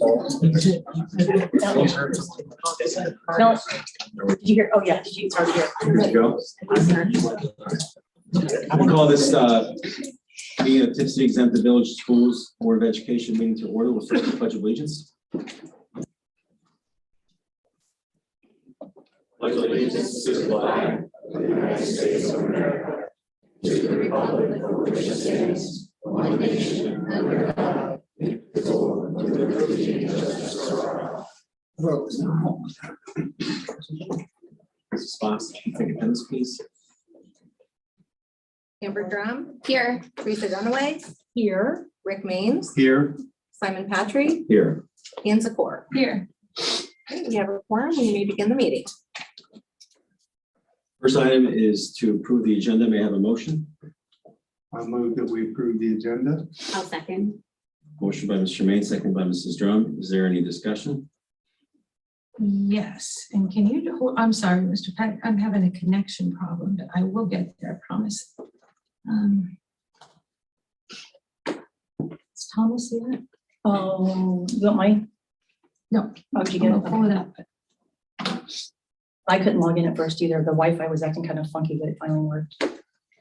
No. Did you hear? Oh, yeah. Did you? It's already here. Here we go. I call this meeting of Tipp City Exempted Village Schools Board of Education meeting to order. We'll start with the Pledge of Allegiance. Pledge allegiance to the flag of the United States of America, to the republic for which it stands, one nation under God, indivisible, with liberty and justice for all. Mrs. Fox, take attendance, please. Amber Drum. Here. Teresa Dunaway. Here. Rick Maines. Here. Simon Patry. Here. Ann Zakor. Here. Okay, we have a quorum. We may begin the meeting. First item is to approve the agenda. May I have a motion? I'll move that we approve the agenda. I'll second. Motion by Mr. Main, second by Mrs. Drum. Is there any discussion? Yes, and can you, I'm sorry, Mr. Peck, I'm having a connection problem, but I will get there, I promise. Is Thomas here? Oh, you want mine? No. How did you get I'll it? pull it up. I couldn't log in at first either. The Wi-Fi was acting kind of funky, but it finally worked.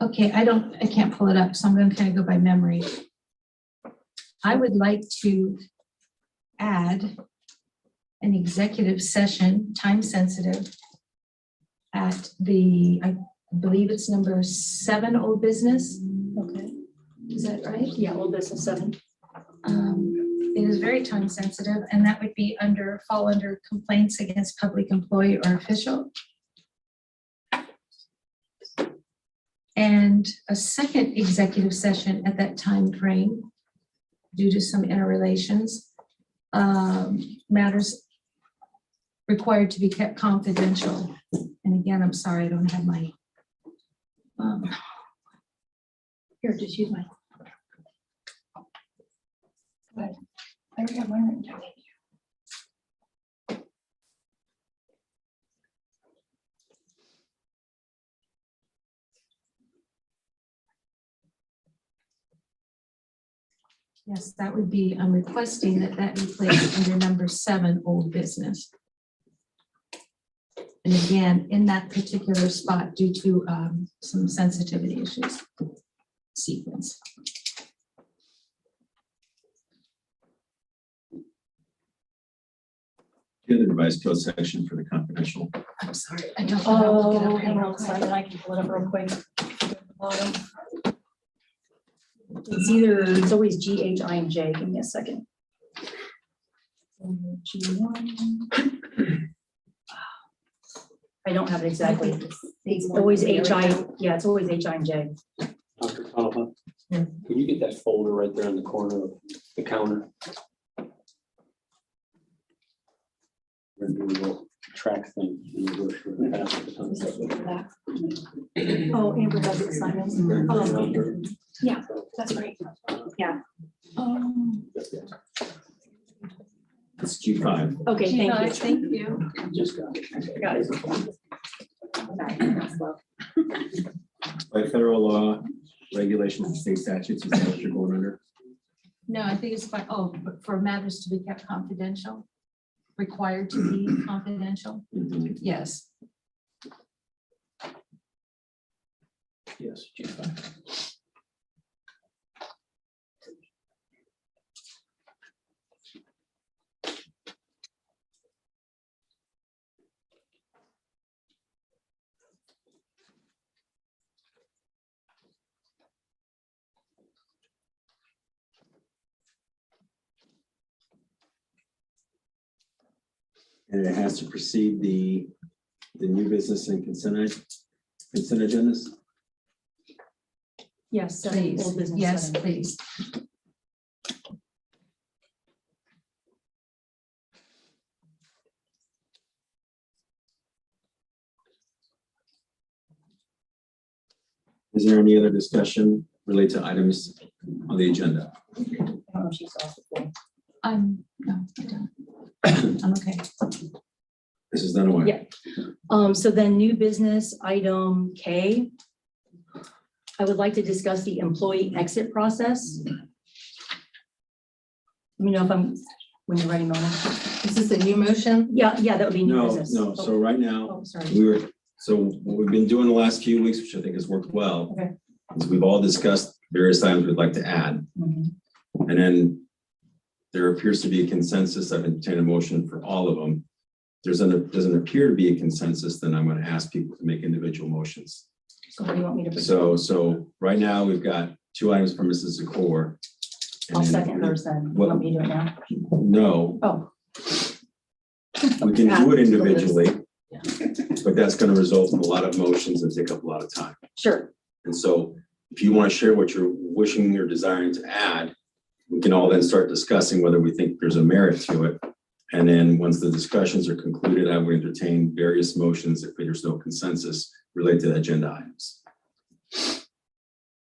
Okay, I can't pull it up, so I'm going to kind of go by memory. I would like to add an executive session, time sensitive, at the, I believe it's number 7 old business. Okay. Is that right? Yeah, old business 7. It is very time sensitive, and that would be fall under complaints against public employee or official. And a second executive session at that time frame, due to some interrelations, matters required to be kept confidential. And again, I'm sorry, I don't have my. Here, just use mine. Go ahead. I already have mine written down. Yes, that would be, I'm requesting that be placed under number 7, old business. And again, in that particular spot, due to some sensitivity issues. Sequence. Do you have the revised code section for the confidential? I'm sorry, I don't know. I'll look it Oh, up hang real on, quick. Simon, I can pull it up real quick. It's always G, H, I, and J. Give me a second. G1. I don't have it exactly. It's always H, I, yeah, it's always H, I, and J. Dr. Conover, can you get that folder right there in the corner of the counter? We're gonna do a little track thing. And we'll go through and pass it to Tom. Oh, Amber has it, Simon. Oh, yeah, that's right. Yeah. It's G5. Okay, thank you. Thank you. Just got it. Got it. By federal law, regulations, and state statutes, is that what you're going under? No, I think it's by, but for matters to be kept confidential, required to be confidential. Yes. Yes, G5. And it has to precede the new business and consent agendas. Yes, 7, Please, old business. yes, 7. please. Is there any other discussion related to items on the agenda? I don't know if she saw it before. No, I don't. I'm okay. Mrs. Dunaway. Yeah. So then new business item K. I would like to discuss the employee exit process. Let me know if I'm when you're ready, Mona. Is this a new motion? Yeah, that would be new No, business. no, so right now, Oh, sorry. what we've been doing the last few weeks, which I think has worked well, Okay. is we've all discussed various items we'd like to add. Mhm. And then there appears to be a consensus. I've entertained a motion for all of them. Doesn't appear to be a consensus, then I'm going to ask people to make individual motions. So what do you want me to proceed? So right now, we've got 2 items from Mrs. Zakor. and I'll then- second hers then. You What- want me to do it now? No, Oh, we can do it individually, but that's going to result in a lot of motions and take up a lot of time. sure. And so if you want to share what you're wishing or desiring to add, we can all then start discussing whether we think there's a merit to it. And then once the discussions are concluded, I will entertain various motions if there's no consensus related to agenda items.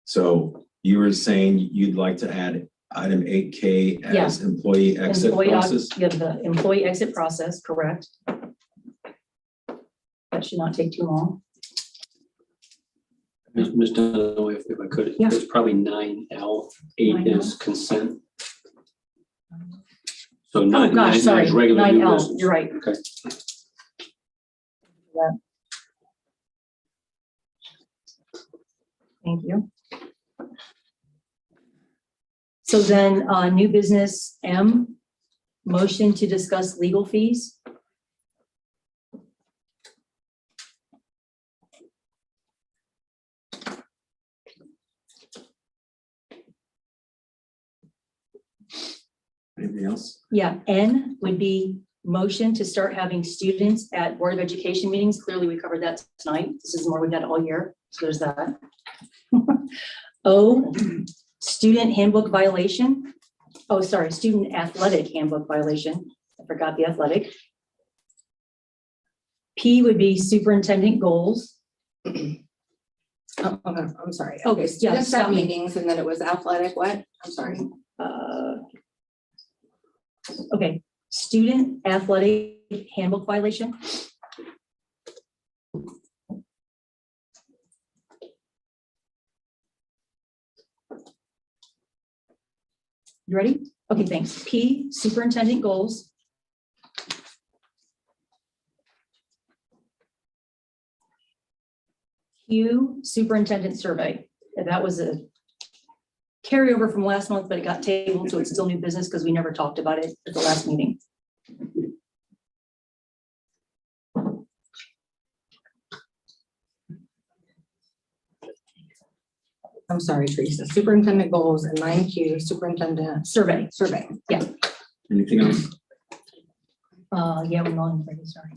So you were saying you'd like to add item 8K as employee exit Employee, process? you have the employee exit process, correct? That should not take too long. Ms. Dunaway, if I could, Yeah. it's probably 9L, 8 9L. is consent. So Oh, 9 gosh, sorry, is regular new 9L, business. you're right. Okay. Thank you. So then, new business M, motion to discuss legal fees. Anything else? Yeah, N would be motion to start having students at Board of Education meetings. Clearly, we covered that tonight. This is more we've had all year, so there's that. O, student handbook violation. Oh, sorry, student athletic handbook violation. I forgot the athletic. P would be superintendent goals. Oh, I'm sorry. Oh, Okay, yeah, students stop at me. meetings and then it was athletic, what? I'm sorry. Okay, student athletic handbook violation. You ready? Okay, thanks. P, superintendent goals. Q, superintendent survey. And that was a carryover from last month, but it got tabled, so it's still new business because we never talked about it at the last meeting. I'm sorry, Teresa. Superintendent goals and 9Q, superintendent Survey. survey. Anything else? Yeah, we're on, sorry.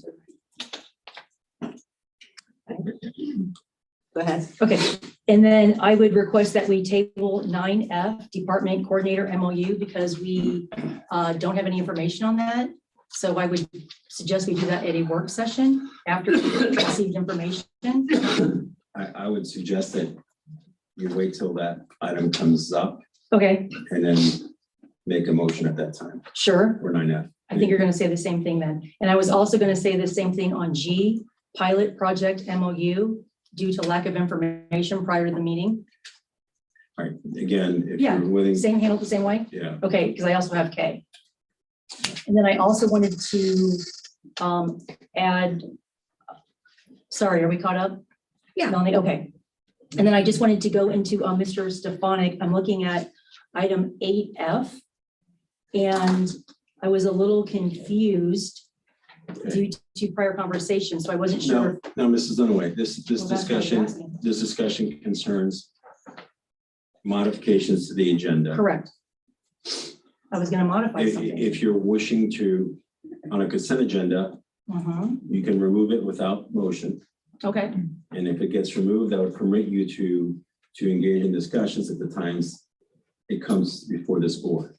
Go ahead. Okay, and then I would request that we table 9F, Department Coordinator MOU, because we don't have any information on that. So I would suggest we do that at a work session after we received information. I would suggest that you wait till that item comes up Okay, and then make a motion at that time sure. for 9F. I think you're gonna say the same thing then. And I was also gonna say the same thing on G, pilot project MOU, due to lack of information prior to the meeting. All right, again, if Yeah, you're willing, Same, handled the same way? yeah, Okay, because I also have K. And then I also wanted to add, sorry, are we caught up? Yeah. Melanie, okay. And then I just wanted to go into Mr. Stefanik. I'm looking at item 8F. And I was a little confused due to prior conversation, so I wasn't sure. no, Mrs. Dunaway, this Well, that's what I was asking. discussion concerns modifications to the agenda. Correct. I was gonna modify something. If you're wishing to, on a consent agenda, Mhm. you can remove it without motion. Okay, And if it gets removed, that would permit you to engage in discussions at the times it comes before this board.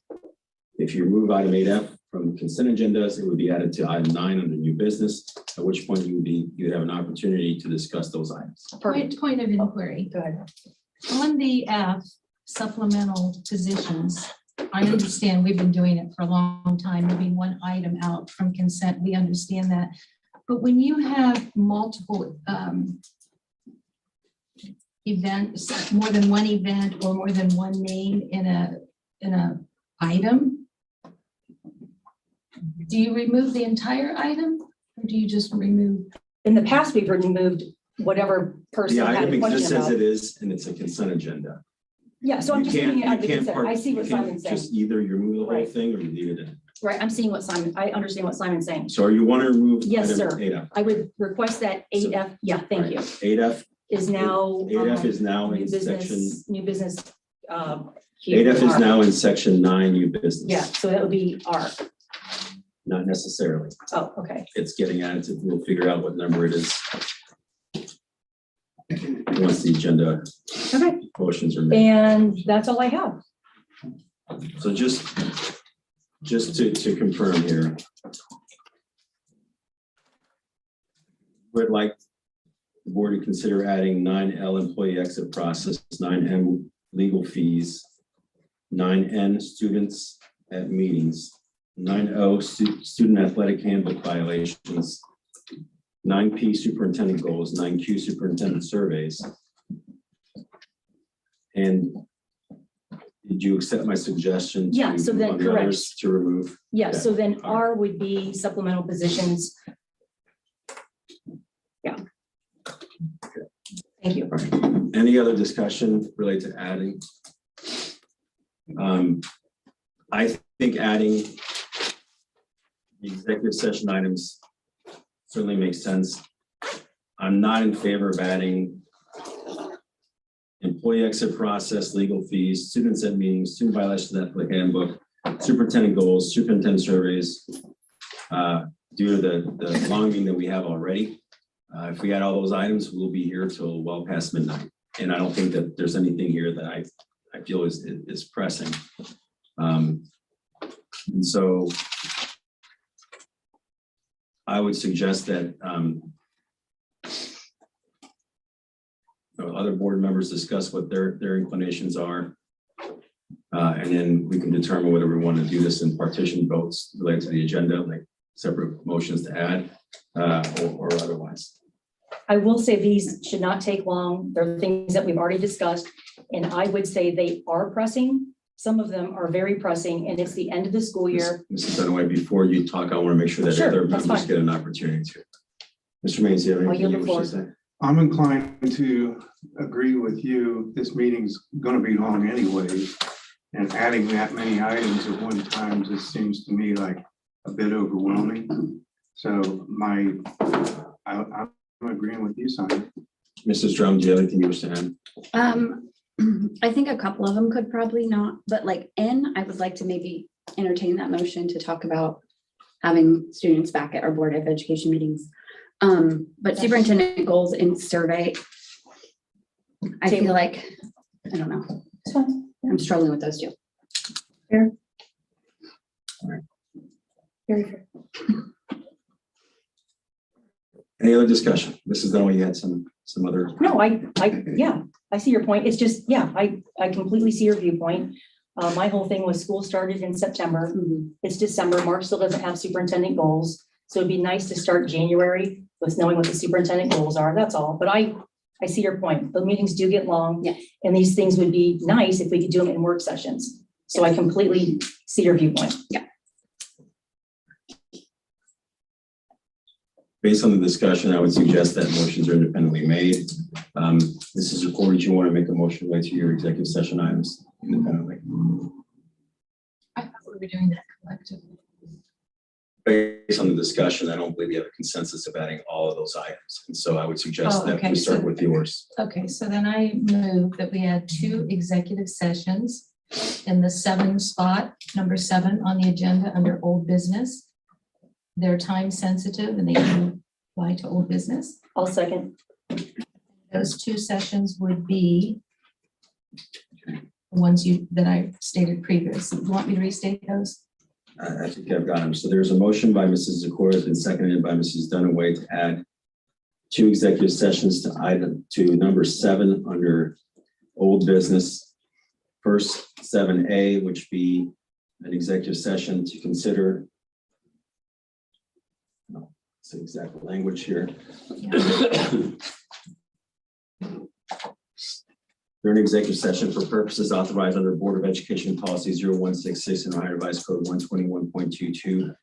If you remove item 8F from consent agendas, it would be added to item 9 under new business, at which point you'd have an opportunity to discuss those items. perfect. Point of inquiry. Go ahead. On the F supplemental positions, I understand we've been doing it for a long time, moving one item out from consent. We understand that. But when you have multiple events, more than one event or more than one name in a item, Do you remove the entire item or do you just remove? In the past, we've removed whatever person The had item a question exists as about. it is, and it's a consent agenda. Yeah, so I'm You just can't- looking you at the can't consent. part- I see you what can't Simon's saying. Just either you remove the whole Right. thing or you leave it in. Right, I'm seeing what Simon, I understand what Simon's saying. So you want to remove? Yes, item sir. 8F? I would request that 8F, yeah, thank you, 8F, is now. 8F is now new in section, business, new business. 8F is QR. now in section 9, new business. Yeah, so that would be R. Not necessarily. Oh, okay. It's getting added to, we'll figure out what number it is. Once the agenda Okay, motions are made. and that's all I have. So just to confirm here. Would like the board to consider adding 9L employee exit process, 9M legal fees, 9N students at meetings, 9O student athletic handbook violations, 9P superintendent goals, 9Q superintendent surveys. And did you accept my suggestion? Yeah, so then on the correct. others to remove? Yeah, so then All right. R would be supplemental positions. Yeah. Thank you. Any other discussion related to adding? I think adding the executive session items certainly makes sense. I'm not in favor of adding employee exit process, legal fees, students at meetings, student violations of the athletic handbook, superintendent goals, superintendent surveys, due to the long meeting that we have already. If we add all those items, we'll be here till well past midnight. And I don't think that there's anything here that I feel is pressing. And so I would suggest that other board members discuss what their inclinations are. And then we can determine whether we want to do this in partition votes related to the agenda, like separate motions to add or otherwise. I will say these should not take long. They're things that we've already discussed. And I would say they are pressing. Some of them are very pressing, and it's the end of the school year. Mrs. Dunaway, before you talk, I want to make sure that Sure, other that's members fine. get an opportunity to. Mr. Mays, do you have I'll anything yield you the wish to say? I'm inclined to agree with you. This meeting's gonna be long anyway. And adding that many items at one time just seems to me like a bit overwhelming. So I'm agreeing with you, Simon. Mrs. Drum, do you have anything you wish to add? I think a couple of them could probably not, but like N, I would like to maybe entertain that motion to talk about having students back at our Board of Education meetings. But superintendent goals and survey, I feel like, I don't know, It's fine. I'm struggling with those two. Fair. All right. Very fair. Any other discussion? Mrs. Dunaway, you had some other. No, yeah, I see your point. It's just, yeah, I completely see your viewpoint. My whole thing was school started in September. It's December. March still doesn't have superintendent goals. So it'd be nice to start January with knowing what the superintendent goals are. That's all. But I see your point. The meetings do get long. Yes. And these things would be nice if we could do them in work sessions. So I completely see your viewpoint. Based on the discussion, I would suggest that motions are independently made. Mrs. Recorder, do you want to make a motion related to your executive session items independently? I thought we were doing that collectively. Based on the discussion, I don't believe we have a consensus of adding all of those items. And so I would suggest Oh, that okay, we start so- with yours. Okay, so then I move that we add 2 executive sessions in the 7 spot, number 7 on the agenda under old business. They're time sensitive and they can apply to old business. I'll second. Those 2 sessions would be the ones that I stated previously. You want me to restate those? I think I've got them. So there's a motion by Mrs. Zakor and seconded by Mrs. Dunaway to add 2 executive sessions to number 7 under old business. First 7A, which be an executive session to consider. No, it's the exact language here. During executive session for purposes authorized under Board of Education Policy 0166 and Ohio Revised Code 121.22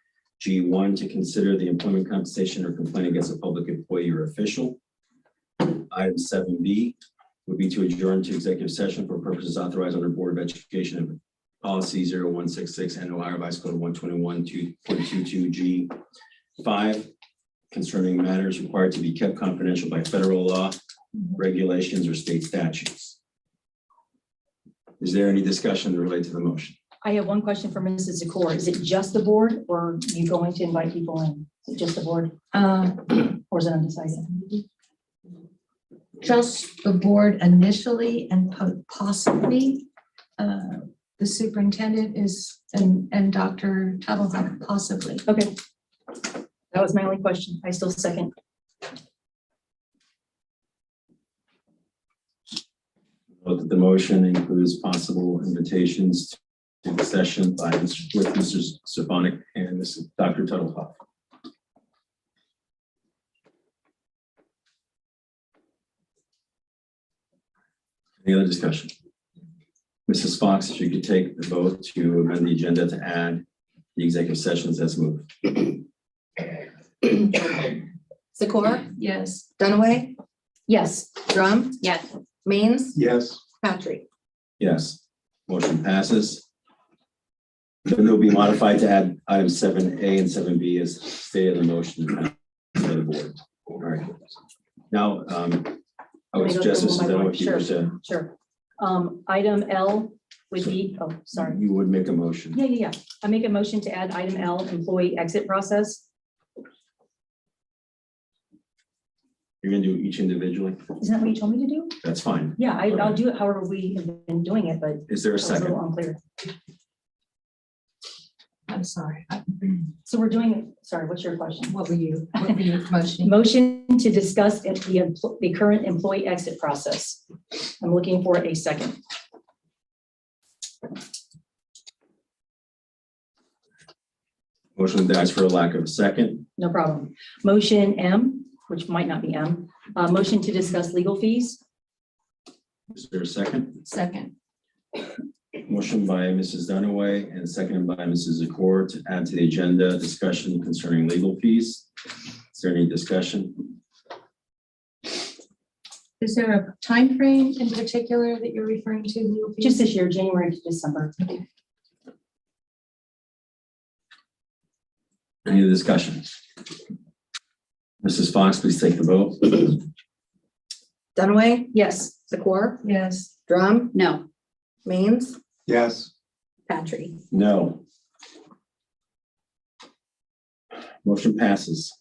G1, to consider the employment compensation or complaint against a public employee or official. Item 7B would be to adjourn to executive session for purposes authorized under Board of Education and Policy 0166 and Ohio Vice Code 121.222 G5 concerning matters required to be kept confidential by federal law, regulations, or state statutes. Is there any discussion related to the motion? I have one question for Mrs. Zakor. Is it just the board or are you going to invite people in? Is it just the board or is it undecided? Just the board initially and possibly the superintendent is, and Dr. Tuttle possibly. Okay. That was my only question. I still second. Note that the motion includes possible invitations to the session by Mr. Stefanik and Mrs. Dr. Tuttle. Any other discussion? Mrs. Fox, if you could take the vote to amend the agenda to add the executive sessions as moved. Zakor, Yes. Dunaway, Yes. Drum, Yes. Means, Yes. Patrick. Yes, motion passes. Then they'll be modified to add items 7A and 7B as stated in the motion by the board. All right. Now, I would suggest, Mrs. Dunaway, if you wish to, Sure. Item L would be, oh, sorry. you would make a motion. Yeah. I make a motion to add item L, employee exit process. You're gonna do each individually? Isn't that what you told me to do? That's fine. Yeah, I'll do it however we have been doing it, but Is there a it was a little second? unclear. I'm sorry. So we're doing, sorry, what's your question? What were you motioning? Motion to discuss the current employee exit process. I'm looking for a second. Motion dies for a lack of a second. No problem. Motion M, which might not be M, motion to discuss legal fees. Is there a second? Second. Motion by Mrs. Dunaway and seconded by Mrs. Zakor to add to the agenda discussion concerning legal fees. Is there any discussion? Is there a time frame in particular that you're referring to? legal fees? Just this year, January to December. Any other discussion? Mrs. Fox, please take the vote. Dunaway, Yes. Zakor, Yes. Drum, No. Means, Yes. Patrick. No. Motion passes.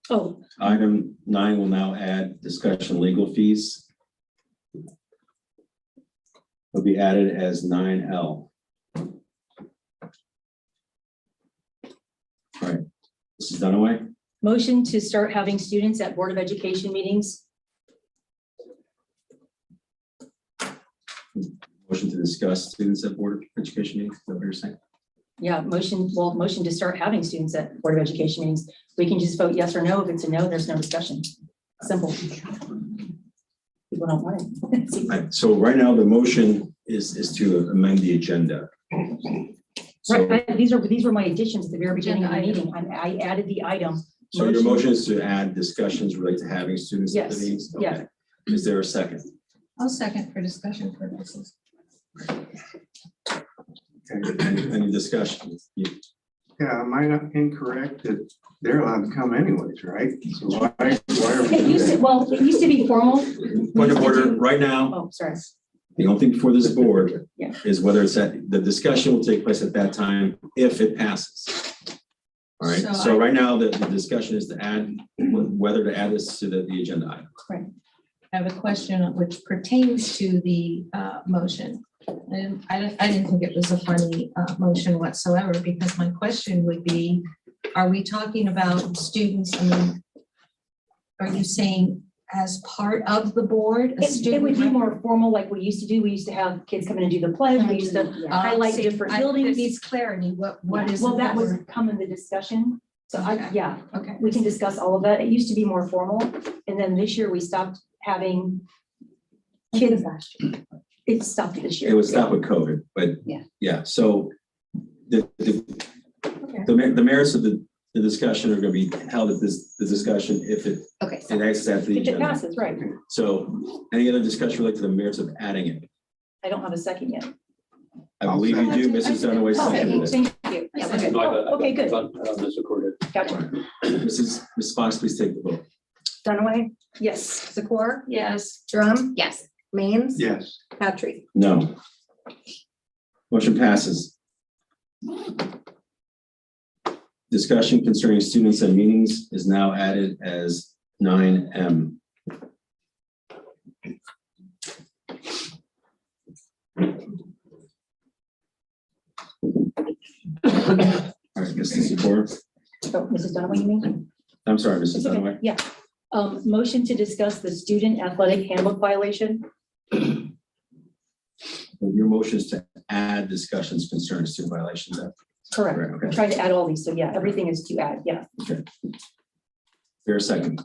Oh, Item 9 will now add discussion legal fees. Will be added as 9L. All right, Mrs. Dunaway, motion to start having students at Board of Education meetings. motion to discuss students at Board of Education meetings, is that what you're saying? Yeah, motion to start having students at Board of Education meetings. We can just vote yes or no. If it's a no, there's no discussion. Simple. People don't want it. Right, so right now, the motion is to amend the agenda. So, Right, these were my additions at the very beginning of the Agenda meeting. I added the item. so your motion is to add discussions related to having students at the Yes, meetings? yeah. Okay. Is there a second? I'll second for discussion purposes. Any discussion? Yeah, am I not incorrect that they're allowed to come anyways, right? So why are It used to, we? well, it used to be formal. We Point of used to order, do- right now, Oh, sorry. the only thing before this board Yeah. is whether it's at, the discussion will take place at that time if it passes. All right, So so I- right now, the discussion is to add, whether to add this to the agenda item. I have a question which pertains to the motion. And I didn't think it was a funny motion whatsoever, because my question would be, are we talking about students? I mean, are you saying as part of the board? a It student would be rep- more formal like we used to do. We used to have kids come in and do the pledge. We used to highlight See, different It buildings. needs clarity. What is? Well, it that that would we're- come in the discussion. So yeah, Okay. we can discuss all of that. It used to be more formal. And then this year we stopped having kids. It stopped this It year. would stop with COVID, but Yeah. yeah, so The merits of the discussion are going to be held at the discussion if it Okay, so exits after the If it agenda. passes, right. So any other discussion related to the merits of adding it? I don't have a second yet. I believe you do, Mrs. Dunaway seconded Okay, it. thank you. Yeah, Okay. okay. Oh, okay, good. This recorded. Gotcha. Ms. Fox, please take the vote. Dunaway, Yes. Zakor, Yes. Drum. Yes. Mains. Yes, Patrick. No. Motion passes. Discussion concerning students and meetings is now added as 9M. All right, Mrs. Secor. Oh, Mrs. Dunaway, you mean? I'm sorry, Mrs. It's okay. Dunaway. Yeah. Motion to discuss the student athletic handbook violation. Your motion is to add discussions concerning student violations. Correct. Right, okay. I'm trying to add all these. So yeah, everything is to add. Yeah. Fair second.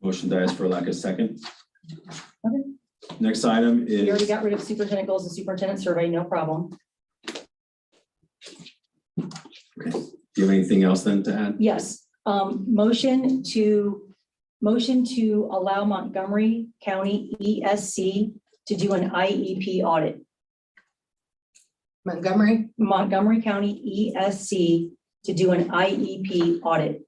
Motion dies for lack of second. Okay. Next item We already is, got rid of superintendent goals and superintendent survey. No problem. do you have anything else then to add? Yes. Motion to allow Montgomery County ESC to do an IEP audit. Montgomery County ESC to do an IEP audit.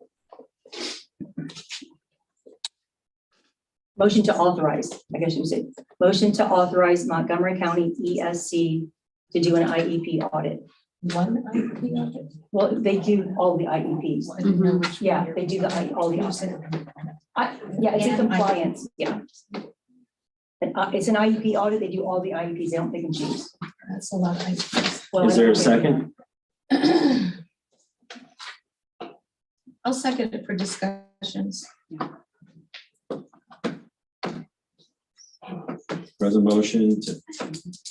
Motion to authorize, I guess you would say, motion to authorize Montgomery County ESC to do an IEP audit. One IEP audit? Well, they do all the IEPs. I didn't know which one Yeah, you're- they do all the, You said- yeah, it's in And compliance, yeah. And, it's an IEP audit, they do all the IEPs, they don't pick and choose. That's a lot of IEPs. Well, Is I there a don't think- second? I'll second it for discussions. Present motion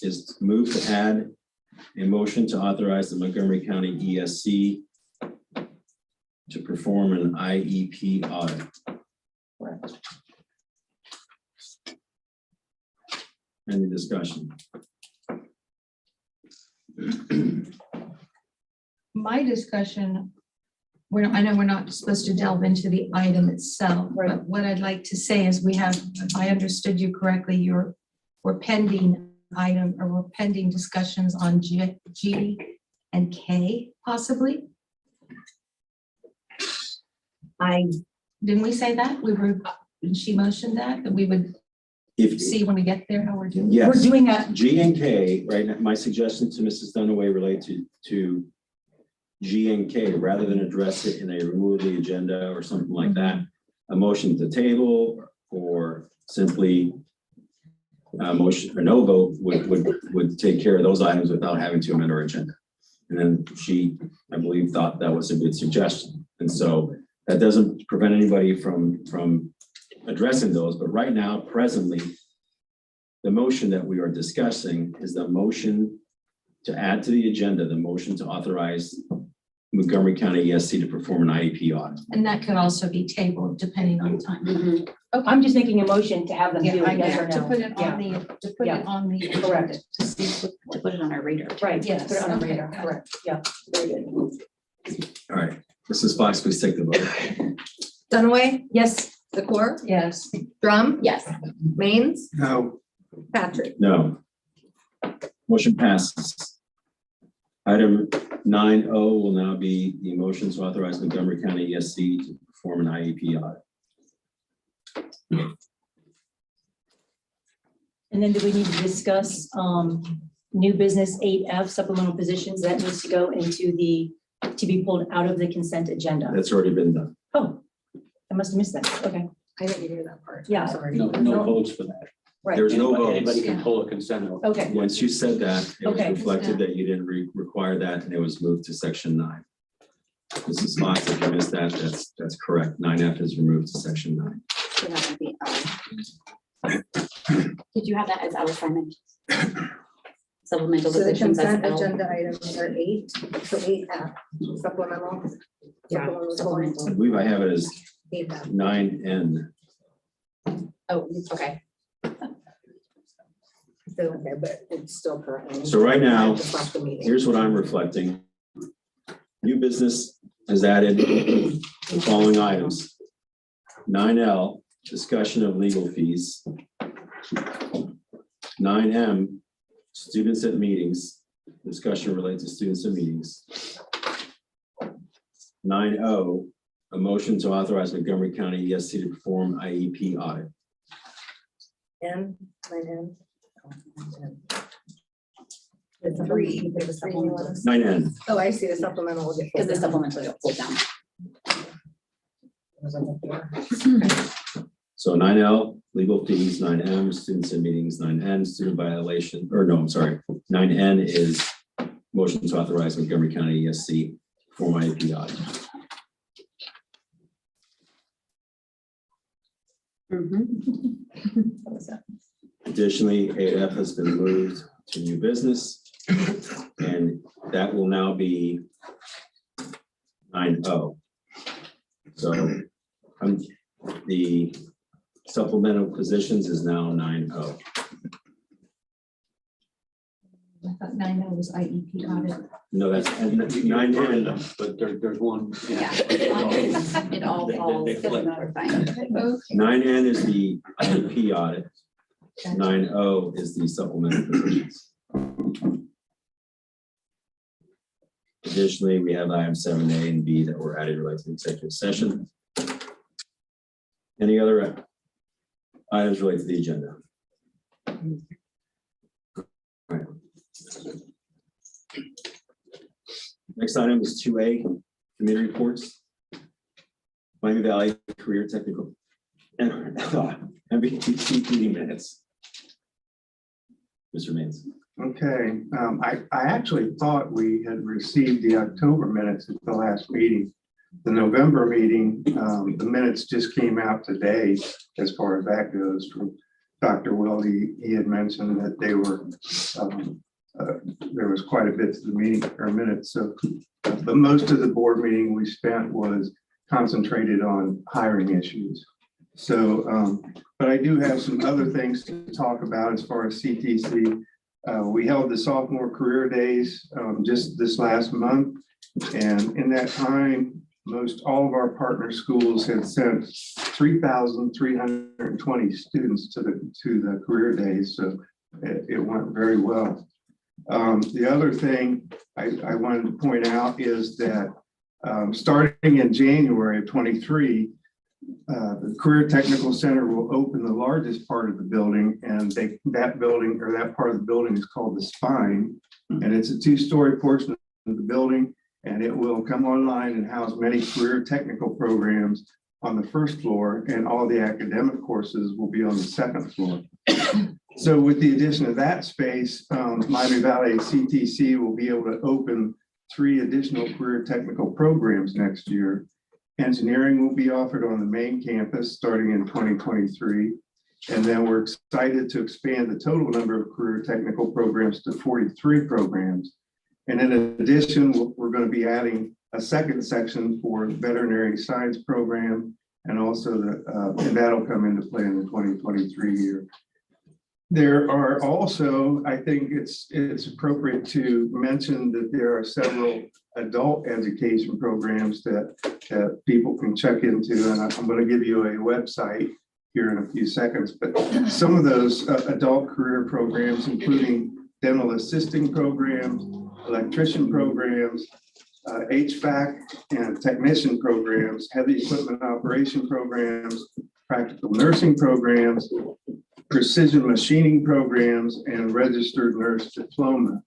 is moved to add a motion to authorize the Montgomery County ESC to perform an IEP audit. Correct. Any discussion? My discussion, I know we're not supposed to delve into the item itself, Right. but what I'd like to say is we have, if I understood you correctly, we're pending item, or we're pending discussions on G and K possibly. Didn't we say that? She motioned that we would If, see when we get there how we're doing. yes. We're doing that, G and K, right, now, my suggestion to Mrs. Dunaway related to G and K, rather than address it in a remove the agenda or something like that, a motion to table or simply a motion or no vote would take care of those items without having to amend our agenda. And then she, I believe, thought that was a good suggestion. And so that doesn't prevent anybody from addressing those, but right now, presently, the motion that we are discussing is the motion to add to the agenda, the motion to authorize Montgomery County ESC to perform an IEP audit. And that could also be tabled depending on time. I'm just making a motion to have them do I it, yes know, or to no. put it Yeah. on the, to put Yeah. it on the. Correct. agenda, To see, To put it on our radar. Right, yes, put it on our Yes, radar, okay. correct, yeah, very good. All right, Mrs. Fox, please take the vote. Dunaway, Yes, Zakor, Yes. Drum. Yes. Mains, no, Patrick. No. Motion passes. Item 9O will now be the motion to authorize Montgomery County ESC to perform an IEP audit. and then do we need to discuss, new business 8F supplemental positions that needs to go into to be pulled out of the consent agenda? That's already been done. Oh, I must have missed that, okay, I didn't hear that part. Yeah. Sorry. No votes for that. right, There's no Anybody votes. can pull a consent vote. okay, Once you said that, it was Okay. reflected that you didn't require that, and it was moved to section 9. Mrs. Fox, if you missed that, that's correct. 9F is removed to section 9. So that would be, did you have that as our assignment? Supplemental So the positions as consent L. agenda items are 8, so 8F, supplemental. Yeah, supplemental. I believe I have it as 8F. 9N. Oh, okay. Okay, but it's still currently. So right now, Just left the meeting. here's what I'm reflecting. New business has added the following items. 9L, discussion of legal fees. 9M, students at meetings, discussion related to students at meetings. 9O, a motion to authorize Montgomery County ESC to perform IEP audit. N, 9N. The three. The supplemental. 9N, Oh, I see, the supplemental will get. Because the pulled down. supplemental got pulled down. so 9L, legal fees, 9M, students in meetings, 9N, student violation, or no, I'm sorry. 9N is motion to authorize Montgomery County ESC for IEP audit. Additionally, 8F has been moved to new business, and that will now be 9O. So the supplemental positions is now 9O. I thought 9 was IEP audit. No, that's and You can burn 9N. them, but there's one. Yeah. It all falls They to flip. another thing. 9N is the IEP audit. 9O is the supplemental positions. Additionally, we have item 7A and B that were added related to executive session. Any other items related to the agenda? All right. Next item is 2A, committee reports. Miami Valley Career Technical and MVTC meeting minutes. Mr. Mains. Okay, I actually thought we had received the October minutes at the last meeting. The November meeting, the minutes just came out today, as far as that goes, from Dr. Wilde. He had mentioned that they were, there was quite a bit to the meeting or minutes. So, but most of the board meeting we spent was concentrated on hiring issues. So, but I do have some other things to talk about as far as CTC. We held the sophomore career days just this last month. And in that time, most all of our partner schools had sent 3,320 students to the career days. So it went very well. The other thing I wanted to point out is that starting in January of 23, the Career Technical Center will open the largest part of the building, and that building or that part of the building is called the Spine, and it's a 2-story portion of the building, and it will come online and house many career technical programs on the first floor, and all the academic courses will be on the second floor. So with the addition of that space, Miami Valley CTC will be able to open 3 additional career technical programs next year. Engineering will be offered on the main campus starting in 2023. And then we're excited to expand the total number of career technical programs to 43 programs. And in addition, we're going to be adding a second section for the veterinary science program, and also and that'll come into play in the 2023 year. There are also, I think it's appropriate to mention that there are several adult education programs that people can check into, and I'm going to give you a website here in a few seconds, but some of those adult career programs, including dental assisting programs, electrician programs, HVAC and technician programs, heavy equipment operation programs, practical nursing programs, precision machining programs, and registered nurse diploma.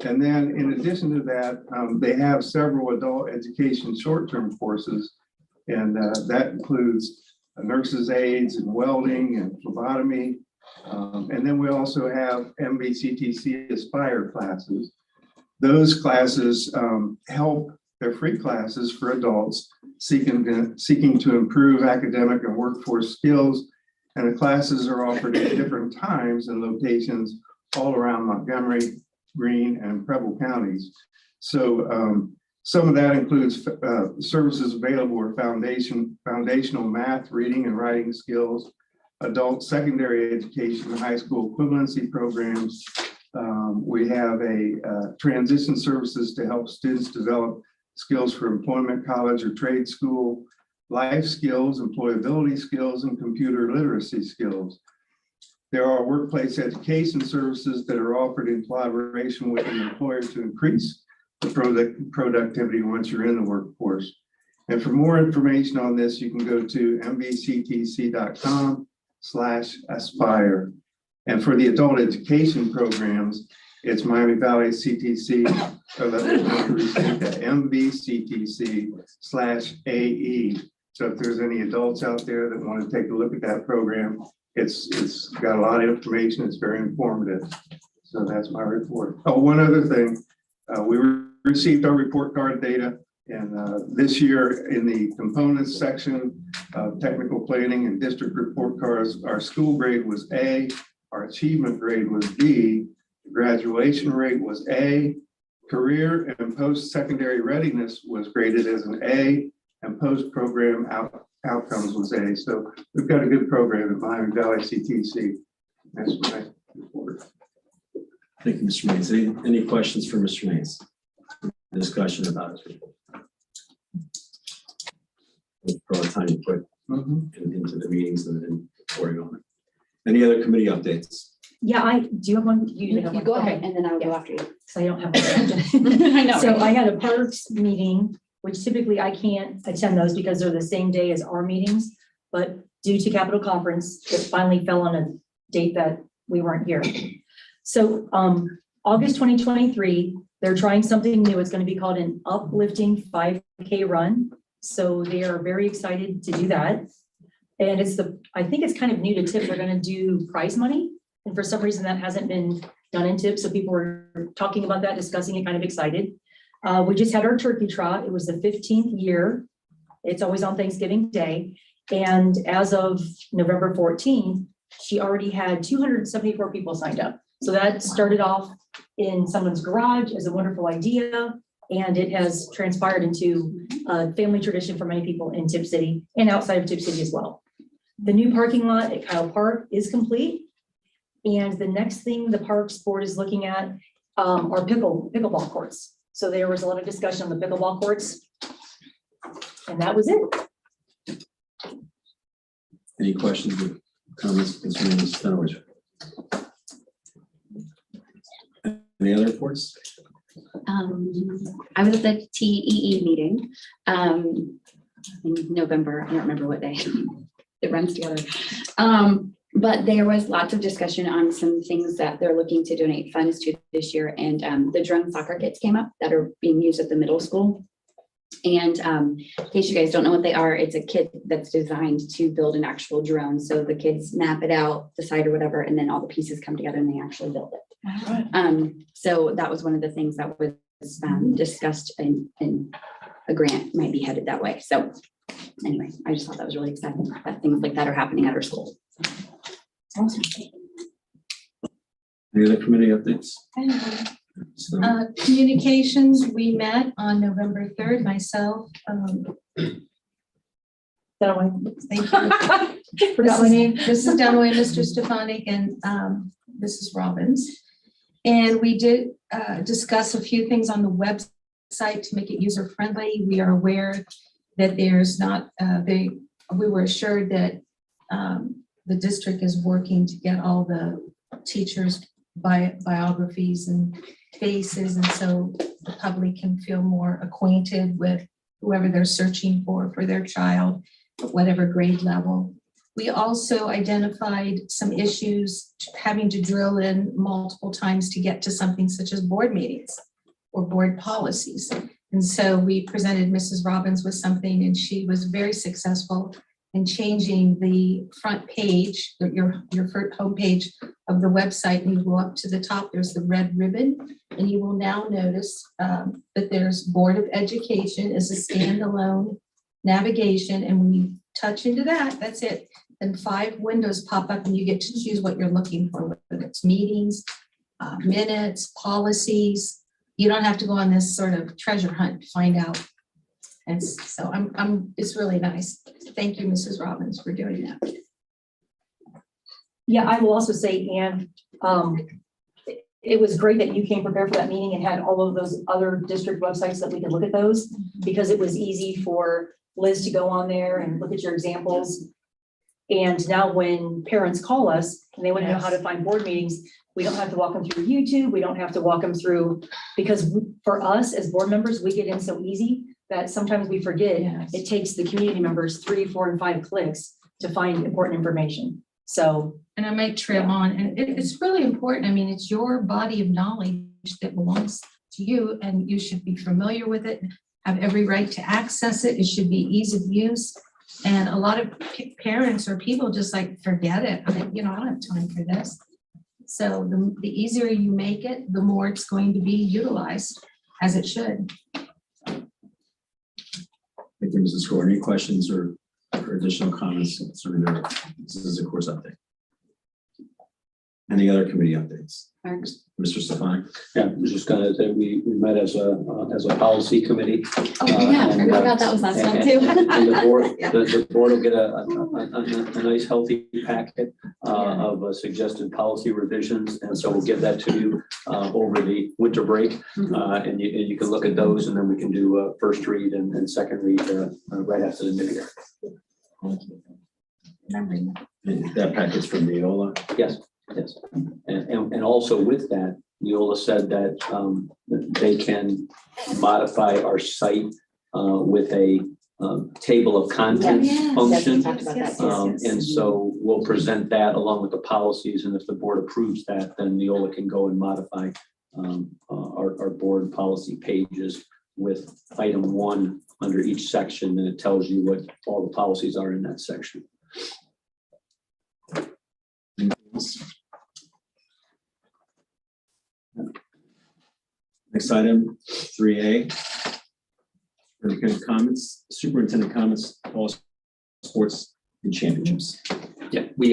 And then in addition to that, they have several adult education short-term courses, and that includes nurses' aides and welding and phlebotomy. And then we also have MVCTC Aspire classes. Those classes they're free classes for adults seeking to improve academic and workforce skills. And the classes are offered at different times and locations all around Montgomery, Greene, and Preble counties. So some of that includes services available are foundational math, reading and writing skills, adult secondary education, high school equivalency programs. We have a transition services to help students develop skills for employment, college, or trade school, life skills, employability skills, and computer literacy skills. There are workplace education services that are offered in collaboration with an employer to increase the productivity once you're in the workforce. And for more information on this, you can go to mbctc.com/aspire. And for the adult education programs, it's Miami Valley CTC, mbctc/AE. So if there's any adults out there that want to take a look at that program, it's got a lot of information. It's very informative. So that's my report. Oh, one other thing, we received our report card data, and this year in the components section of technical planning and district report cards, our school grade was A, our achievement grade was B, graduation rate was A, career and post-secondary readiness was graded as an A, and post-program outcomes was A. So we've got a good program at Miami Valley CTC. That's my report. Thank you, Mr. Mays. Any questions for Mr. Mays? Discussion about it. We'll throw a tiny quick into the meetings and then reporting on it. Any other committee updates? Yeah, I do have one. You have You one. go ahead, Okay. and then I will go after you. So I don't have. I know, So right? I had a parks meeting, which typically I can't attend those because they're the same day as our meetings. But due to Capitol Conference, it finally fell on a date that we weren't here. So August 2023, they're trying something new. It's going to be called an uplifting 5K run. So they are very excited to do that. And I think it's kind of new to Tipp. They're going to do prize money. And for some reason that hasn't been done in Tipp. So people were talking about that, discussing it, kind of excited. We just had our turkey trot. It was the 15th year. It's always on Thanksgiving Day. And as of November 14th, she already had 274 people signed up. So that started off in someone's garage as a wonderful idea. And it has transpired into a family tradition for many people in Tipp City and outside of Tipp City as well. The new parking lot at Kyle Park is complete. And the next thing the Parks Board is looking at are pickleball courts. So there was a lot of discussion on the pickleball courts. And that was it. Any questions or comments concerning Ms. Stenowich? Any other reports? I was at the TEE meeting in November. I don't remember what day. It runs together. But there was lots of discussion on some things that they're looking to donate funds to this year. And the drone soccer kits came up that are being used at the middle school. And in case you guys don't know what they are, it's a kit that's designed to build an actual drone. So the kids map it out, decide or whatever, and then all the pieces come together and they actually build it. So that was one of the things that was discussed in a grant might be headed that way. So anyway, I just thought that was really exciting that things like that are happening at our school. Awesome. Any other committee updates? Communications, we met on November 3rd, myself. Thank you. Forgot my name. Mrs. Dunaway, Mr. Stefanik, and Mrs. Robbins. And we did discuss a few things on the website to make it user-friendly. We are aware that there's not, we were assured that the district is working to get all the teachers' biographies and faces, and so the public can feel more acquainted with whoever they're searching for their child, at whatever grade level. We also identified some issues having to drill in multiple times to get to something such as board meetings or board policies. And so we presented Mrs. Robbins with something, and she was very successful in changing the front page, your home page of the website. And you go up to the top, there's the red ribbon, and you will now notice that there's Board of Education is a standalone navigation. And when you touch into that, that's it. Then 5 windows pop up and you get to choose what you're looking for, whether it's meetings, minutes, policies. You don't have to go on this sort of treasure hunt to find out. And so it's really nice. Thank you, Mrs. Robbins, for doing that. Yeah, I will also say, Anne, it was great that you came prepared for that meeting and had all of those other district websites that we could look at those, because it was easy for Liz to go on there and look at your examples. And now when parents call us and they want to know how to find board meetings, we don't have to walk them through YouTube. We don't have to walk them through, because for us as board members, we get in so easy that sometimes we forget Yes. it takes the community members 3, 4, and 5 clicks to find important information. So And I might trail on, and it's really important. I mean, it's your body of knowledge that belongs to you, and you should be familiar with it, have every right to access it. It should be ease of use. And a lot of parents or people just like, forget it. I don't have time for this. So the easier you make it, the more it's going to be utilized, as it should. Thank you, Mrs. Gore. Any questions or additional comments concerning this is a course update? Any other committee updates? Mark? Mr. Stefani? Yeah, I was just gonna say, we met as a policy committee. Oh, yeah, I forgot that was last time And too. the board, the board will get a nice healthy packet of suggested policy revisions, and so we'll give that to you over the winter break. And you can look at those, and then we can do first read and second read right after the new year. Remembering. That package from Neola. Yes, yes. And also with that, Neola said that they can modify our site with a table of contents Yes, function. we talked about that. And so we'll present that along with the policies, and if the board approves that, then Neola can go and modify our board policy pages with item 1 under each section, and it tells you what all the policies are in that section. Next item, 3A. Comments, superintendent comments, all sports and championships. Yeah, we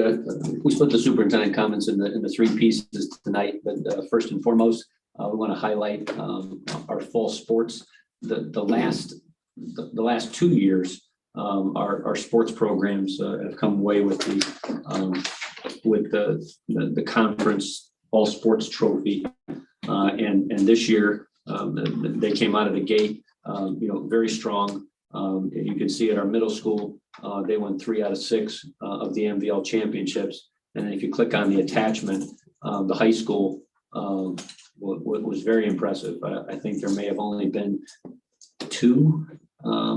split the superintendent comments in the 3 pieces tonight, but first and foremost, we want to highlight our fall sports. The last 2 years, our sports programs have come away with the conference all sports trophy, and this year they came out of the gate, very strong. You can see at our middle school, they won 3 out of 6 of the MVL championships. And then if you click on the attachment, the high school was very impressive. I think there may have only been 2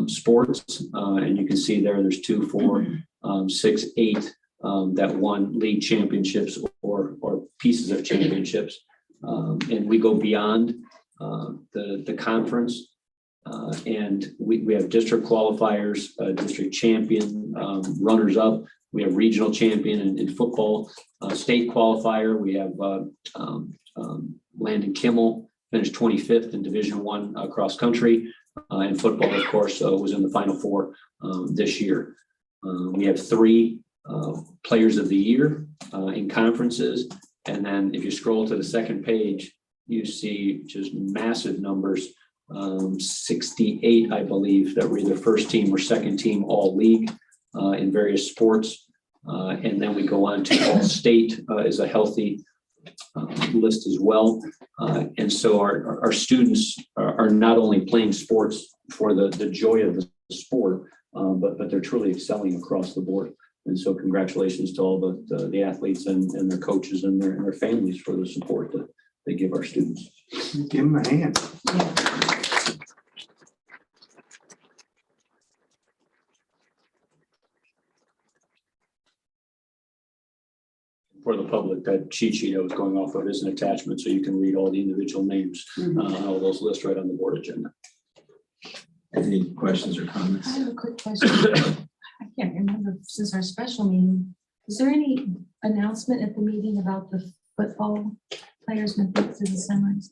sports, and you can see there's 2, 4, 6, 8 that won league championships or pieces of championships. And we go beyond the conference. And we have district qualifiers, district champion, runners up. We have regional champion in football, state qualifier. We have Landon Kimmel finished 25th in Division I cross country. And football, of course, was in the Final Four this year. We have 3 players of the year in conferences. And then if you scroll to the second page, you see just massive numbers. 68, I believe, that were either first team or second team all league in various sports. And then we go on to all state is a healthy list as well. And so our students are not only playing sports for the joy of the sport, but they're truly excelling across the board. And so congratulations to all the athletes and their coaches and their families for the support that they give our students. Give them a hand. For the public, that cheat sheet I was going off of is an attachment, so you can read all the individual names on all those lists right on the board agenda. Any questions or comments? I have a quick question. I can't remember since our special meeting. Is there any announcement at the meeting about the football players went through the semis?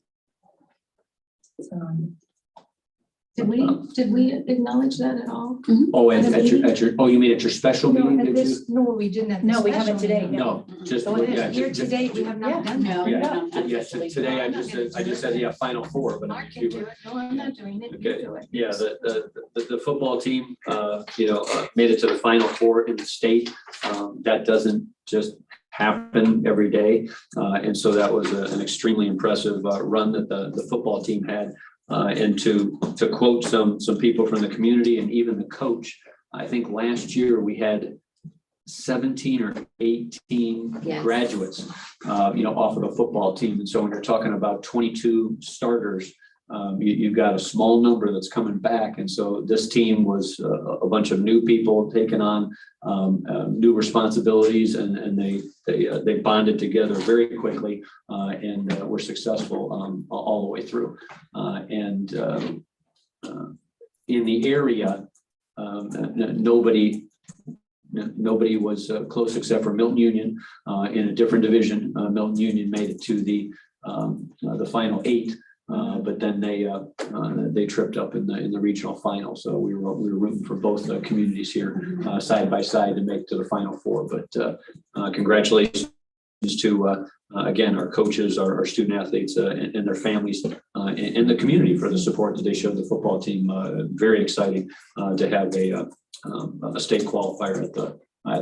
Did we acknowledge that at all? Oh, at your, oh, you mean at your special No, meeting? at did this, no, we didn't at the No, we haven't special today, meeting. No, just, So it yeah, is, here just- today, we have not done that. No, Yeah, no, yeah, officially. today I just said, yeah, Final Four, but. Mark can do it. No, I'm not doing it. You Okay. do it. Yeah, the football team, made it to the Final Four in the state. That doesn't just happen every day. And so that was an extremely impressive run that the football team had. And to quote some people from the community and even the coach, I think last year we had 17 or 18 Yes. graduates, off of the football team. And so when you're talking about 22 starters, you've got a small number that's coming back. And so this team was a bunch of new people taking on new responsibilities, and they bonded together very quickly and were successful all the way through. And in the area, nobody was close except for Milton Union in a different division. Milton Union made it to the final 8. But then they tripped up in the regional final. So we were rooting for both communities here side by side to make to the final 4. But congratulations to again our coaches, our student athletes, and their families, and the community for the support that they showed the football team. Very exciting to have a state qualifier at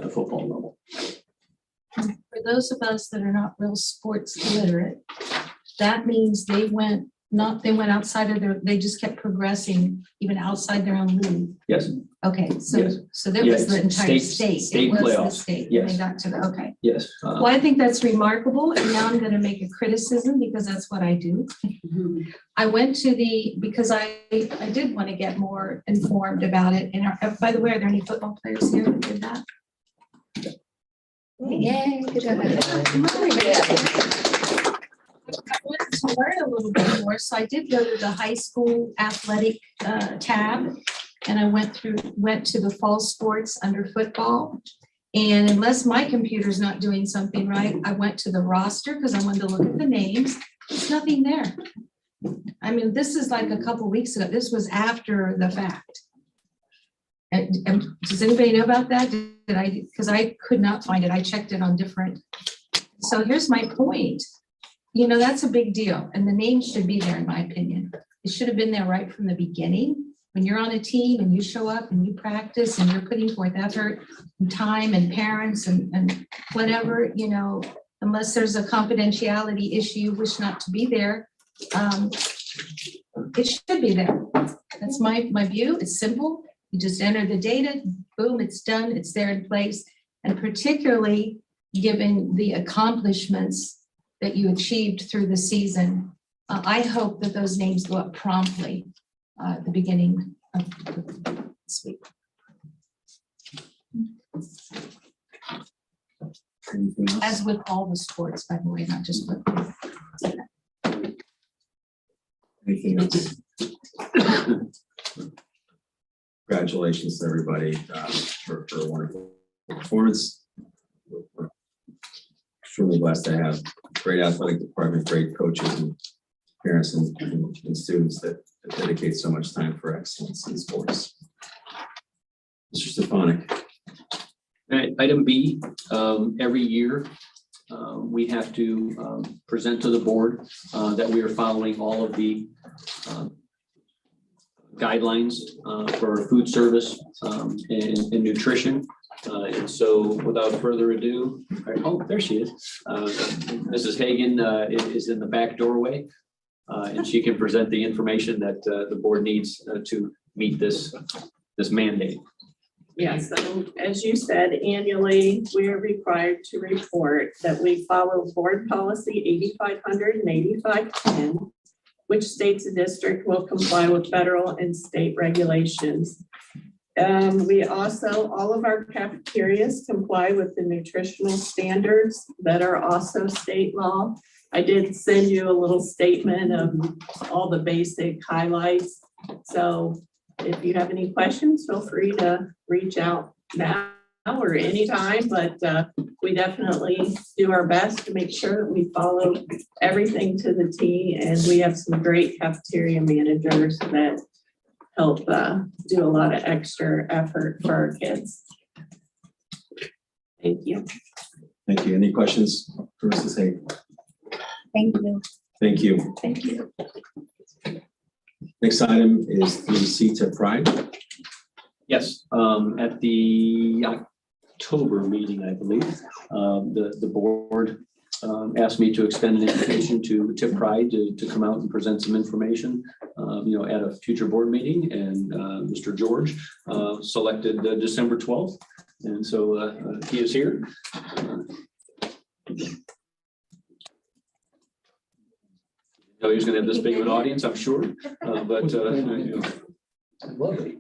the football level. For those of us that are not real sports literate, that means they went outside of they just kept progressing even outside their own league. Yes. Okay, so Yes. so that was Yes, the entire state state. It was the playoffs. state. Yes. They got to the, okay. Yes. Well, I think that's remarkable, and now I'm gonna make a criticism because that's what I do. I went to because I did want to get more informed about it. And by the way, are there any football players here that did that? Yay, good job. I wanted to learn a little bit more, so I did go to the high school athletic tab, and I went to the fall sports under football. And unless my computer's not doing something right, I went to the roster because I wanted to look at the names. There's nothing there. I mean, this is like a couple weeks ago. This was after the fact. And does anybody know about that? Because I could not find it. I checked it on different. So here's my point. That's a big deal, and the name should be there, in my opinion. It should have been there right from the beginning. When you're on a team and you show up and you practice and you're putting forth effort and time and parents and whatever, unless there's a confidentiality issue you wish not to be there, it should be there. That's my view. It's simple. You just enter the data, boom, it's done, it's there in place. And particularly given the accomplishments that you achieved through the season, I hope that those names go up promptly at the beginning of this week. Anything else? As with all the sports, by the way, not just football. Anything else? Congratulations to everybody for a wonderful performance. We're extremely blessed to have great athletic department, great coaches and parents and students that dedicate so much time for excellence in sports. Mr. Stefanik. All right, item B, every year we have to present to the board that we are following all of the guidelines for food service and nutrition. And so without further ado, oh, there she is. Mrs. Hagan is in the back doorway, and she can present the information that the board needs to meet this mandate. Yes, so as you said, annually, we are required to report that we follow board policy 8500 and 8510, which states the district will comply with federal and state regulations. We also, all of our cafeterias comply with the nutritional standards that are also state law. I did send you a little statement of all the basic highlights. So if you have any questions, feel free to reach out now or anytime, but we definitely do our best to make sure that we follow everything to the T, and we have some great cafeteria managers that help do a lot of extra effort for our kids. Thank you. Thank you. Any questions for Mrs. Hagan? Thank you. Thank you. Thank you. Next item is the Tipp Pride. Yes, at the October meeting, I believe, the board asked me to extend an invitation to Tipp Pride to come out and present some information, at a future board meeting. And Mr. George selected December 12th. And so he is here. No, he's gonna have this big of an audience, I'm sure, but I love it.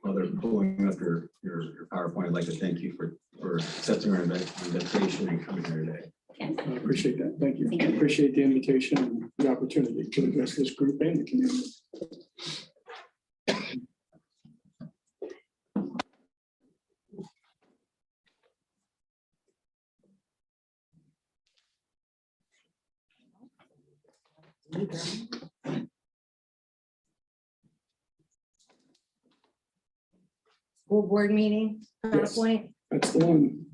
While they're pulling up your PowerPoint, I'd like to thank you for accepting our invitation and coming here today. I appreciate that. Thank you. Thank you. I appreciate the invitation and the opportunity to address this group and the community. School board meeting, Yes. PowerPoint. That's the one.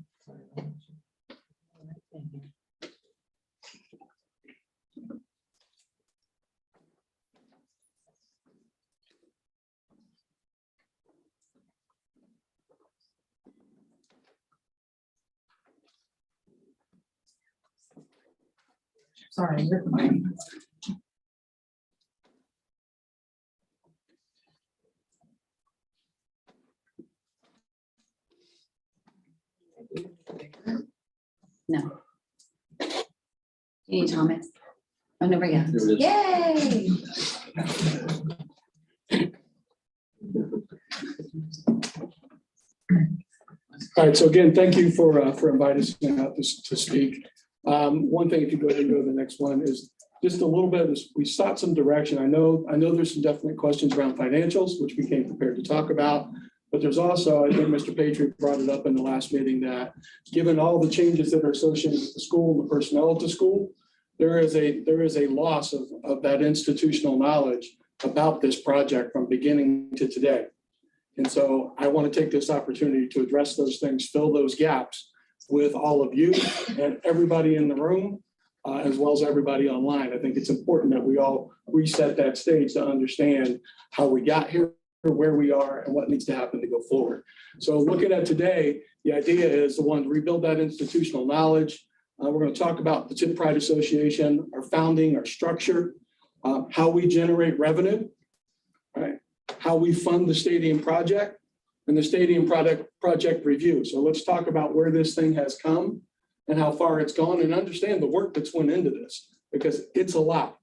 Sorry. you're fine. No. You need Thomas? Oh, no, right, yeah. There it is. Yay. All right, so again, thank you for inviting us out to speak. One thing, if you go ahead and go to the next one, is just a little bit, we sought some direction. I know there's some definite questions around financials, which we came prepared to talk about. But there's also, I think Mr. Patriot brought it up in the last meeting, that given all the changes that are associated with the school and the personnel at the school, there is a loss of that institutional knowledge about this project from beginning to today. And so I want to take this opportunity to address those things, fill those gaps with all of you and everybody in the room, as well as everybody online. I think it's important that we all reset that stage to understand how we got here, where we are, and what needs to happen to go forward. So looking at today, the idea is the one to rebuild that institutional knowledge. We're going to talk about the Tipp Pride Association, our founding, our structure, how we generate revenue, right? How we fund the stadium project and the stadium project review. So let's talk about where this thing has come and how far it's gone, and understand the work that's went into this, because it's a lot.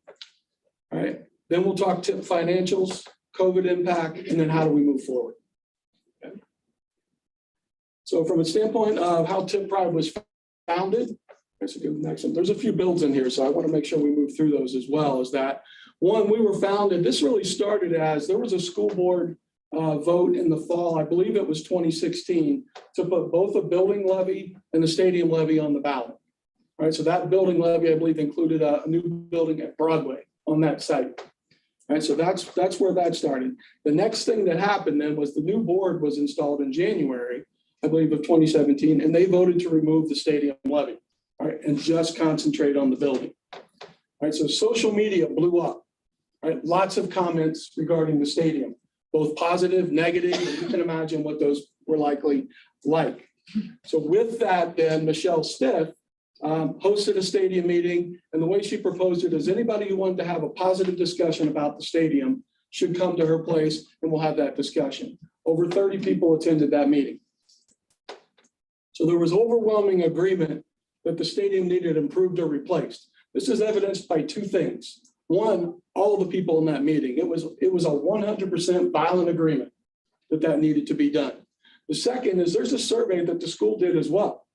All right. Then we'll talk Tipp financials, COVID impact, and then how do we move forward? Okay. So from a standpoint of how Tipp Pride was founded, let's go to the next one. There's a few builds in here, so I want to make sure we move through those as well. Is that one, we were founded, this really started as there was a school board vote in the fall, I believe it was 2016, to put both a building levy and a stadium levy on the ballot. All right, so that building levy, I believe, included a new building at Broadway on that site. All right, so that's where that started. The next thing that happened then was the new board was installed in January, I believe, of 2017, and they voted to remove the stadium levy, all right, and just concentrate on the building. All right, so social media blew up. All right, lots of comments regarding the stadium, both positive, negative, and you can imagine what those were likely like. So with that, then Michelle Stiff hosted a stadium meeting, and the way she proposed it is anybody who wanted to have a positive discussion about the stadium should come to her place, and we'll have that discussion. Over 30 people attended that meeting. So there was overwhelming agreement that the stadium needed improved or replaced. This is evidenced by two things. One, all the people in that meeting, it was a 100% violent agreement that needed to be done. The second is there's a survey that the school did as well.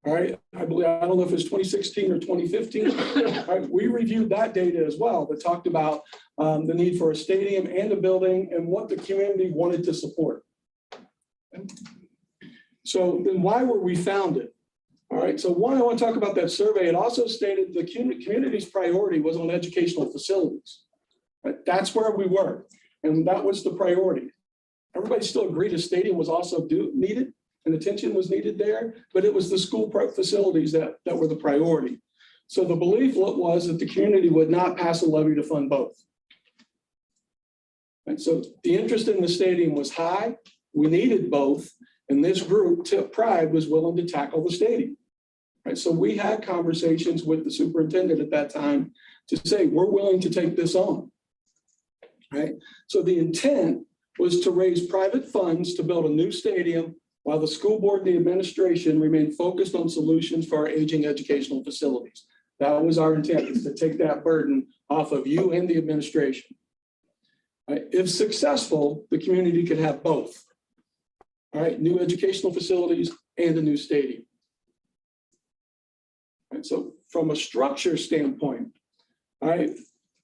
All right, I don't know if it's 2016 or 2015. All right, we reviewed that data as well, that talked about the need for a stadium and a building and what the community wanted to support. So then why were we founded? All right, so one, I want to talk about that survey. It also stated the community's priority was on educational facilities. Right? That's where we were, and that was the priority. Everybody still agreed a stadium was also needed and attention was needed there, but it was the school facilities that were the priority. So the belief was that the community would not pass a levy to fund both. And so the interest in the stadium was high. We needed both. And this group, Tipp Pride, was willing to tackle the stadium. Right? So we had conversations with the superintendent at that time to say, we're willing to take this on. Right? So the intent was to raise private funds to build a new stadium while the school board and the administration remained focused on solutions for our aging educational facilities. That was our intent, is to take that burden off of you and the administration. Right? If successful, the community could have both. All right, new educational facilities and a new stadium. And so from a structure standpoint, all right,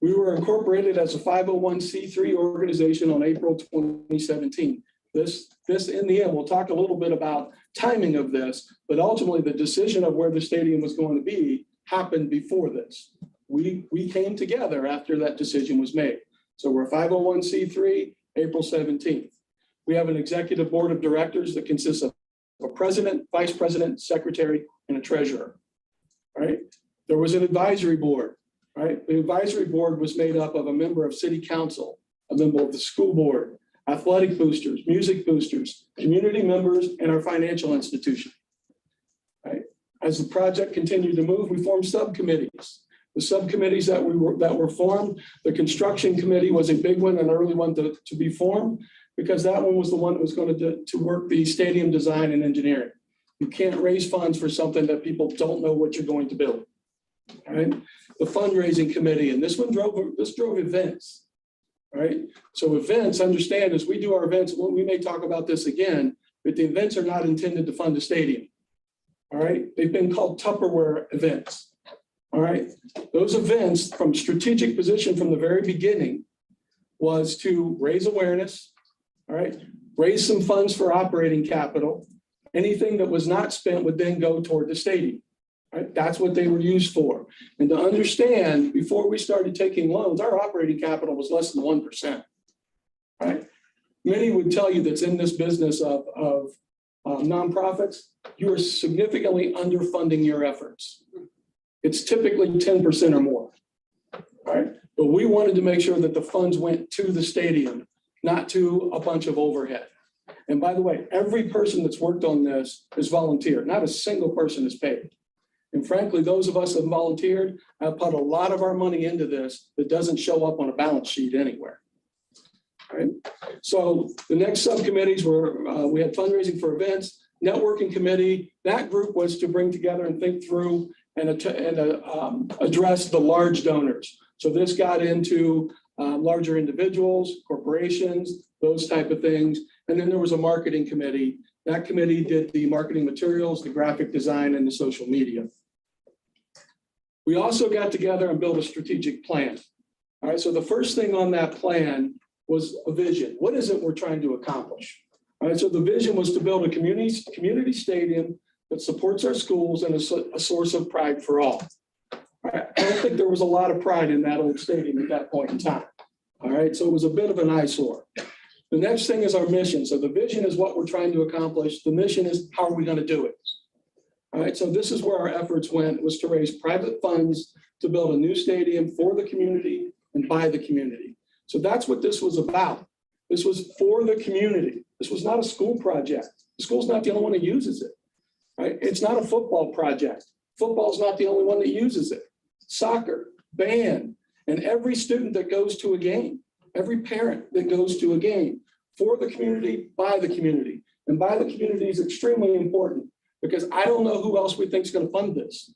we were incorporated as a 501c3 organization on April 2017. This in the end, we'll talk a little bit about timing of this, but ultimately the decision of where the stadium was going to be happened before this. We came together after that decision was made. So we're 501c3, April 17th. We have an executive board of directors that consists of a president, vice president, secretary, and a treasurer. Right? There was an advisory board. Right? The advisory board was made up of a member of city council, a member of the school board, athletic boosters, music boosters, community members, and our financial institution. Right? As the project continued to move, we formed subcommittees. The subcommittees that were formed, the construction committee was a big one, an early one to be formed, because that one was the one that was going to work the stadium design and engineering. You can't raise funds for something that people don't know what you're going to build. All right? The fundraising committee, and this drove events. Right? So events, understand, as we do our events, we may talk about this again, but the events are not intended to fund the stadium. All right? They've been called Tupperware events. All right? Those events, from strategic position from the very beginning, was to raise awareness, all right, raise some funds for operating capital. Anything that was not spent would then go toward the stadium. Right? That's what they were used for. And to understand, before we started taking loans, our operating capital was less than 1%. Right? Many would tell you that's in this business of nonprofits, you are significantly underfunding your efforts. It's typically 10% or more. Right? But we wanted to make sure that the funds went to the stadium, not to a bunch of overhead. And by the way, every person that's worked on this is volunteer. Not a single person is paid. And frankly, those of us that volunteered have put a lot of our money into this that doesn't show up on a balance sheet anywhere. All right. So the next subcommittees were, we had fundraising for events, networking committee. That group was to bring together and think through and address the large donors. So this got into larger individuals, corporations, those type of things. And then there was a marketing committee. That committee did the marketing materials, the graphic design, and the social media. We also got together and built a strategic plan. All right, so the first thing on that plan was a vision. What is it we're trying to accomplish? All right, so the vision was to build a community stadium that supports our schools and a source of pride for all. I don't think there was a lot of pride in that old stadium at that point in time. All right, so it was a bit of an eyesore. The next thing is our mission. So the vision is what we're trying to accomplish. The mission is how are we going to do it? All right, so this is where our efforts went, was to raise private funds to build a new stadium for the community and by the community. So that's what this was about. This was for the community. This was not a school project. The school's not the only one that uses it. Right? It's not a football project. Football's not the only one that uses it. Soccer, band, and every student that goes to a game, every parent that goes to a game, for the community, by the community. And by the community is extremely important because I don't know who else we think is going to fund this.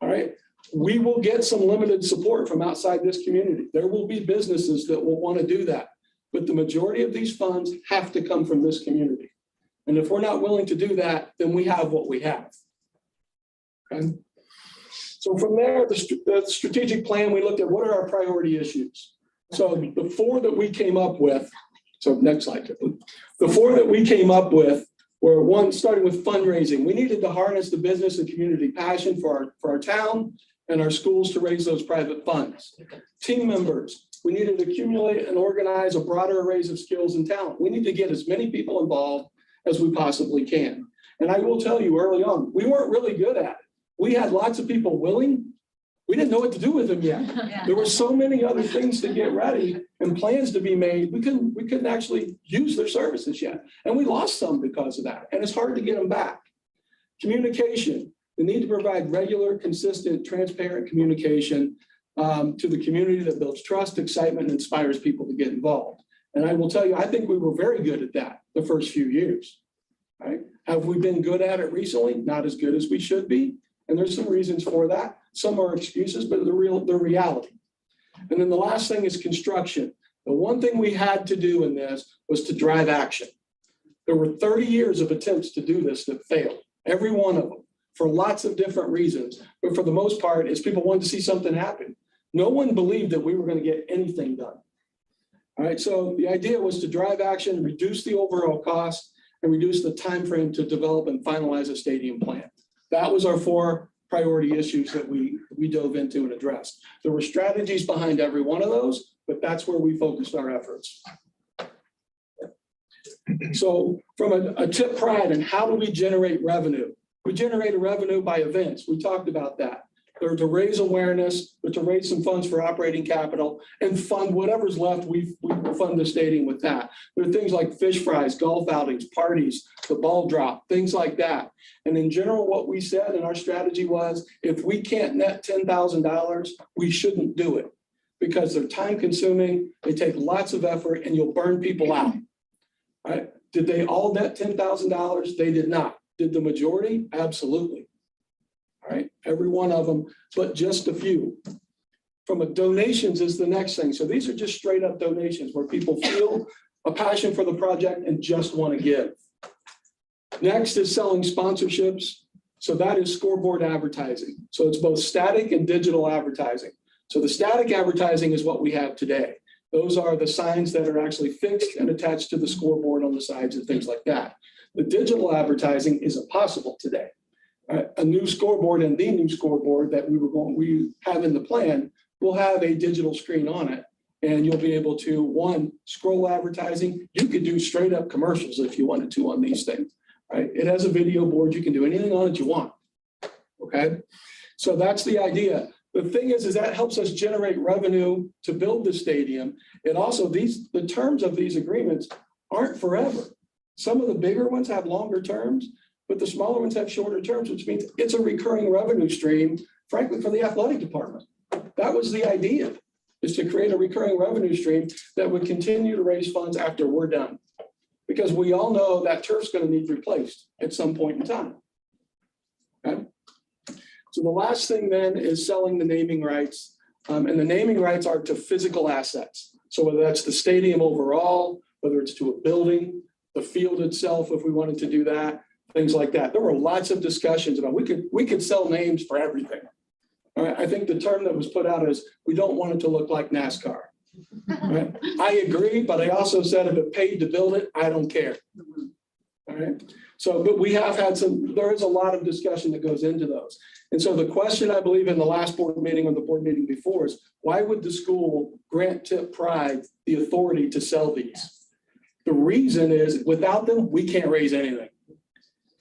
All right. We will get some limited support from outside this community. There will be businesses that will want to do that, but the majority of these funds have to come from this community. And if we're not willing to do that, then we have what we have. Okay. So from there, the strategic plan, we looked at what are our priority issues. So the four that we came up with, so next slide, please. The four that we came up with were one, starting with fundraising. We needed to harness the business and community passion for our town and our schools to raise those private funds. Team members, we needed to accumulate and organize a broader array of skills and talent. We need to get as many people involved as we possibly can. And I will tell you early on, we weren't really good at it. We had lots of people willing. We didn't know what to do with them yet. There were so many other things to get ready and plans to be made. We couldn't actually use their services yet. And we lost some because of that. And it's hard to get them back. Communication, the need to provide regular, consistent, transparent communication to the community that builds trust, excitement, and inspires people to get involved. And I will tell you, I think we were very good at that the first few years. Right? Have we been good at it recently? Not as good as we should be. And there's some reasons for that. Some are excuses, but they're reality. And then the last thing is construction. The one thing we had to do in this was to drive action. There were 30 years of attempts to do this that failed, every one of them, for lots of different reasons. But for the most part, is people wanted to see something happen. No one believed that we were going to get anything done. All right, so the idea was to drive action, reduce the overall cost, and reduce the time frame to develop and finalize a stadium plan. That was our four priority issues that we dove into and addressed. There were strategies behind every one of those, but that's where we focused our efforts. So from a tip pride and how do we generate revenue? We generate revenue by events. We talked about that. They're to raise awareness, but to raise some funds for operating capital and fund whatever's left. We fund the stadium with that. There are things like fish fries, golf outings, parties, the ball drop, things like that. And in general, what we said in our strategy was, if we can't net $10,000, we shouldn't do it because they're time consuming, they take lots of effort, and you'll burn people out. All right? Did they all net $10,000? They did not. Did the majority? Absolutely. All right, every one of them, but just a few. From a donations is the next thing. So these are just straight up donations where people feel a passion for the project and just want to give. Next is selling sponsorships. So that is scoreboard advertising. So it's both static and digital advertising. So the static advertising is what we have today. Those are the signs that are actually fixed and attached to the scoreboard on the sides and things like that. The digital advertising isn't possible today. A new scoreboard and the new scoreboard that we have in the plan will have a digital screen on it. And you'll be able to, one, scroll advertising. You could do straight up commercials if you wanted to on these things, right? It has a video board. You can do anything on it you want, okay? So that's the idea. The thing is that helps us generate revenue to build the stadium. It also, the terms of these agreements aren't forever. Some of the bigger ones have longer terms, but the smaller ones have shorter terms, which means it's a recurring revenue stream, frankly, for the athletic department. That was the idea, is to create a recurring revenue stream that would continue to raise funds after we're done. Because we all know that turf's going to need replaced at some point in time. Okay? So the last thing then is selling the naming rights. And the naming rights are to physical assets. So whether that's the stadium overall, whether it's to a building, the field itself, if we wanted to do that, things like that. There were lots of discussions about we could sell names for everything. All right, I think the term that was put out is we don't want it to look like NASCAR. Right? I agree, but I also said if it paid to build it, I don't care. All right. So, but we have had there is a lot of discussion that goes into those. And so the question, I believe, in the last board meeting or the board meeting before is, why would the school grant Tip Pride the authority to sell these? The reason is without them, we can't raise anything.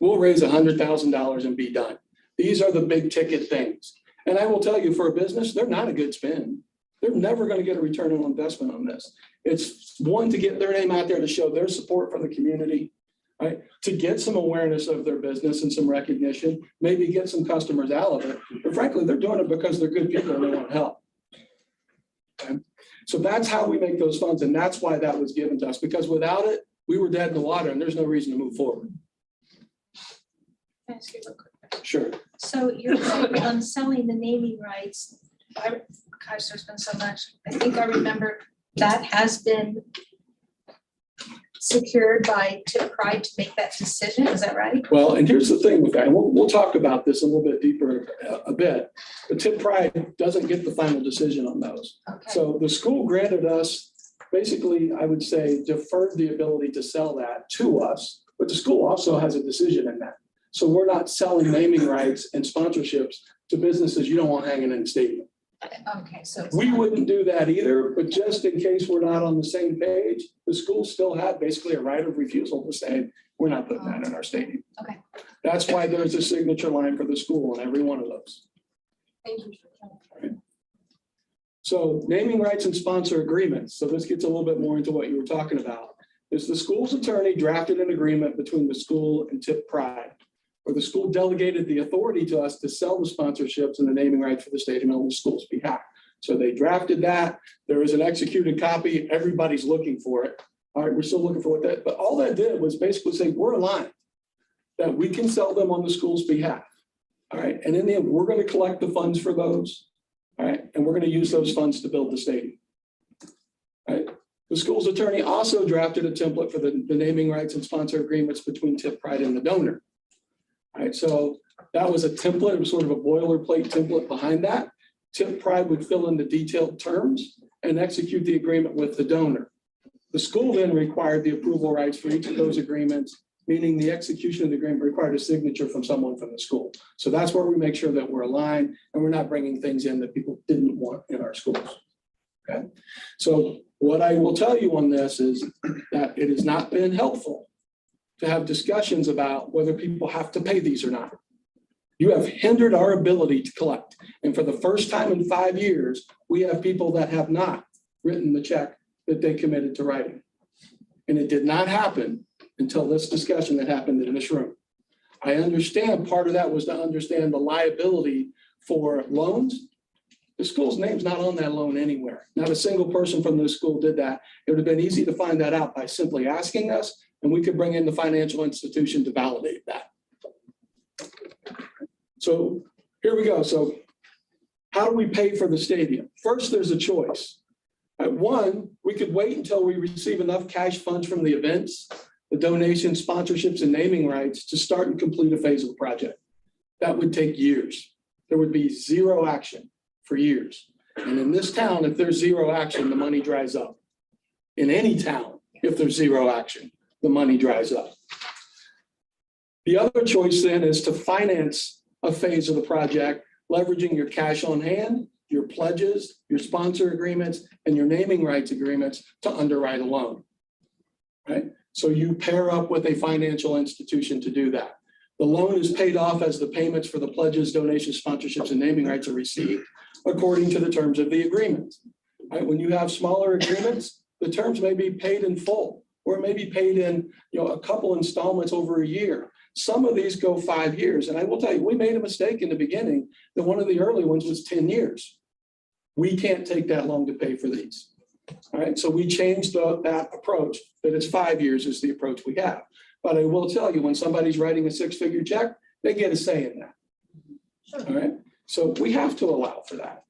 We'll raise $100,000 and be done. These are the big ticket things. And I will tell you, for a business, they're not a good spin. They're never going to get a return on investment on this. It's one, to get their name out there to show their support for the community, right? To get some awareness of their business and some recognition, maybe get some customers out of it. But frankly, they're doing it because they're good people and they want to help. Okay? So that's how we make those funds. And that's why that was given to us, because without it, we were dead in the water and there's no reason to move forward. Can I ask you a quick question? Sure. So you're saying on selling the naming rights, gosh, there's been so much. I think I remember that has been secured by Tip Pride to make that decision, is that right? Well, and here's the thing with that, and we'll talk about this a little bit deeper a bit. But Tip Pride doesn't get the final decision on those. Okay, So the school granted us, basically, I would say deferred the ability to sell that to us, but the school also has a decision in that. So we're not selling naming rights and sponsorships to businesses you don't want hanging in the stadium. okay, so. it's We not- wouldn't do that either, but just in case we're not on the same page, the school still had basically a right of refusal to say, we're not putting that in our stadium. Okay. That's why there's a signature line for the school in every one of those. Thank you. So naming rights and sponsor agreements. So this gets a little bit more into what you were talking about. Is the school's attorney drafted an agreement between the school and Tip Pride, where the school delegated the authority to us to sell the sponsorships and the naming rights for the stadium on the school's behalf. So they drafted that. There is an executed copy. Everybody's looking for it. All right, we're still looking for what that, but all that did was basically say, we're aligned, that we can sell them on the school's behalf. All right, and in the end, we're going to collect the funds for those. All right, and we're going to use those funds to build the stadium. All right, the school's attorney also drafted a template for the naming rights and sponsor agreements between Tip Pride and the donor. All right, so that was a template. It was sort of a boilerplate template behind that. Tip Pride would fill in the detailed terms and execute the agreement with the donor. The school then required the approval rights for each of those agreements, meaning the execution of the agreement required a signature from someone from the school. So that's where we make sure that we're aligned and we're not bringing things in that people didn't want in our schools. Okay, so what I will tell you on this is that it has not been helpful to have discussions about whether people have to pay these or not. You have hindered our ability to collect. And for the first time in 5 years, we have people that have not written the check that they committed to writing. And it did not happen until this discussion that happened in this room. I understand part of that was to understand the liability for loans. The school's name's not on that loan anywhere. Not a single person from the school did that. It would have been easy to find that out by simply asking us, and we could bring in the financial institution to validate that. So here we go. So how do we pay for the stadium? First, there's a choice. At one, we could wait until we receive enough cash funds from the events, the donations, sponsorships, and naming rights to start and complete a phase of the project. That would take years. There would be zero action for years. And in this town, if there's zero action, the money dries up. In any town, if there's zero action, the money dries up. The other choice then is to finance a phase of the project, leveraging your cash on hand, your pledges, your sponsor agreements, and your naming rights agreements to underwrite a loan. Right? So you pair up with a financial institution to do that. The loan is paid off as the payments for the pledges, donations, sponsorships, and naming rights are received according to the terms of the agreement. Right? When you have smaller agreements, the terms may be paid in full, or it may be paid in a couple installments over a year. Some of these go 5 years. And I will tell you, we made a mistake in the beginning that one of the early ones was 10 years. We can't take that long to pay for these. All right, so we changed that approach, that it's 5 years is the approach we have. But I will tell you, when somebody's writing a 6-figure check, they get a say in that. All right, so we have to allow for that.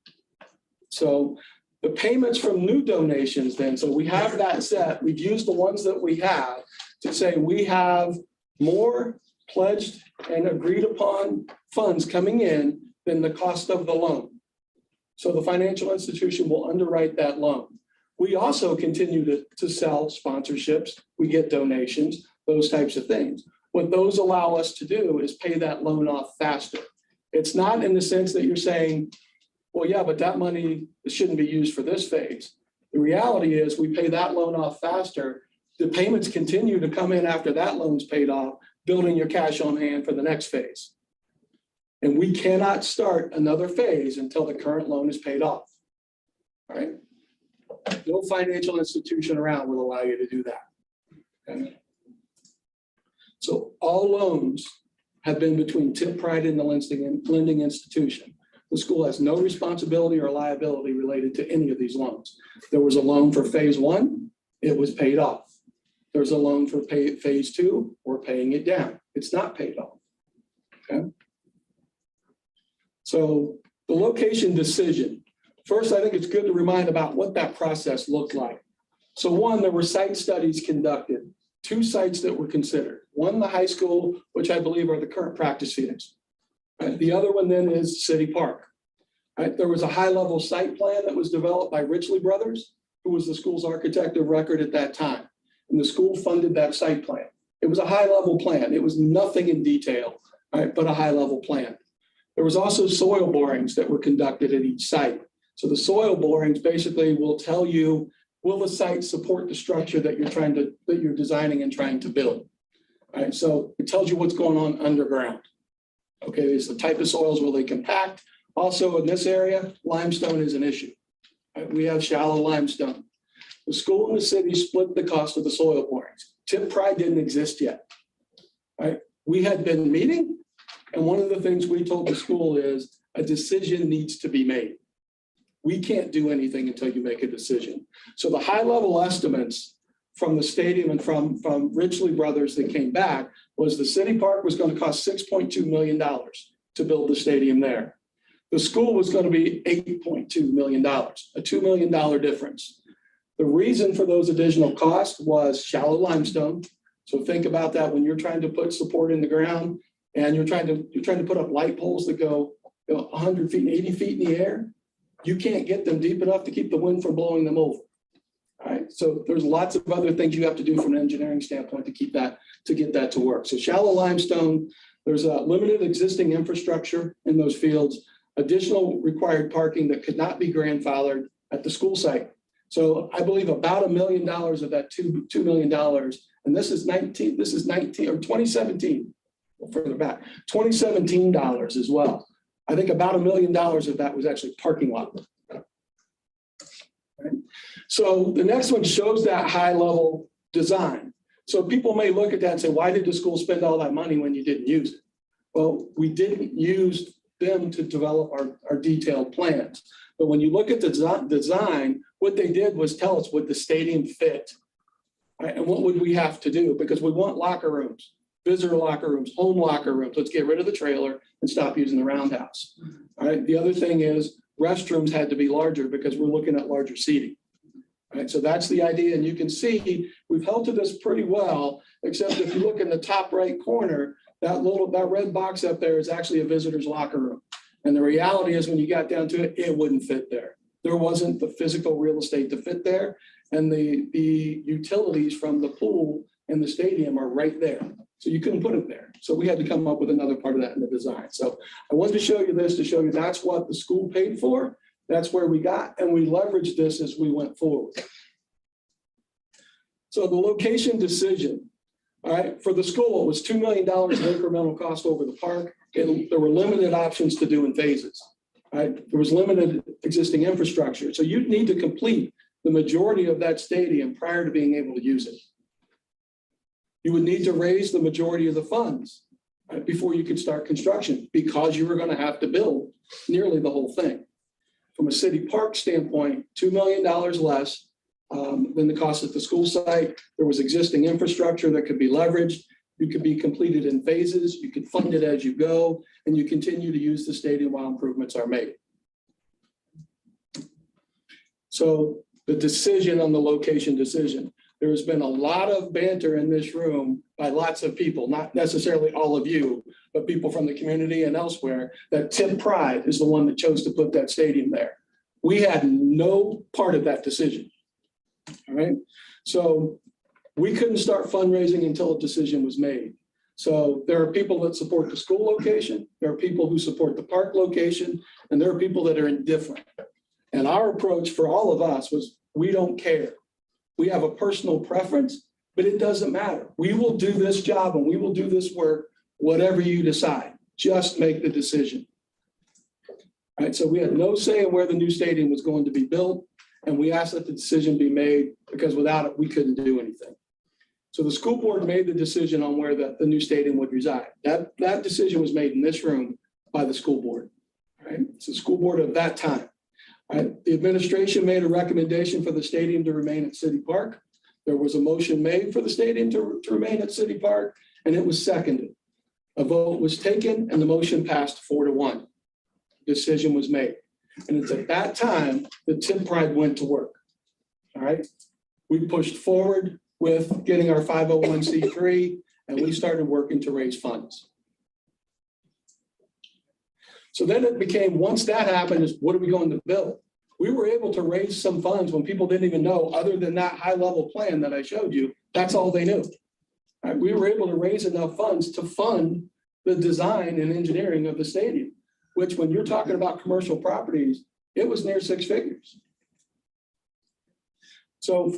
So the payments from new donations then, so we have that set. We've used the ones that we have to say we have more pledged and agreed upon funds coming in than the cost of the loan. So the financial institution will underwrite that loan. We also continue to sell sponsorships. We get donations, those types of things. What those allow us to do is pay that loan off faster. It's not in the sense that you're saying, well, yeah, but that money shouldn't be used for this phase. The reality is we pay that loan off faster. The payments continue to come in after that loan's paid off, building your cash on hand for the next phase. And we cannot start another phase until the current loan is paid off. All right. No financial institution around will allow you to do that. Okay. So all loans have been between Tip Pride and the lending institution. The school has no responsibility or liability related to any of these loans. There was a loan for phase 1, it was paid off. There's a loan for phase 2, we're paying it down. It's not paid off. Okay. So the location decision. First, I think it's good to remind about what that process looked like. So one, there were site studies conducted two sites that were considered. One, the high school, which I believe are the current practice fields. The other one then is City Park. There was a high-level site plan that was developed by Richley Brothers, who was the school's architect of record at that time. And the school funded that site plan. It was a high-level plan. It was nothing in detail, but a high-level plan. There was also soil borings that were conducted at each site. So the soil borings basically will tell you, will the site support the structure that you're designing and trying to build? All right, so it tells you what's going on underground. Okay, there's the type of soils, will they compact? Also in this area, limestone is an issue. All right, we have shallow limestone. The school and the city split the cost of the soil borings. Tipp Pride didn't exist yet. All right, we had been meeting, and one of the things we told the school is a decision needs to be made. We can't do anything until you make a decision. So the high-level estimates from the stadium and from Richley Brothers that came back was the city park was going to cost $6.2 million to build the stadium there. The school was going to be $8.2 million, a $2 million difference. The reason for those additional costs was shallow limestone. So think about that when you're trying to put support in the ground and you're trying to put up light poles that go 100 feet, 80 feet in the air. You can't get them deep enough to keep the wind from blowing them over. All right, so there's lots of other things you have to do from an engineering standpoint to get that to work. So shallow limestone, there's a limited existing infrastructure in those fields, additional required parking that could not be grandfathered at the school site. So I believe about $1 million of that $2 million, and this is 2017, further back, 2017 dollars as well. I think about $1 million of that was actually parking lot. Right? So the next one shows that high level design. So people may look at that and say, why did the school spend all that money when you didn't use it? Well, we didn't use them to develop our detailed plans. But when you look at the design, what they did was tell us, would the stadium fit? Right? And what would we have to do? Because we want locker rooms, visitor locker rooms, home locker rooms. Let's get rid of the trailer and stop using the roundhouse. All right. The other thing is restrooms had to be larger because we're looking at larger seating. All right. So that's the idea. And you can see we've held to this pretty well, except if you look in the top right corner, that red box up there is actually a visitor's locker room. And the reality is when you got down to it, it wouldn't fit there. There wasn't the physical real estate to fit there. And the utilities from the pool and the stadium are right there. So you couldn't put it there. So we had to come up with another part of that in the design. So I wanted to show you this to show you that's what the school paid for. That's where we got, and we leveraged this as we went forward. So the location decision, all right, for the school, it was $2 million in incremental cost over the park. And there were limited options to do in phases. Right? There was limited existing infrastructure. So you'd need to complete the majority of that stadium prior to being able to use it. You would need to raise the majority of the funds right, before you could start construction because you were going to have to build nearly the whole thing. From a city park standpoint, $2 million less than the cost at the school site. There was existing infrastructure that could be leveraged. You could be completed in phases. You could fund it as you go, and you continue to use the stadium while improvements are made. So the decision on the location decision. There has been a lot of banter in this room by lots of people, not necessarily all of you, but people from the community and elsewhere, that Tipp Pride is the one that chose to put that stadium there. We had no part of that decision. All right. So we couldn't start fundraising until a decision was made. So there are people that support the school location. There are people who support the park location, and there are people that are indifferent. And our approach for all of us was, we don't care. We have a personal preference, but it doesn't matter. We will do this job and we will do this work, whatever you decide. Just make the decision. All right, so we had no say in where the new stadium was going to be built, and we asked that the decision be made because without it, we couldn't do anything. So the school board made the decision on where the new stadium would reside. That decision was made in this room by the school board. Right? It's the school board of that time. Right? The administration made a recommendation for the stadium to remain at City Park. There was a motion made for the stadium to remain at City Park, and it was seconded. A vote was taken, and the motion passed 4-1. Decision was made. And it's at that time that Tipp Pride went to work. All right. We pushed forward. with getting our 501c3, and we started working to raise funds. So then it became, once that happened, is what are we going to build? We were able to raise some funds when people didn't even know, other than that high level plan that I showed you, that's all they knew. Right? We were able to raise enough funds to fund the design and engineering of the stadium, which when you're talking about commercial properties, it was near 6 figures. So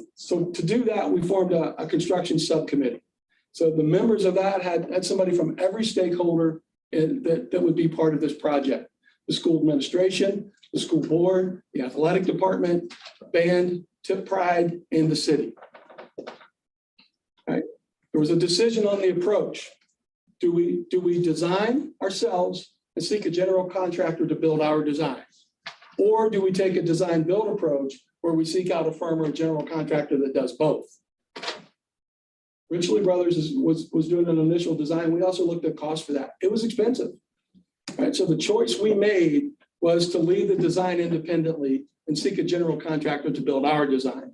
to do that, we formed a construction subcommittee. So the members of that had somebody from every stakeholder that would be part of this project. The school administration, the school board, the athletic department, band, Tipp Pride, and the city. Right? There was a decision on the approach. Do we design ourselves and seek a general contractor to build our design? Or do we take a design build approach where we seek out a firm or a general contractor that does both? Richley Brothers was doing an initial design. We also looked at cost for that. It was expensive. Right? So the choice we made was to leave the design independently and seek a general contractor to build our design.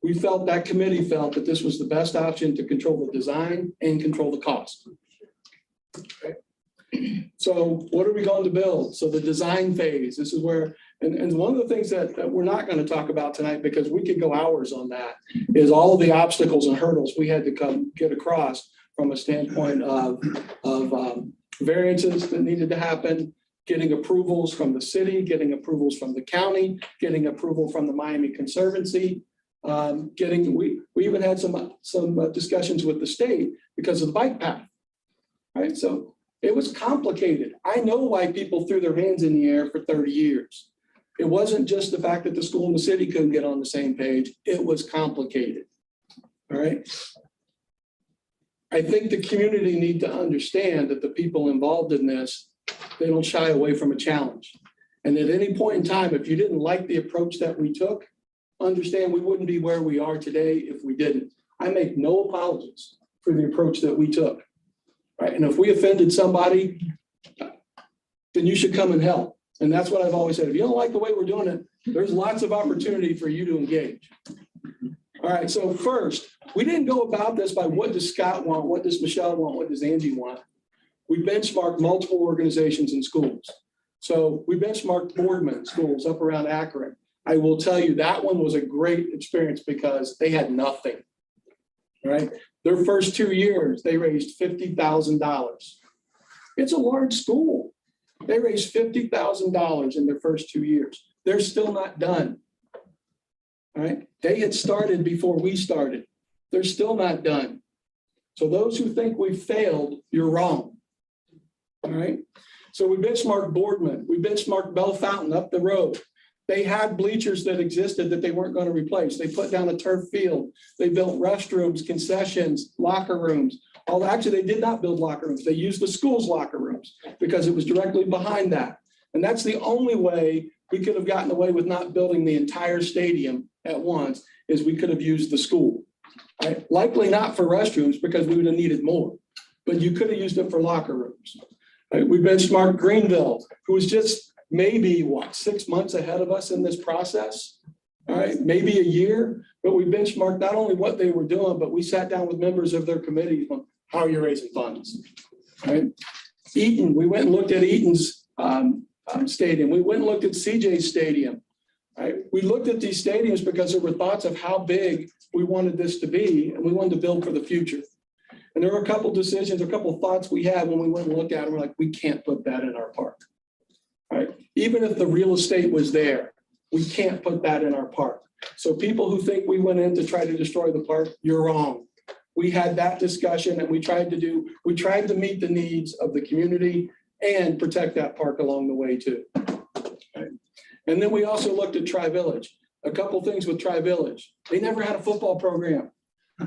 We felt, that committee felt, that this was the best option to control the design and control the cost. Okay. So what are we going to build? So the design phase, this is where, and one of the things that we're not going to talk about tonight, because we could go hours on that, is all of the obstacles and hurdles we had to get across from a standpoint of variances that needed to happen, getting approvals from the city, getting approvals from the county, getting approval from the Miami Conservancy, we even had some discussions with the state because of the bike path. Right, so it was complicated. I know why people threw their hands in the air for 30 years. It wasn't just the fact that the school and the city couldn't get on the same page. It was complicated. All right. I think the community need to understand that the people involved in this, they don't shy away from a challenge. And at any point in time, if you didn't like the approach that we took, understand we wouldn't be where we are today if we didn't. I make no apologies for the approach that we took. Right. And if we offended somebody, then you should come and help. And that's what I've always said. If you don't like the way we're doing it, there's lots of opportunity for you to engage. All right. So first, we didn't go about this by what does Scott want? What does Michelle want? What does Angie want? We benchmarked multiple organizations and schools. So we benchmarked Boardman schools up around Akron. I will tell you that one was a great experience because they had nothing. Right. Their first 2 years, they raised $50,000. It's a large school. They raised $50,000 in their first 2 years. They're still not done. All right. They had started before we started. They're still not done. So those who think we failed, you're wrong. All right. So we benchmarked Boardman. We benchmarked Bell Fountain up the road. They had bleachers that existed that they weren't going to replace. They put down a turf field. They built restrooms, concessions, locker rooms. Although actually they did not build locker rooms. They used the school's locker rooms because it was directly behind that. And that's the only way we could have gotten away with not building the entire stadium at once, is we could have used the school. Right? Likely not for restrooms because we would have needed more, but you could have used it for locker rooms. Right? We benchmarked Greenville, who was just maybe 6 months ahead of us in this process. All right, maybe a year, but we benchmarked not only what they were doing, but we sat down with members of their committees on how are you raising funds. Right? Eaton, we went and looked at Eaton's stadium. We went and looked at CJ's stadium. Right? We looked at these stadiums because there were thoughts of how big we wanted this to be, and we wanted to build for the future. And there were a couple decisions, a couple thoughts we had when we went and looked at it. We're like, we can't put that in our park. Right? Even if the real estate was there, we can't put that in our park. So people who think we went in to try to destroy the park, you're wrong. We had that discussion and we tried to meet the needs of the community and protect that park along the way too. Right? And then we also looked at Tri-Village. A couple things with Tri-Village. They never had a football program.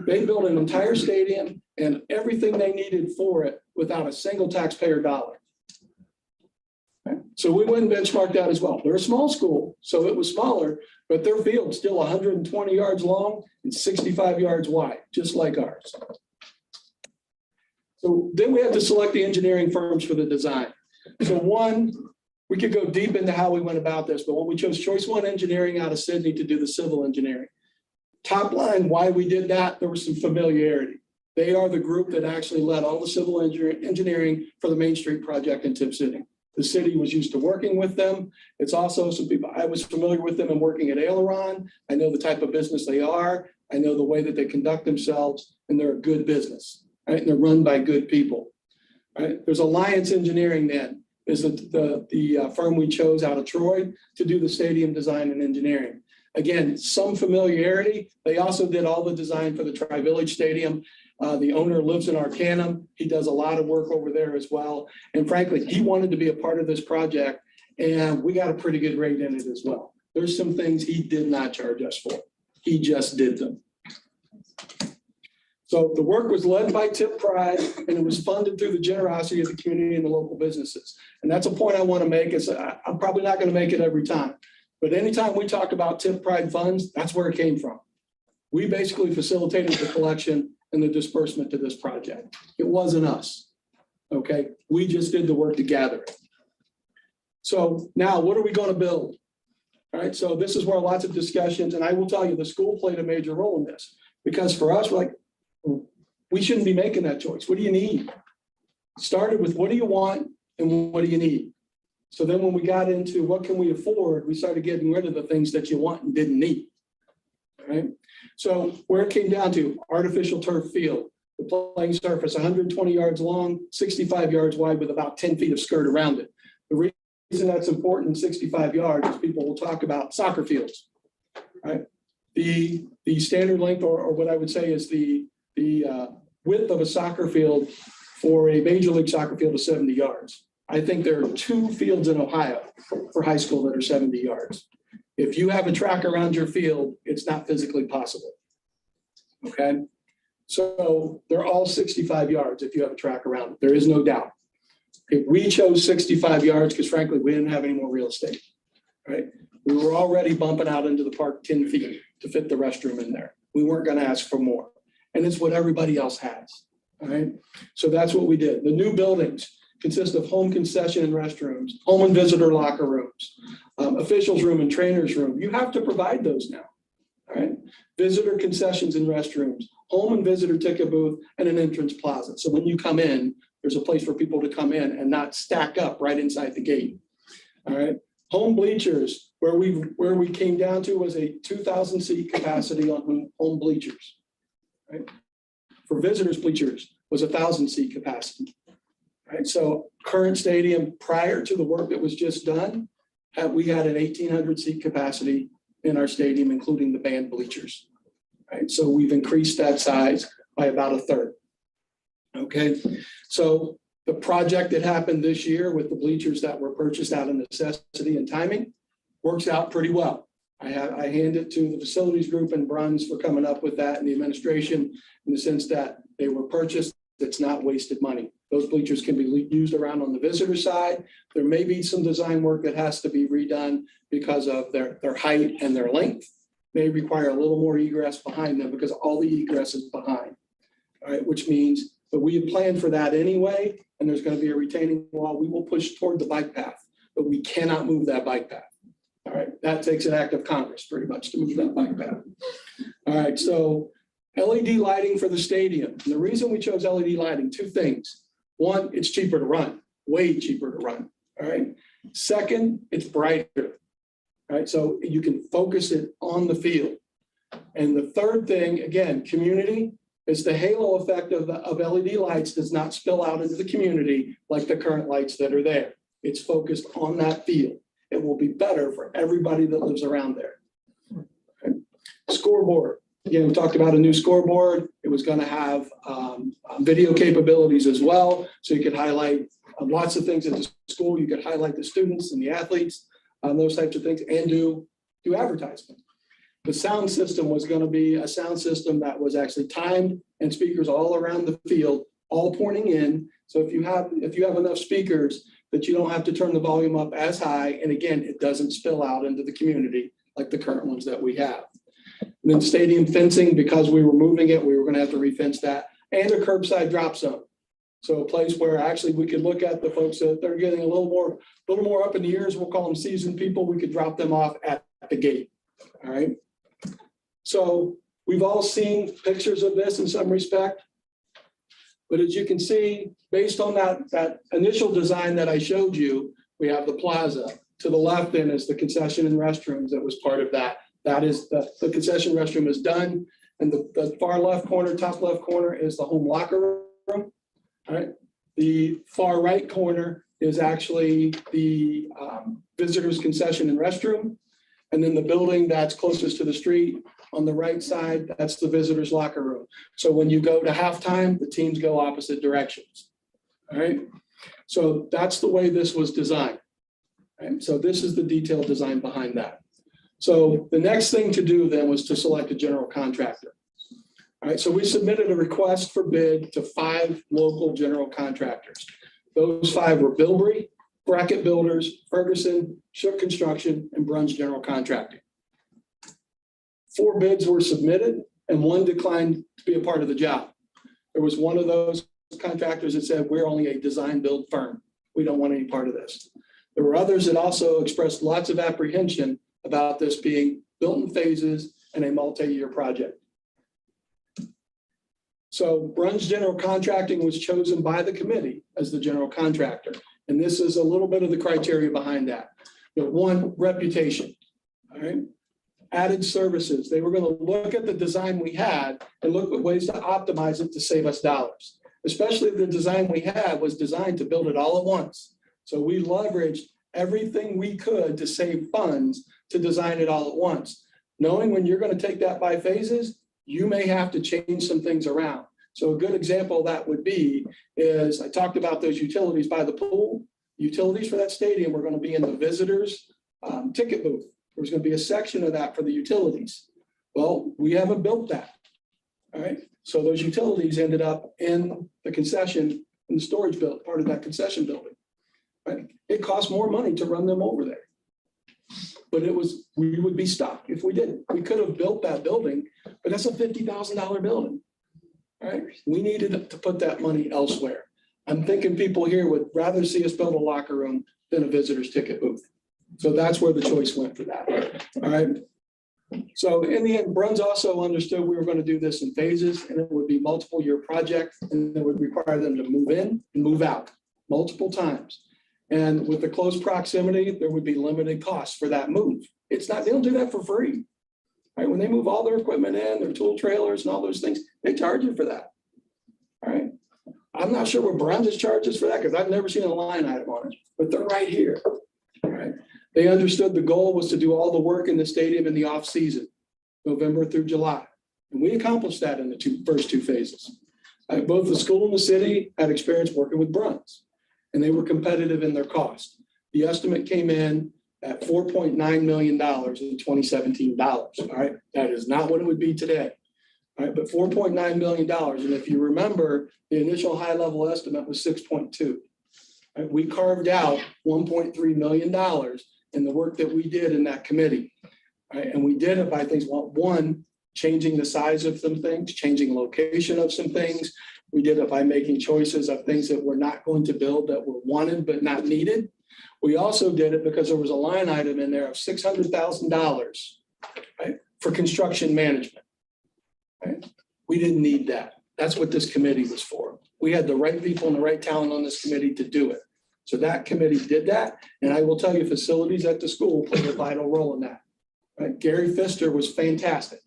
They built an entire stadium and everything they needed for it without a single taxpayer dollar. So we went and benchmarked that as well. They're a small school, so it was smaller, but their field's still 120 yards long and 65 yards wide, just like ours. So then we had to select the engineering firms for the design. So one, we could go deep into how we went about this, but when we chose Choice One Engineering out of Sydney to do the civil engineering, top line, why we did that, there was some familiarity. They are the group that actually led all the civil engineering for the Main Street project in Tipp City. The city was used to working with them. It's also some people, I was familiar with them and working at Aileron. I know the type of business they are. I know the way that they conduct themselves, and they're a good business, right? And they're run by good people, right? There's Alliance Engineering then, is the firm we chose out of Troy to do the stadium design and engineering. Again, some familiarity. They also did all the design for the Tri-Village Stadium. The owner lives in Arcanum. He does a lot of work over there as well. And frankly, he wanted to be a part of this project, and we got a pretty good rate in it as well. There's some things he did not charge us for. He just did them. So the work was led by Tipp Pride, and it was funded through the generosity of the community and the local businesses. And that's a point I want to make, is I'm probably not going to make it every time. But anytime we talk about Tipp Pride funds, that's where it came from. We basically facilitated the collection and the disbursement to this project. It wasn't us, okay? We just did the work to gather it. So now what are we going to build? All right, so this is where lots of discussions, and I will tell you, the school played a major role in this, because for us, we're like, we shouldn't be making that choice. What do you need? Started with what do you want and what do you need? So then when we got into what can we afford, we started getting rid of the things that you want and didn't need. All right. So where it came down to, artificial turf field, the playing surface, 120 yards long, 65 yards wide with about 10 feet of skirt around it. The reason that's important, 65 yards, is people will talk about soccer fields, right? The standard length, or what I would say is the width of a soccer field for a major league soccer field is 70 yards. I think there are 2 fields in Ohio for high school that are 70 yards. If you have a track around your field, it's not physically possible. Okay. So they're all 65 yards if you have a track around it. There is no doubt. Okay, we chose 65 yards because frankly, we didn't have any more real estate, right? We were already bumping out into the park 10 feet to fit the restroom in there. We weren't going to ask for more. And it's what everybody else has, all right? So that's what we did. The new buildings consist of home concession and restrooms, home and visitor locker rooms, officials room and trainers room. You have to provide those now, all right? Visitor concessions and restrooms, home and visitor ticket booth, and an entrance plaza. So when you come in, there's a place for people to come in and not stack up right inside the gate, all right? Home bleachers, where we came down to was a 2,000 seat capacity on home bleachers, right? For visitors bleachers was 1,000 seat capacity. Right, so current stadium, prior to the work that was just done, we had an 1,800 seat capacity in our stadium, including the band bleachers. Right, so we've increased that size by about 1/3. Okay, so the project that happened this year with the bleachers that were purchased out of necessity and timing works out pretty well. I hand it to the facilities group and Bruns for coming up with that, and the administration, in the sense that they were purchased. It's not wasted money. Those bleachers can be used around on the visitor side. There may be some design work that has to be redone because of their height and their length. May require a little more egress behind them because all the egress is behind. All right, which means that we have planned for that anyway, and there's going to be a retaining wall. We will push toward the bike path, but we cannot move that bike path. All right, that takes an act of Congress pretty much to move that bike path. All right, so LED lighting for the stadium. And the reason we chose LED lighting, 2 things. One, it's cheaper to run, way cheaper to run. All right. Second, it's brighter. All right. So you can focus it on the field. And the third thing, again, community, is the halo effect of LED lights does not spill out into the community like the current lights that are there. It's focused on that field. It will be better for everybody that lives around there. Okay. Scoreboard. Again, we talked about a new scoreboard. It was going to have video capabilities as well. So you could highlight lots of things at the school. You could highlight the students and the athletes, those types of things, and do advertisement. The sound system was going to be a sound system that was actually timed and speakers all around the field, all pointing in. So if you have enough speakers that you don't have to turn the volume up as high, and again, it doesn't spill out into the community like the current ones that we have. And then stadium fencing, because we were moving it, we were going to have to refence that, and a curbside drop zone. So a place where actually we could look at the folks that they're getting a little more up in the years. We'll call them seasoned people. We could drop them off at the gate. All right. So We've all seen pictures of this in some respect. But as you can see, based on that initial design that I showed you, we have the plaza. To the left then is the concession and restrooms that was part of that. That is the concession restroom is done. And the far left corner, top left corner is the home locker room. All right. The far right corner is actually the visitors concession and restroom. And then the building that's closest to the street on the right side, that's the visitors locker room. So when you go to halftime, the teams go opposite directions. All right. So that's the way this was designed. And so this is the detailed design behind that. So the next thing to do then was to select a general contractor. All right, so we submitted a request for bid to 5 local general contractors. Those 5 were Bilbrey, Brackett Builders, Ferguson, Shook Construction, and Bruns General Contracting. 4 bids were submitted and 1 declined to be a part of the job. There was one of those contractors that said, we're only a design build firm. We don't want any part of this. There were others that also expressed lots of apprehension about this being built in phases and a multi-year project. So Bruns General Contracting was chosen by the committee as the general contractor. And this is a little bit of the criteria behind that. But 1, reputation, all right? Added services. They were going to look at the design we had and look at ways to optimize it to save us dollars. Especially the design we had was designed to build it all at once. So we leveraged everything we could to save funds to design it all at once. Knowing when you're going to take that by phases, you may have to change some things around. So a good example of that would be is I talked about those utilities by the pool. Utilities for that stadium were going to be in the visitors ticket booth. There was going to be a section of that for the utilities. Well, we haven't built that. All right. So those utilities ended up in the concession in the storage build, part of that concession building. Right? It cost more money to run them over there. But we would be stuck if we didn't. We could have built that building, but that's a $50,000 building. All right. We needed to put that money elsewhere. I'm thinking people here would rather see us build a locker room than a visitor's ticket booth. So that's where the choice went for that. All right. So in the end, Bruns also understood we were going to do this in phases and it would be multiple year project and it would require them to move in and move out multiple times. And with the close proximity, there would be limited costs for that move. It's not, they don't do that for free. Right? When they move all their equipment in, their tool trailers and all those things, they charge you for that. All right. I'm not sure what Bruns charges for that because I've never seen a line item on it, but they're right here. All right. They understood the goal was to do all the work in the stadium in the off season, November through July. And we accomplished that in the first two phases. Both the school and the city had experience working with Bruns, and they were competitive in their cost. The estimate came in at $4.9 million in 2017 dollars. All right. That is not what it would be today. All right, but $4.9 million. And if you remember, the initial high level estimate was 6.2. Right, we carved out $1.3 million in the work that we did in that committee. Right, and we did it by things, well, 1, changing the size of some things, changing location of some things. We did it by making choices of things that we're not going to build that were wanted but not needed. We also did it because there was a line item in there of $600,000, right, for construction management. Right? We didn't need that. That's what this committee was for. We had the right people and the right talent on this committee to do it. So that committee did that. And I will tell you, facilities at the school played a vital role in that. Right? Gary Pfister was fantastic,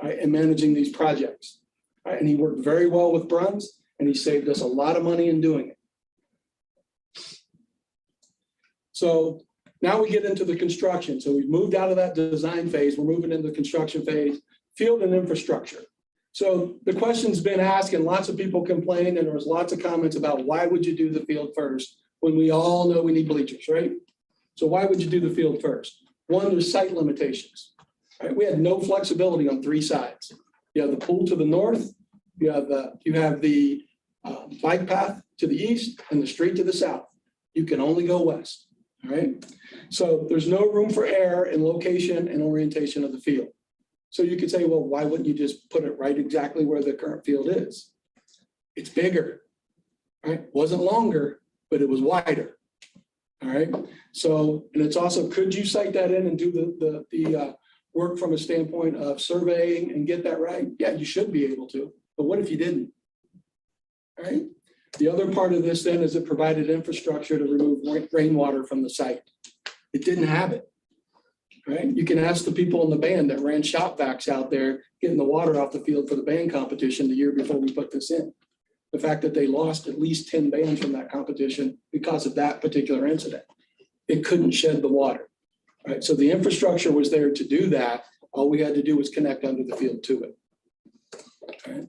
right, in managing these projects. Right? And he worked very well with Bruns and he saved us a lot of money in doing it. So now we get into the construction. So we've moved out of that design phase. We're moving into the construction phase. Field and infrastructure. So the question's been asked and lots of people complained and there was lots of comments about why would you do the field first when we all know we need bleachers, right? So why would you do the field first? 1, there's site limitations. Right? We had no flexibility on 3 sides. You have the pool to the north, you have the bike path to the east and the street to the south. You can only go west, all right? So there's no room for error in location and orientation of the field. So you could say, well, why wouldn't you just put it right exactly where the current field is? It's bigger, right? Wasn't longer, but it was wider. All right. So, and it's also, could you site that in and do the work from a standpoint of surveying and get that right? Yeah, you should be able to, but what if you didn't? All right. The other part of this then is it provided infrastructure to remove rainwater from the site. It didn't have it. Right? You can ask the people in the band that ran shop vacs out there getting the water off the field for the band competition the year before we put this in. The fact that they lost at least 10 bands from that competition because of that particular incident. It couldn't shed the water. Right? So the infrastructure was there to do that. All we had to do was connect under the field to it. Okay.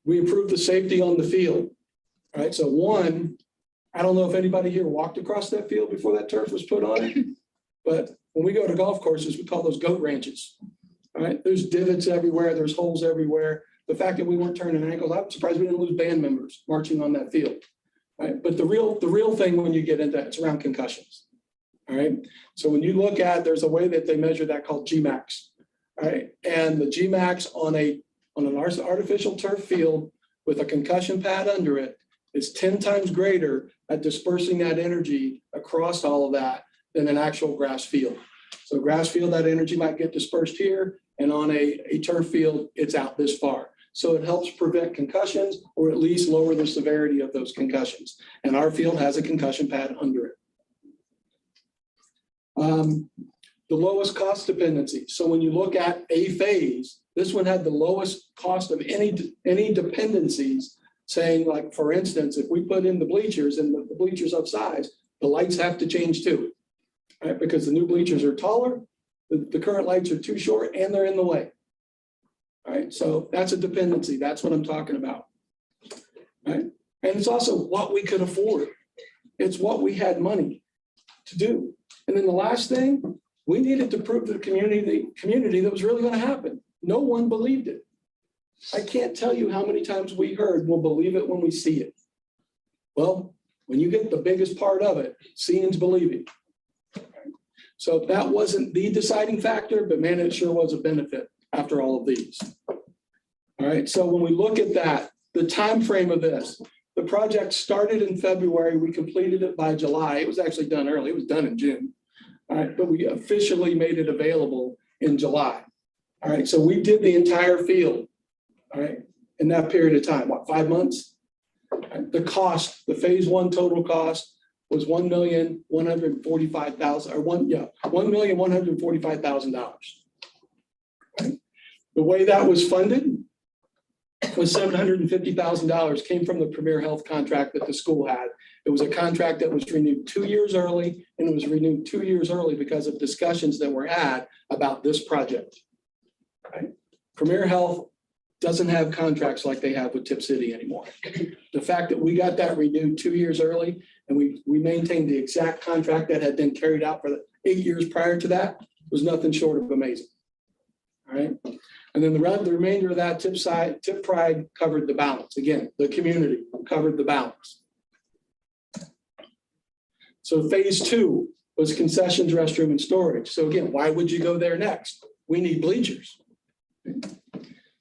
We improved the safety on the field. All right, so one, I don't know if anybody here walked across that field before that turf was put on it, but when we go to golf courses, we call those goat ranches. All right, there's divots everywhere, there's holes everywhere. The fact that we weren't turning ankles, I'm surprised we didn't lose band members marching on that field. All right, but the real thing when you get into that, it's around concussions. All right, so when you look at, there's a way that they measure that called Gmax. All right, and the Gmax on an artificial turf field with a concussion pad under it is 10 times greater at dispersing that energy across all of that than an actual grass field. So grass field, that energy might get dispersed here, and on a turf field, it's out this far. So it helps prevent concussions or at least lower the severity of those concussions. And our field has a concussion pad under it. The lowest cost dependency. So when you look at a phase, this one had the lowest cost of any dependencies, saying, like, for instance, if we put in the bleachers and the bleachers upsize, the lights have to change too, right? Because the new bleachers are taller, the current lights are too short, and they're in the way. All right, so that's a dependency. That's what I'm talking about, right? And it's also what we could afford. It's what we had money to do. And then the last thing, we needed to prove to the community that was really going to happen. No one believed it. I can't tell you how many times we heard, we'll believe it when we see it. Well, when you get the biggest part of it, seeing's believing. So that wasn't the deciding factor, but man, it sure was a benefit after all of these. All right, so when we look at that, the time frame of this, the project started in February, we completed it by July. It was actually done early, it was done in June. All right, but we officially made it available in July. All right, so we did the entire field, all right, in that period of time, what, 5 months? Right, the cost, the phase one total cost was $1,145,000 or $1,145,000. Right? The way that was funded was $750,000 came from the Premier Health contract that the school had. It was a contract that was renewed 2 years early, and it was renewed 2 years early because of discussions that were had about this project. Right? Premier Health doesn't have contracts like they have with Tipp City anymore. The fact that we got that renewed 2 years early and we maintained the exact contract that had been carried out for the 8 years prior to that was nothing short of amazing. All right. And then the remainder of that Tipp Pride covered the balance. Again, the community covered the balance. So phase two was concessions, restroom, and storage. So again, why would you go there next? We need bleachers.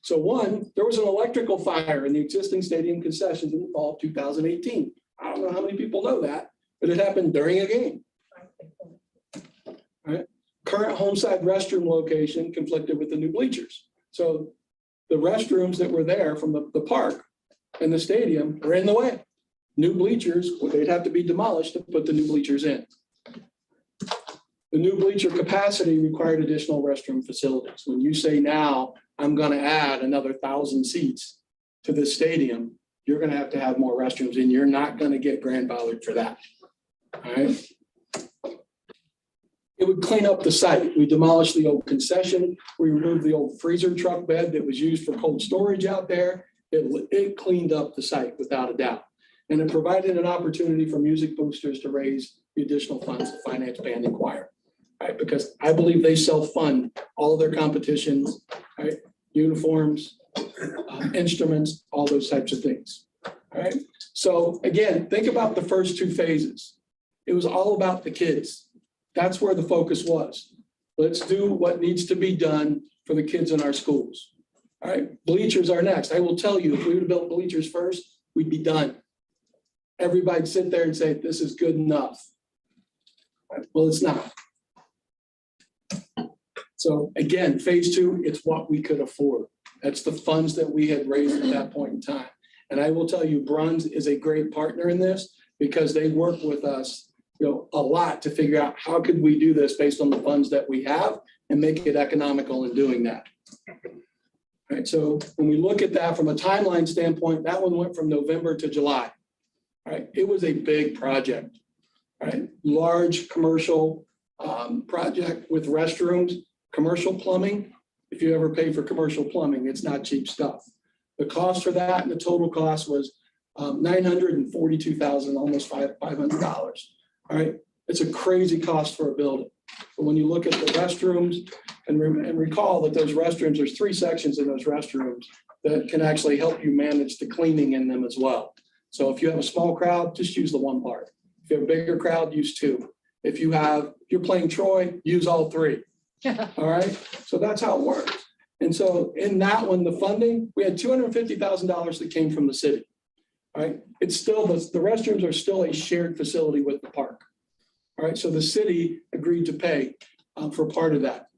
So one, there was an electrical fire in the existing stadium concessions in the fall of 2018. I don't know how many people know that, but it happened during a game. All right. Current homeside restroom location conflicted with the new bleachers. So the restrooms that were there from the park and the stadium were in the way. New bleachers, well, they'd have to be demolished to put the new bleachers in. The new bleacher capacity required additional restroom facilities. When you say now, I'm going to add another 1,000 seats to this stadium, you're going to have more restrooms, and you're not going to get grandfathered for that. All right. It would clean up the site. We demolished the old concession. We removed the old freezer truck bed that was used for cold storage out there. It cleaned up the site without a doubt. And it provided an opportunity for music boosters to raise the additional funds to finance band and choir. Right? Because I believe they self-fund all of their competitions, right? Uniforms, instruments, all those types of things. All right. So again, think about the first two phases. It was all about the kids. That's where the focus was. Let's do what needs to be done for the kids in our schools. All right. Bleachers are next. I will tell you, if we would have built bleachers first, we'd be done. Everybody'd sit there and say, this is good enough. Right? Well, it's not. So again, phase two, it's what we could afford. That's the funds that we had raised at that point in time. And I will tell you, Bruns is a great partner in this because they work with us, a lot to figure out how could we do this based on the funds that we have and make it economical in doing that. All right, so when we look at that from a timeline standpoint, that one went from November to July. All right, it was a big project, right? Large commercial project with restrooms, commercial plumbing. If you ever pay for commercial plumbing, it's not cheap stuff. The cost for that and the total cost was $942,000, almost $500. All right, it's a crazy cost for a building. But when you look at the restrooms and recall that those restrooms, there's 3 sections in those restrooms that can actually help you manage the cleaning in them as well. So if you have a small crowd, just use the one part. If you have a bigger crowd, use 2. If you're playing Troy, use all 3. All right, so that's how it works. And so in that one, the funding, we had $250,000 that came from the city. All right, it's still, the restrooms are still a shared facility with the park. All right, so the city agreed to pay for part of that.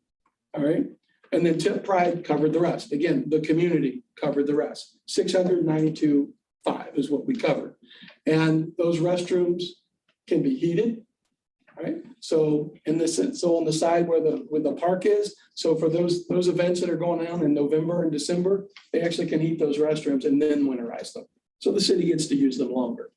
All right, and then Tipp Pride covered the rest. Again, the community covered the rest. $692,500 is what we covered. And those restrooms can be heated. Right. So on the side where the park is, so for those events that are going on in November and December, they actually can heat those restrooms and then winterize them. So the city gets to use them longer.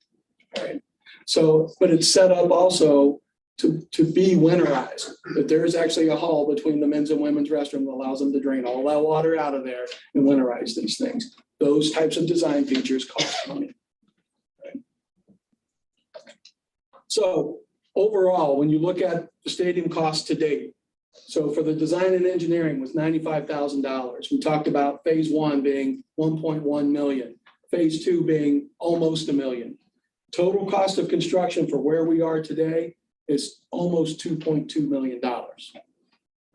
All right. So, but it's set up also to be winterized, that there is actually a hall between the men's and women's restroom that allows them to drain all that water out of there and winterize these things. Those types of design features cost money. Right. So overall, when you look at the stadium costs to date, so for the design and engineering was $95,000. We talked about phase 1 being 1.1 million, phase 2 being almost $1 million. Total cost of construction for where we are today is almost $2.2 million. All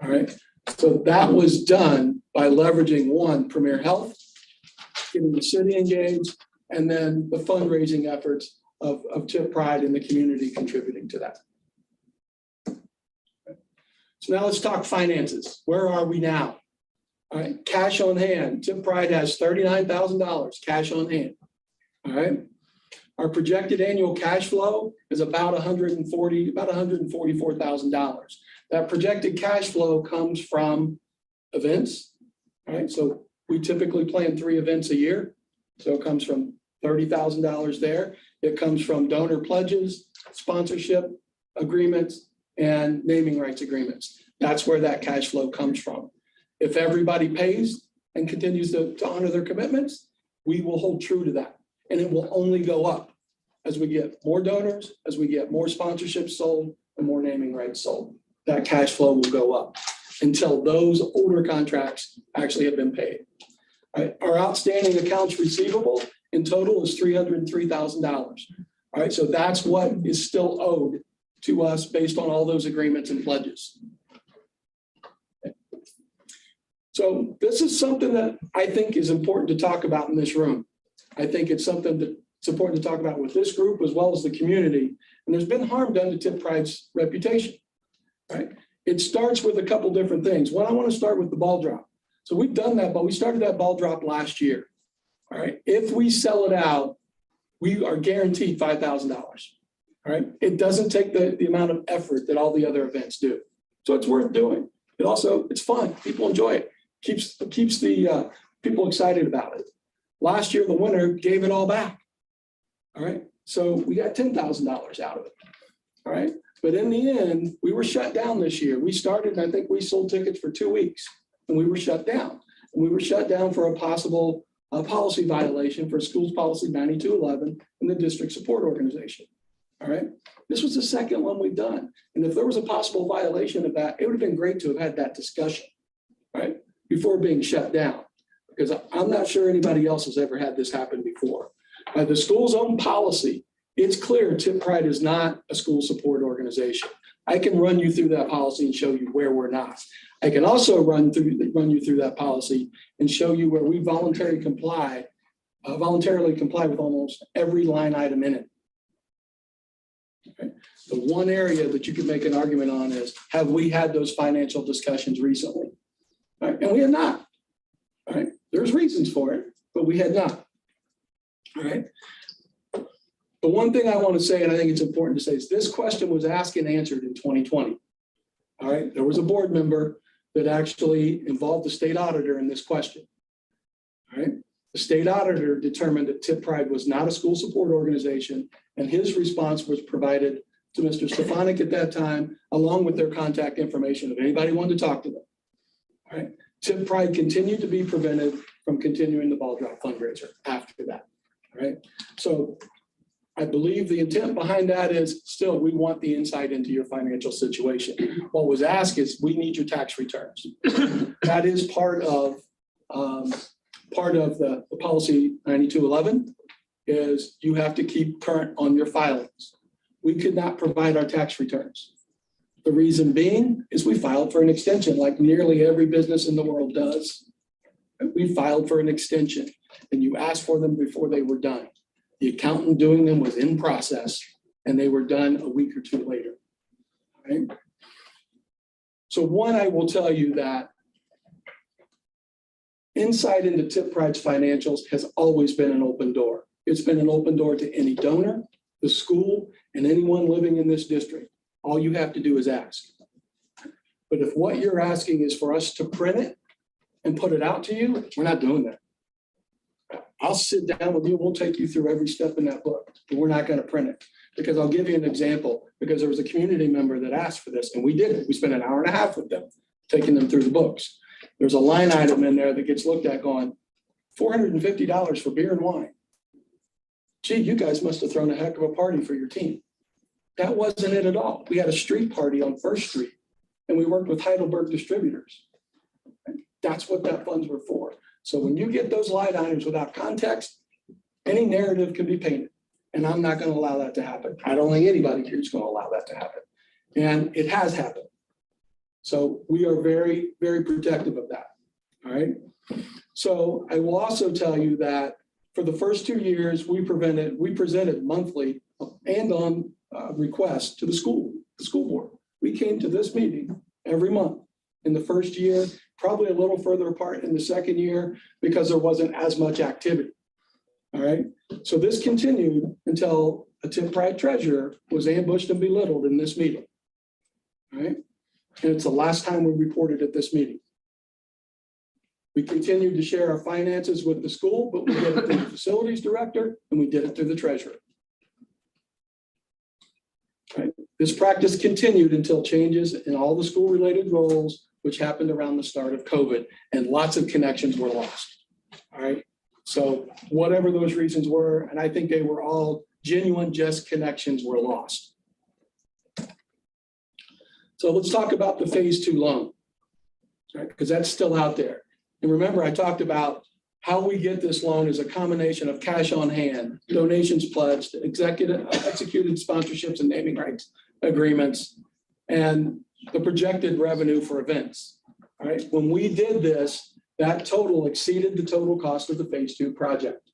right, so that was done by leveraging 1, Premier Health, getting the city engaged, and then the fundraising efforts of Tipp Pride and the community contributing to that. So now let's talk finances. Where are we now? All right, cash on hand. Tipp Pride has $39,000 cash on hand. All right. Our projected annual cash flow is about $144,000. That projected cash flow comes from events. All right, so we typically plan 3 events a year. So it comes from $30,000 there. It comes from donor pledges, sponsorship agreements, and naming rights agreements. That's where that cash flow comes from. If everybody pays and continues to honor their commitments, we will hold true to that. And it will only go up as we get more donors, as we get more sponsorships sold, and more naming rights sold. That cash flow will go up until those older contracts actually have been paid. All right, our outstanding accounts receivable in total is $303,000. All right, so that's what is still owed to us based on all those agreements and pledges. So this is something that I think is important to talk about in this room. I think it's something that's important to talk about with this group as well as the community. And there's been harm done to Tipp Pride's reputation. Right? It starts with a couple different things. One, I want to start with the ball drop. So we've done that, but we started that ball drop last year. All right. If we sell it out, we are guaranteed $5,000. All right. It doesn't take the amount of effort that all the other events do. So it's worth doing. It's fun. People enjoy it. Keeps the people excited about it. Last year, the winner gave it all back. All right. So we got $10,000 out of it. All right. But in the end, we were shut down this year. We started, and I think we sold tickets for 2 weeks, and we were shut down. And we were shut down for a possible policy violation for schools policy 9211 and the district support organization. All right. This was the second one we've done. And if there was a possible violation of that, it would have been great to have had that discussion, right, before being shut down, because I'm not sure anybody else has ever had this happen before. By the school's own policy, it's clear Tipp Pride is not a school support organization. I can run you through that policy and show you where we're not. I can also run you through that policy and show you where we voluntarily comply with almost every line item in it. Okay? The one area that you could make an argument on is, have we had those financial discussions recently? All right, and we have not. All right, there's reasons for it, but we had not. All right. The one thing I want to say, and I think it's important to say, is this question was asked and answered in 2020. All right, there was a board member that actually involved the state auditor in this question. All right, the state auditor determined that Tipp Pride was not a school support organization, and his response was provided to Mr. Stefanik at that time, along with their contact information if anybody wanted to talk to them. All right, Tipp Pride continued to be prevented from continuing the ball drop fundraiser after that. All right, so I believe the intent behind that is still, we want the insight into your financial situation. What was asked is, we need your tax returns. That is part of the policy 9211 is you have to keep current on your filings. We could not provide our tax returns. The reason being is we filed for an extension like nearly every business in the world does. We filed for an extension and you asked for them before they were done. The accountant doing them was in process and they were done a week or two later. Right? So one, I will tell you that insight into Tipp Pride's financials has always been an open door. It's been an open door to any donor, the school, and anyone living in this district. All you have to do is ask. But if what you're asking is for us to print it and put it out to you, we're not doing that. I'll sit down with you, we'll take you through every step in that book, but we're not going to print it. Because I'll give you an example, because there was a community member that asked for this, and we did it. We spent an hour and a half with them, taking them through the books. There's a line item in there that gets looked at going, $450 for beer and wine. Gee, you guys must have thrown a heck of a party for your team. That wasn't it at all. We had a street party on First Street, and we worked with Heidelberg distributors. That's what that funds were for. So when you get those line items without context, any narrative can be painted. And I'm not going to allow that to happen. I don't think anybody here is going to allow that to happen. And it has happened. So we are very, very protective of that. All right. So I will also tell you that for the first 2 years, we presented monthly and on request to the school board. We came to this meeting every month. In the first year, probably a little further apart in the second year because there wasn't as much activity. All right. So this continued until a Tipp Pride treasurer was ambushed and belittled in this meeting. All right. And it's the last time we reported at this meeting. We continued to share our finances with the school, but we did it through the facilities director and we did it through the treasurer. Right. This practice continued until changes in all the school-related roles, which happened around the start of COVID, and lots of connections were lost. All right. So whatever those reasons were, and I think they were all genuine, just connections were lost. So let's talk about the phase 2 loan, right? Because that's still out there. And remember, I talked about how we get this loan is a combination of cash on hand, donations pledged, executed sponsorships and naming rights agreements, and the projected revenue for events. All right. When we did this, that total exceeded the total cost of the phase 2 project.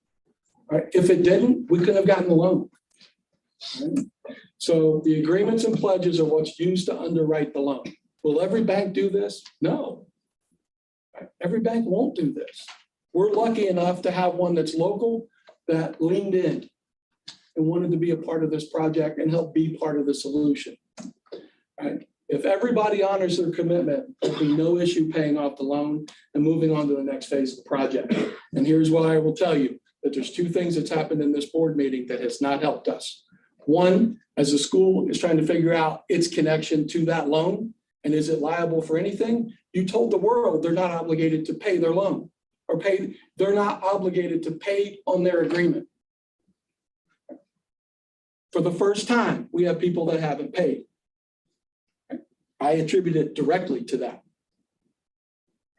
All right. If it didn't, we couldn't have gotten the loan. All right. So the agreements and pledges are what's used to underwrite the loan. Will every bank do this? No. All right. Every bank won't do this. We're lucky enough to have one that's local that leaned in and wanted to be a part of this project and help be part of the solution. All right. If everybody honors their commitment, there'll be no issue paying off the loan and moving on to the next phase of the project. And here's why I will tell you that there's 2 things that's happened in this board meeting that has not helped us. One, as the school is trying to figure out its connection to that loan and is it liable for anything, you told the world they're not obligated to pay their loan or they're not obligated to pay on their agreement. For the first time, we have people that haven't paid. I attribute it directly to that.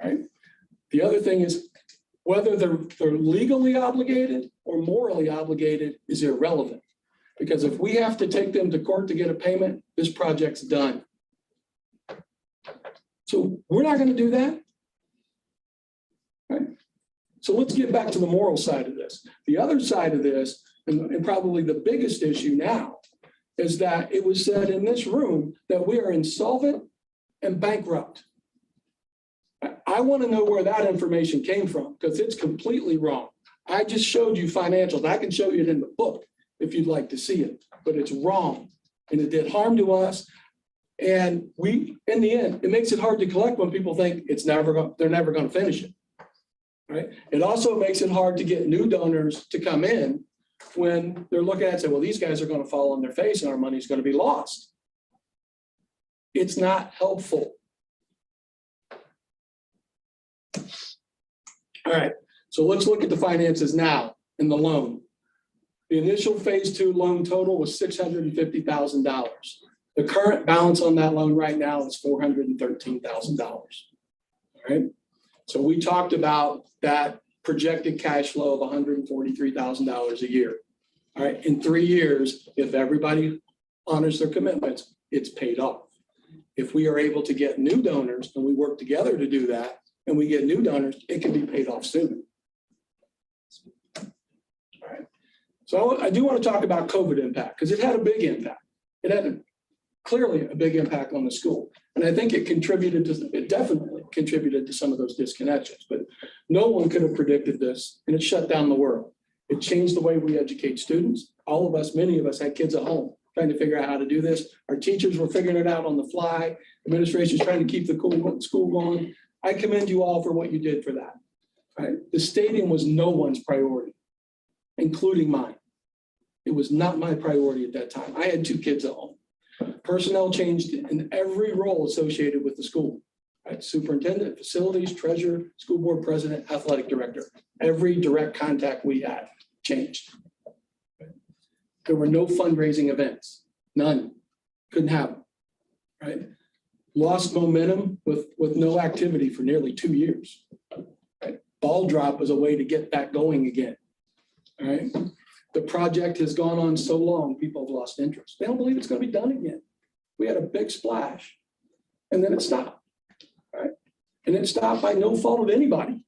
Right? The other thing is whether they're legally obligated or morally obligated is irrelevant. Because if we have to take them to court to get a payment, this project's done. So we're not going to do that. Right? So let's get back to the moral side of this. The other side of this, and probably the biggest issue now, is that it was said in this room that we are insolvent and bankrupt. I want to know where that information came from because it's completely wrong. I just showed you financials. I can show you it in the book if you'd like to see it, but it's wrong. And it did harm to us. And we, in the end, it makes it hard to collect when people think they're never going to finish it. Right? It also makes it hard to get new donors to come in when they're looking at it and say, well, these guys are going to fall on their face and our money's going to be lost. It's not helpful. All right, so let's look at the finances now in the loan. The initial phase 2 loan total was $650,000. The current balance on that loan right now is $413,000. All right, so we talked about that projected cash flow of $143,000 a year. All right, in 3 years, if everybody honors their commitments, it's paid off. If we are able to get new donors and we work together to do that, and we get new donors, it can be paid off soon. All right. So I do want to talk about COVID impact because it had a big impact. It had clearly a big impact on the school. And I think it definitely contributed to some of those disconnections, but no one could have predicted this, and it shut down the world. It changed the way we educate students. All of us, many of us had kids at home trying to figure out how to do this. Our teachers were figuring it out on the fly. Administration's trying to keep the school going. I commend you all for what you did for that. Right? The stadium was no one's priority, including mine. It was not my priority at that time. I had 2 kids at home. Personnel changed in every role associated with the school. Right? Superintendent, facilities, treasurer, school board president, athletic director. Every direct contact we had changed. There were no fundraising events, none. Couldn't happen. Right? Lost momentum with no activity for nearly 2 years. Right? Ball drop was a way to get that going again. All right. The project has gone on so long, people have lost interest. They don't believe it's going to be done again. We had a big splash and then it stopped. Right? And it stopped by no fault of anybody.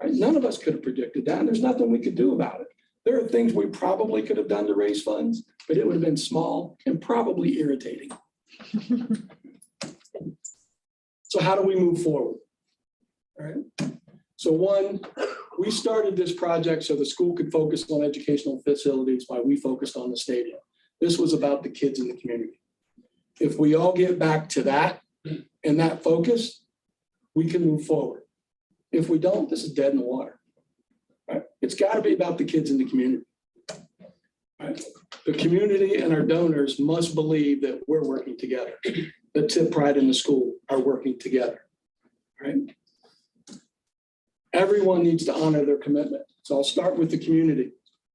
Right? None of us could have predicted that. And there's nothing we could do about it. There are things we probably could have done to raise funds, but it would have been small and probably irritating. So how do we move forward? All right. So one, we started this project so the school could focus on educational facilities while we focused on the stadium. This was about the kids in the community. If we all get back to that and that focus, we can move forward. If we don't, this is dead in the water. Right? It's got to be about the kids in the community. Right? The community and our donors must believe that we're working together. That Tipp, Pride, and the school are working together. Right? Everyone needs to honor their commitment. So I'll start with the community.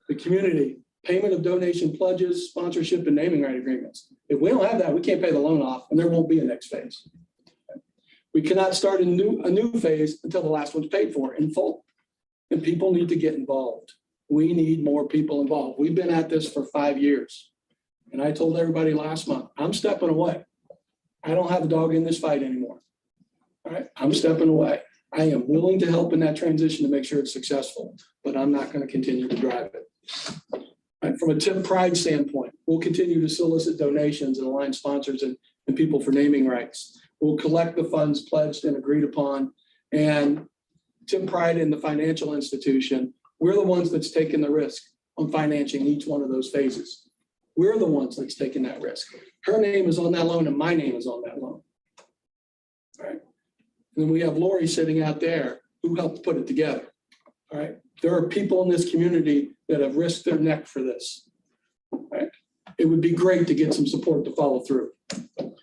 The community, payment of donation pledges, sponsorship, and naming right agreements. If we don't have that, we can't pay the loan off, and there won't be a next phase. We cannot start a new phase until the last one's paid for in full. And people need to get involved. We need more people involved. We've been at this for 5 years. And I told everybody last month, I'm stepping away. I don't have a dog in this fight anymore. All right, I'm stepping away. I am willing to help in that transition to make sure it's successful, but I'm not going to continue to drive it. Right, from a Tipp Pride standpoint, we'll continue to solicit donations and align sponsors and people for naming rights. We'll collect the funds pledged and agreed upon. And Tipp Pride in the financial institution, we're the ones that's taking the risk on financing each one of those phases. We're the ones that's taking that risk. Her name is on that loan and my name is on that loan. All right. And then we have Lori sitting out there who helped put it together. All right. There are people in this community that have risked their neck for this. All right. It would be great to get some support to follow through. The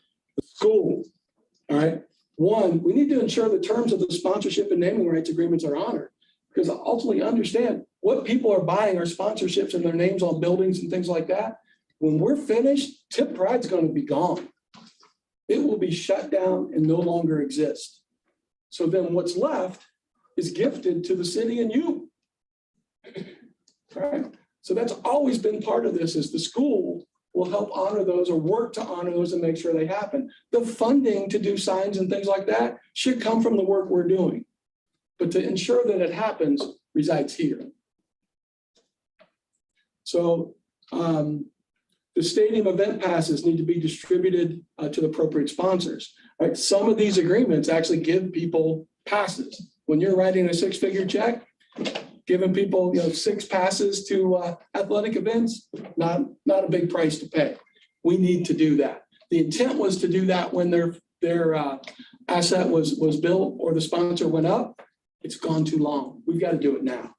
school. All right. One, we need to ensure the terms of the sponsorship and naming rights agreements are honored, because ultimately understand what people are buying are sponsorships and their names on buildings and things like that. When we're finished, Tipp Pride's going to be gone. It will be shut down and no longer exist. So then what's left is gifted to the city and you. Right? So that's always been part of this, is the school will help honor those or work to honor those and make sure they happen. The funding to do signs and things like that should come from the work we're doing. But to ensure that it happens resides here. So The stadium event passes need to be distributed to the appropriate sponsors. Right? Some of these agreements actually give people passes. When you're writing a six-figure check, giving people 6 passes to athletic events, not a big price to pay. We need to do that. The intent was to do that when their asset was built or the sponsor went up. It's gone too long. We've got to do it now.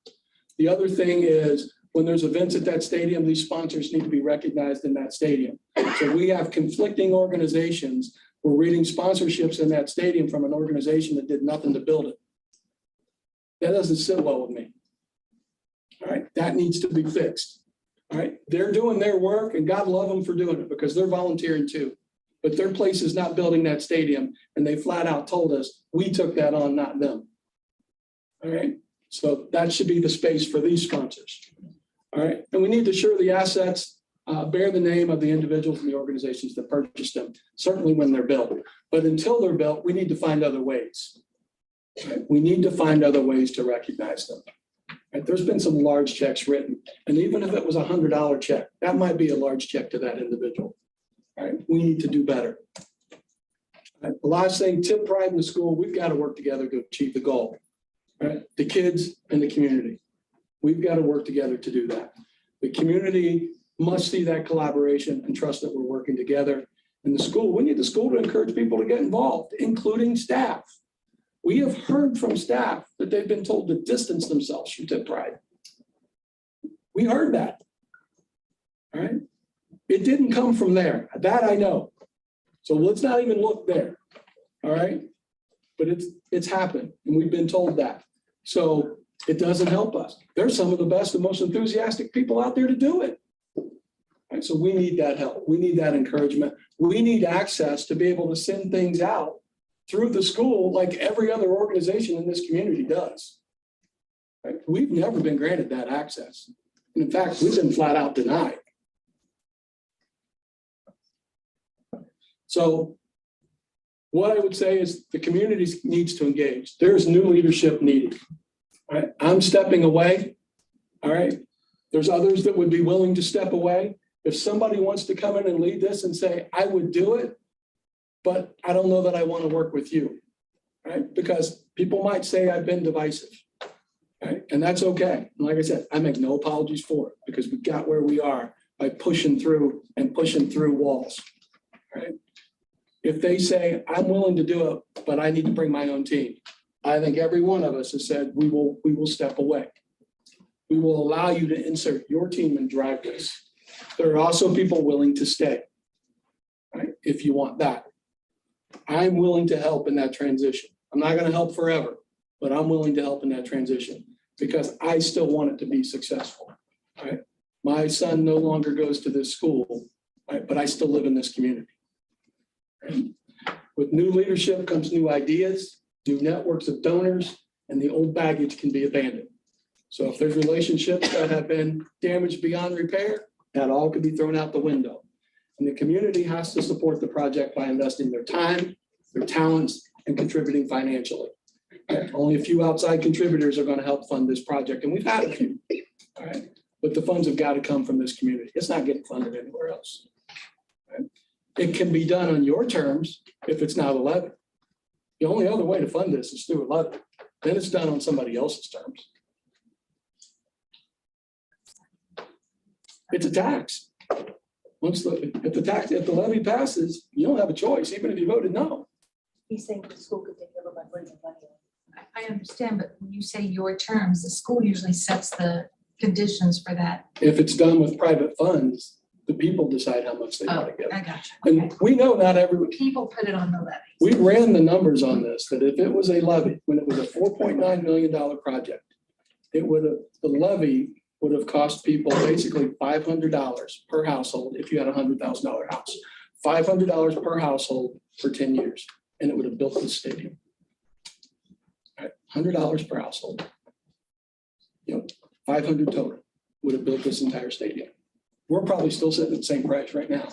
The other thing is when there's events at that stadium, these sponsors need to be recognized in that stadium. So we have conflicting organizations. We're reading sponsorships in that stadium from an organization that did nothing to build it. That doesn't sit well with me. All right, that needs to be fixed. All right, they're doing their work and God love them for doing it because they're volunteering too. But their place is not building that stadium and they flat out told us we took that on, not them. All right, so that should be the space for these sponsors. All right, and we need to ensure the assets bear the name of the individuals and the organizations that purchased them, certainly when they're built. But until they're built, we need to find other ways. Right? We need to find other ways to recognize them. Right? There's been some large checks written, and even if it was $100 check, that might be a large check to that individual. Right? We need to do better. Right? The last thing, Tipp pride in the school, we've got to work together to achieve the goal. Right? The kids and the community. We've got to work together to do that. The community must see that collaboration and trust that we're working together. And the school, we need the school to encourage people to get involved, including staff. We have heard from staff that they've been told to distance themselves from Tipp pride. We heard that. All right. It didn't come from there. That I know. So let's not even look there. All right. But it's happened and we've been told that. So it doesn't help us. They're some of the best and most enthusiastic people out there to do it. Right, so we need that help. We need that encouragement. We need access to be able to send things out through the school like every other organization in this community does. Right? We've never been granted that access. And in fact, we've been flat out denied. So what I would say is the community needs to engage. There's new leadership needed. All right? I'm stepping away. All right. There's others that would be willing to step away. If somebody wants to come in and lead this and say, I would do it, but I don't know that I want to work with you. Right? Because people might say I've been divisive. Right? And that's okay. And like I said, I make no apologies for it because we got where we are by pushing through walls. Right? If they say, I'm willing to do it, but I need to bring my own team. I think every one of us has said, we will step away. We will allow you to insert your team and drive this. There are also people willing to stay, right? If you want that. I'm willing to help in that transition. I'm not going to help forever, but I'm willing to help in that transition because I still want it to be successful, right? My son no longer goes to this school, right? But I still live in this community. Right? With new leadership comes new ideas, new networks of donors, and the old baggage can be abandoned. So if there's relationships that have been damaged beyond repair, that all could be thrown out the window. And the community has to support the project by investing their time, their talents, and contributing financially. Only a few outside contributors are going to help fund this project, and we've had a few. All right, but the funds have got to come from this community. It's not getting funded anywhere else. Right? It can be done on your terms if it's not a levy. The only other way to fund this is through a levy. Then it's done on somebody else's terms. It's a tax. If the levy passes, you don't have a choice, even if you voted no. He's saying the school could take over by bringing money. I understand, but when you say your terms, the school usually sets the conditions for that. If it's done with private funds, the people decide how much they want to give. I got you. And we know not every, People put it on the levy. we ran the numbers on this, that if it was a levy, when it was a $4.9 million project, the levy would have cost people basically $500 per household if you had a $100,000 house. $500 per household for 10 years, and it would have built the stadium. All right, $100 per household. 500 total would have built this entire stadium. We're probably still sitting at the same price right now.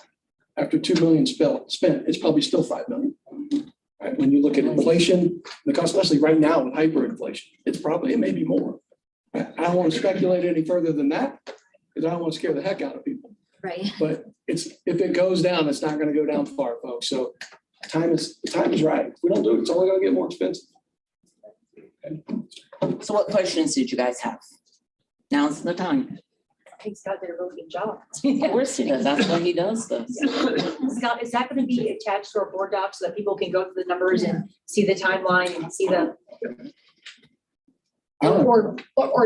After $2 million spent, it's probably still $5 million. Right? When you look at inflation, the cost, especially right now with hyperinflation, it may be more. I don't want to speculate any further than that because I don't want to scare the heck out of people. Right. But if it goes down, it's not gonna go down far, folks. So the time is right. If we don't do it, it's only gonna get more expensive. So what questions did you guys have? Now's the time. Scott did a really good job. Of course he does. That's what he does this. Scott, is that gonna be attached to our board doc so that people can go through the numbers and see the timeline and see the? Or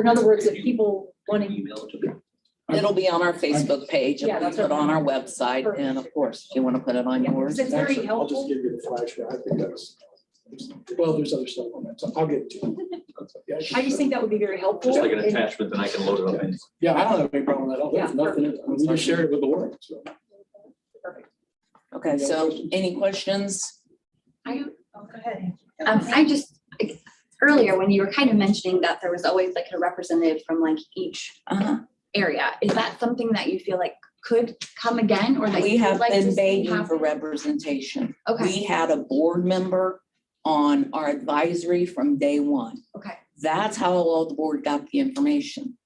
in other words, if people want to. It'll be on our Facebook page. Yeah, It'll be that's put what- on our website. And of course, if you want to put it on Yeah, yours. it's very Actually, I'll just helpful. give you the flash drive. I think that's, well, there's other stuff on that, so I'll get it to you. Yeah, I just think that would be very helpful. Just like an and- attachment, then I can load it up. in. Yeah, I don't have any problem with that. There's Yeah, nothing, we just shared it with the world, so. Okay, so any questions? Go ahead. I just, earlier, when you were kind of mentioning that there was always like a representative from like each Uh-huh. area, is that something that you feel like could come again or that We you would have like to been see begging for happen? representation. Okay, We had a board member on our advisory from day one. okay, That's how all the board got the information.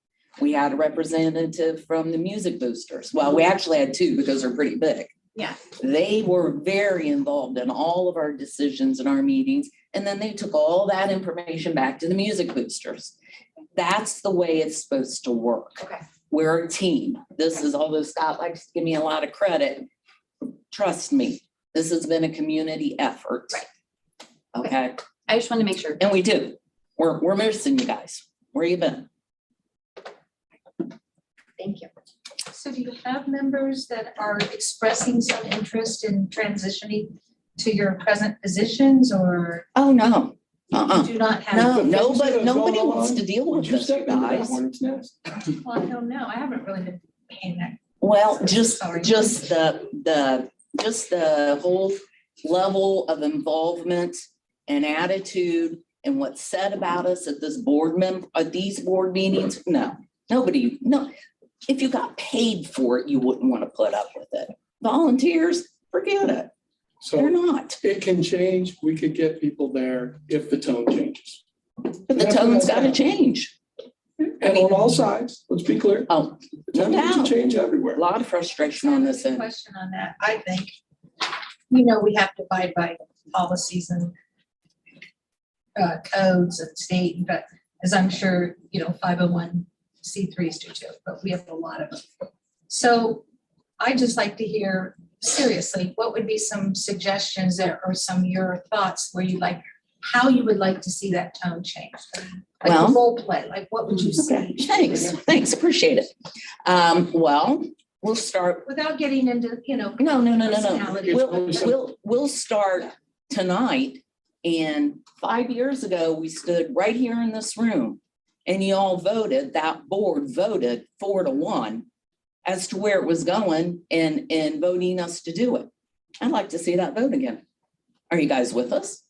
We had a representative from the music boosters. Well, we actually had two because they're pretty big. yeah, They were very involved in all of our decisions and our meetings. And then they took all that information back to the music boosters. That's the way it's supposed to work. okay. We're a team. This is, although Scott likes to give me a lot of credit, trust me, this has been a community effort. Right. Okay, I just wanted to make sure. and we do. We're missing you guys. Where you been? Thank you. So do you have members that are expressing some interest in transitioning to your present positions or Oh, no. you Uh-uh. do not have? No, The things that nobody, have nobody gone wants on, to deal Would with you this, step into that guys. hornet's nest? Well, I don't know. I haven't really been paying that. Well, just Sorry. the whole level of involvement and attitude and what's said about us at these board meetings, no, nobody, no. If you got paid for it, you wouldn't want to put up with it. Volunteers, forget it. They're So not. it can change. We could get people there if the tone changes. But the That's what tone's I got to found. change. And on all sides, let's be clear. Oh, The no tone needs to doubt. change A everywhere. lot of frustration on this end. Question on that, I think. We know we have to abide by policies and codes and state, but as I'm sure, 501c3s do too, but we have a lot of them. So I'd just like to hear, seriously, what would be some suggestions there or some your thoughts where you like, how you would like to see that tone change? Like Well- role play, like what would you Okay, say? thanks, appreciate it. Well, we'll start, Without getting into, no. personality. We'll start tonight. And 5 years ago, we stood right here in this room and you all voted, that board voted 4-1 as to where it was going and voting us to do it. I'd like to see that vote again. Are you guys with us?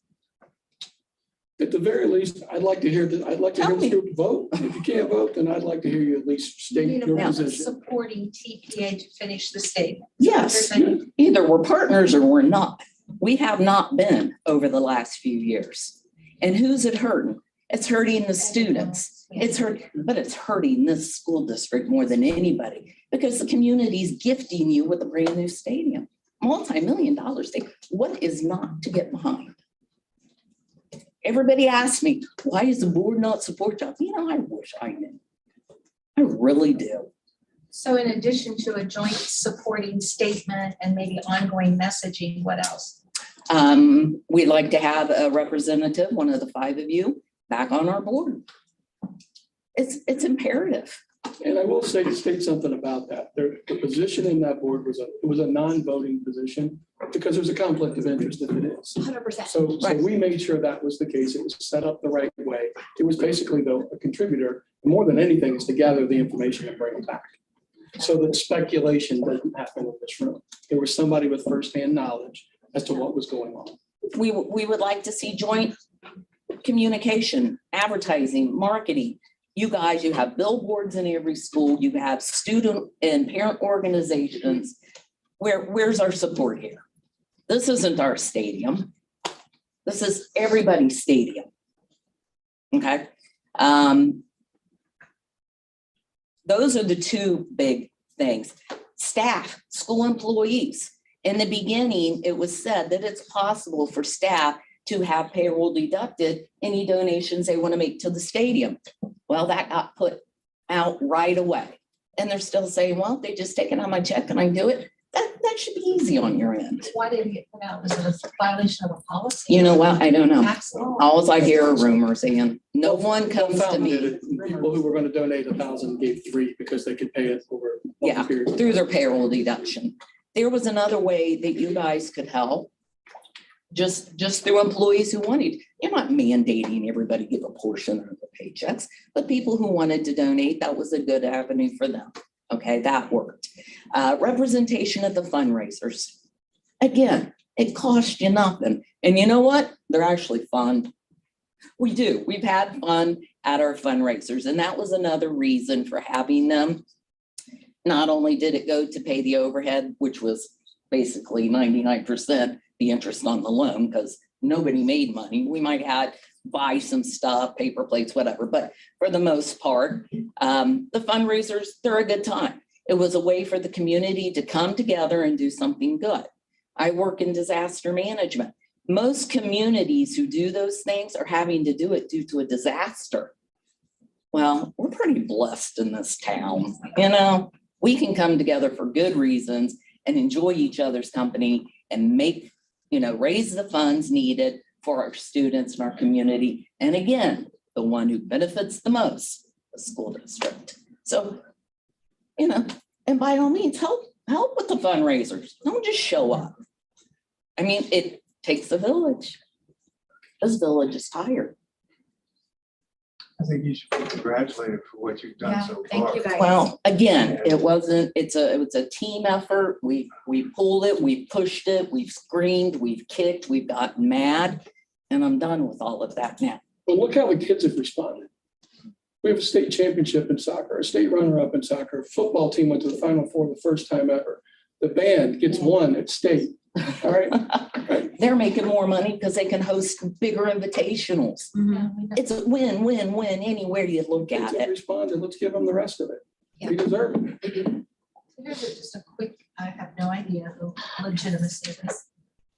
At the very least, I'd like to hear Tell me. this group vote. If you can't vote, then I'd like to hear you at least state your position. Supporting TPA to finish the statement. Yes, either we're partners or we're not. We have not been over the last few years. And who's it hurting? It's hurting the students. It's hurting this school district more than anybody because the community's gifting you with a brand new stadium, multi-million-dollar stadium. What is not to get behind? Everybody asks me, why does the board not support you? I wish I knew. I really do. So in addition to a joint supporting statement and maybe ongoing messaging, what else? We'd like to have a representative, one of the 5 of you, back on our board. It's imperative. And I will state something about that. The position in that board was a non-voting position because there's a conflict of interest if it is. 100%. So Right. we made sure that was the case. It was set up the right way. It was basically a contributor, more than anything, is to gather the information and bring it back. So that speculation doesn't happen in this room. There was somebody with firsthand knowledge as to what was going on. We would like to see joint communication, advertising, marketing. You guys, you have billboards in every school, you have student and parent organizations. Where's our support here? This isn't our stadium. This is everybody's stadium. Okay? Those are the 2 big things. staff, school employees. In the beginning, it was said that it's possible for staff to have payroll deducted any donations they want to make to the stadium. Well, that got put out right away. And they're still saying, well, they just take it on my check and I do it. That should be easy on your end. Why did it get put out? Was it a violation of a policy? You know what? I don't know. Tax law? All I hear are rumors, and no one comes to Fountain did me. it. People who were going to donate 1,000 gave 3 because they could pay it over. a Yeah, period. through their payroll deduction. There was another way that you guys could help. Just through employees who wanted. You're not mandating everybody give a portion of the paychecks, but people who wanted to donate, that was a good avenue for them. Okay, that worked. Representation at the fundraisers. Again, it cost you nothing. And you know what? They're actually fun. We do. We've had fun at our fundraisers, and that was another reason for having them. Not only did it go to pay the overhead, which was basically 99% the interest on the loan, because nobody made money. We might have buy some stuff, paper plates, whatever, but for the most part, the fundraisers, they're a good time. It was a way for the community to come together and do something good. I work in disaster management. Most communities who do those things are having to do it due to a disaster. Well, we're pretty blessed in this town. You know, we can come together for good reasons and enjoy each other's company and make, raise the funds needed for our students and our community. And again, the one who benefits the most, the school district. So, and by all means, help with the fundraisers. Don't just show up. I mean, it takes a village. This village is tired. I think you should be congratulated for what you've done so far. Thank you guys. Well, again, it was a team effort. We pulled it, we pushed it, we've screamed, we've kicked, we've gotten mad, and I'm done with all of that now. But look how the kids have responded. We have a state championship in soccer, a state runner-up in soccer. Football team went to the Final Four the first time ever. The band gets 1 at state. All right. They're making more money because they can host bigger invitationals. It's a win, win, win anywhere you look Kids at have it. responded. Let's give them the rest of it. Yeah. We deserve it. Here's just a quick, I have no idea the legitimacy of this.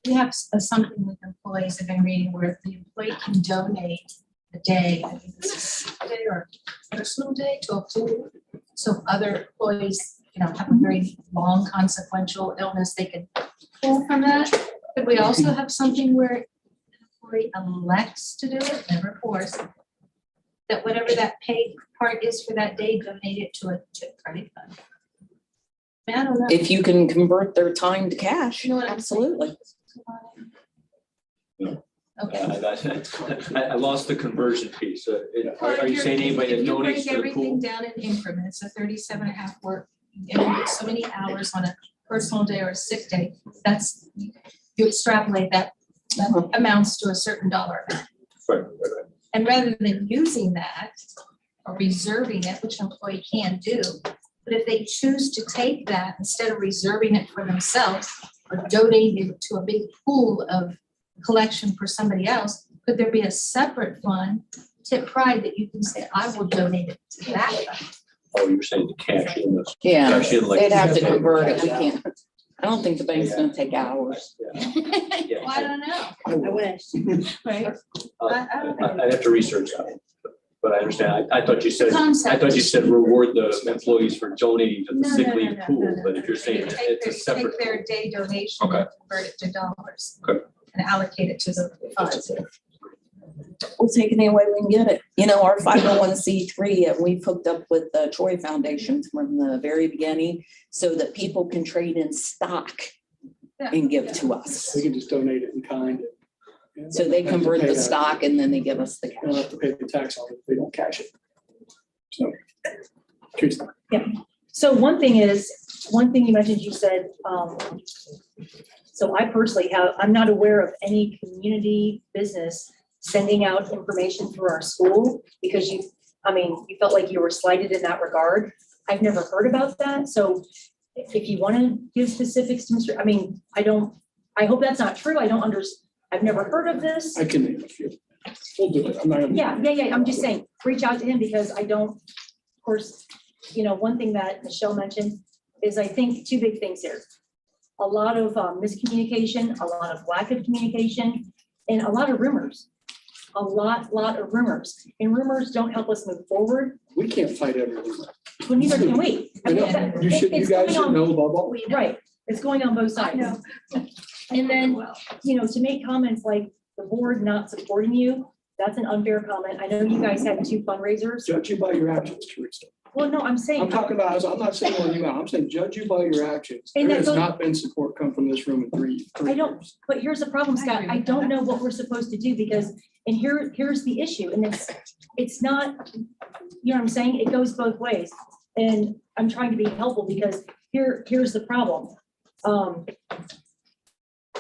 We have something with employees I've been reading where the employee can donate a day, I think this is a sick day or a personal day to a pool. So other employees, have a very long consequential illness, they can pull from that. But we also have something where an employee elects to do it, never forced, that whatever that paid part is for that day, donate it to a tip credit fund. I don't know. If you can convert their time to cash, You know what I'm saying? absolutely. Okay. I lost the conversion piece. Are you saying anybody that If you donates break to the everything pool? down in increments, so 37.5 work, and you get so many hours on a personal day or a sick day, that's, you extrapolate that amounts to a certain dollar amount. Right. And rather than using that or reserving it, which an employee can do, but if they choose to take that instead of reserving it for themselves or donating it to a big pool of collection for somebody else, could there be a separate fund, Tip Pride, that you can say, I will donate it to that fund? Oh, you're saying the cash in this. Yeah, Cash in like- they'd have to convert it. We can't. I don't think the bank's gonna take hours. Yeah. Well, I don't know, I wish. right? I don't think- I'd have to research that, but I understand. I thought you said, Concept. I thought you said reward the employees for donating to the No, sick no, leave no, pool, no, no, but if no. you're saying They it's a separate. Take their day donation Okay. and convert it to dollars. Okay. And allocate it to the funds. We'll take it any way we can get it. Our 501c3, and we've hooked up with the Troy Foundation from the very beginning so that people can trade in stock and give to us. We can just donate it in kind. So they convert the stock and then they give us the They don't have cash. to pay the tax on it if they don't cash it. So. Teresa. So one thing you mentioned, you said, so I personally I'm not aware of any community business sending out information through our school because you felt like you were slighted in that regard. I've never heard about that. So if you want to give specifics to Mr., I hope that's not true. I've never heard of this. I can name a few. We'll do it. I'm not gonna. Yeah. I'm just saying, reach out to him because of course, one thing that Michelle mentioned, is I think two big things here. A lot of miscommunication, a lot of lack of communication, and a lot of rumors. A lot of rumors. And rumors don't help us move forward. We can't fight everything. Well, neither can we. I know, you should, you It's guys going should on- know about what we. Right, it's going on both sides. And then, you know, to make comments like the board not supporting you, that's an unfair comment. I know you guys had 2 fundraisers. Judge you by your actions, Teresa. Well, no, I'm saying. I'm talking about, I'm not saying on you out, I'm saying judge you by your actions. And There that's has what- not been support come from this room in three I don't- years. But here's the problem, Scott. agree I with don't that. know what we're supposed to do because, and here's the issue, and it's not, you know what I'm saying? It goes both ways. And I'm trying to be helpful because here's the problem.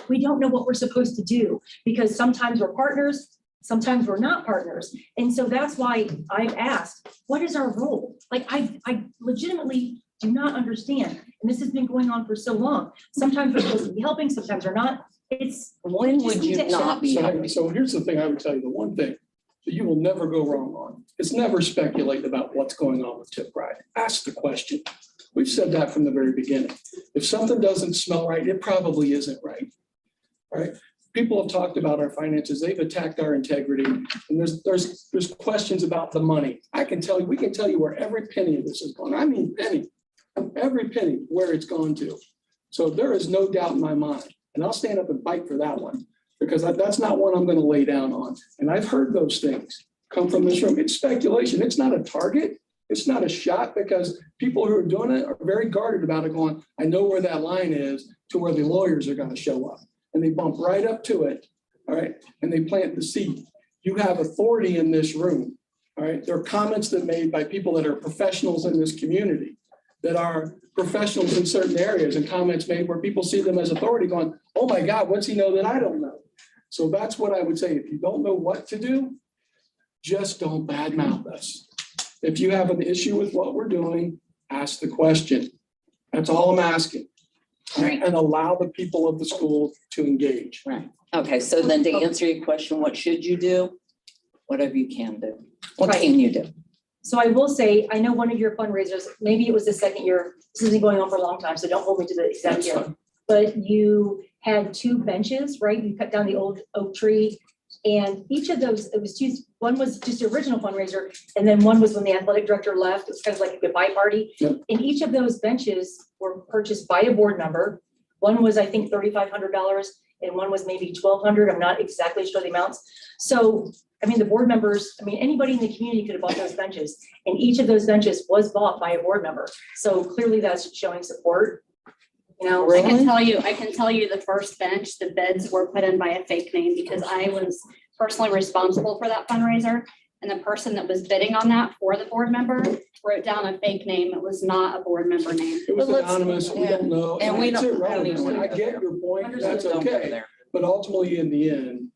We don't know what we're supposed to do because sometimes we're partners, sometimes we're not partners. And so that's why I've asked, what is our role? Like, I legitimately do not understand. And this has been going on for so long. Sometimes we're supposed to be helping, sometimes we're not. It's, When just would need you to not be So, happy? so here's the thing I would tell you, the one thing that you will never go wrong on, is never speculate about what's going on with Tip Ride. Ask the question. We've said that from the very beginning. If something doesn't smell right, it probably isn't right. Right? People have talked about our finances. They've attacked our integrity. And there's questions about the money. I can tell you, we can tell you where every penny of this is going. I mean, penny, every penny where it's gone to. So there is no doubt in my mind. And I'll stand up and fight for that one because that's not one I'm going to lay down on. And I've heard those things come from this room. It's speculation. It's not a target. It's not a shot because people who are doing it are very guarded about it going, I know where that line is to where the lawyers are going to show up. And they bump right up to it, all right? And they plant the seed. You have authority in this room, all right? There are comments that made by people that are professionals in this community, that are professionals in certain areas, and comments made where people see them as authority going, oh my God, what's he know that I don't know? So that's what I would say. If you don't know what to do, just don't badmouth us. If you have an issue with what we're doing, ask the question. That's all I'm asking. Right. And allow the people of the school to engage. Right. Okay, so then to answer your question, what should you do? Whatever you can do. What Right. can you do? so I will say, I know one of your fundraisers, maybe it was the second year, this has been going on for a long time, so don't hold me to the exact That's year. fine. But you had 2 benches, right? You cut down the old oak tree. And each of those, it was 2, one was just the original fundraiser, and then one was when the athletic director left. It was kind of like a goodbye party. Yep. And each of those benches were purchased by a board member. One was, I think, $3,500, and one was maybe $1,200. I'm not exactly sure the amounts. So, I mean, the board members, I mean, anybody in the community could have bought those benches, and each of those benches was bought by a board member. So clearly that's showing support. You know, Really? I can tell you the first bench, the beds were put in by a fake name because I was personally responsible for that fundraiser. And the person that was bidding on that for the board member wrote down a fake name. It was not a board member name. It was But let's- anonymous, we don't know. And we it's don't- irrelevant. I get your point, that's Don't go okay. there. But ultimately, in the end,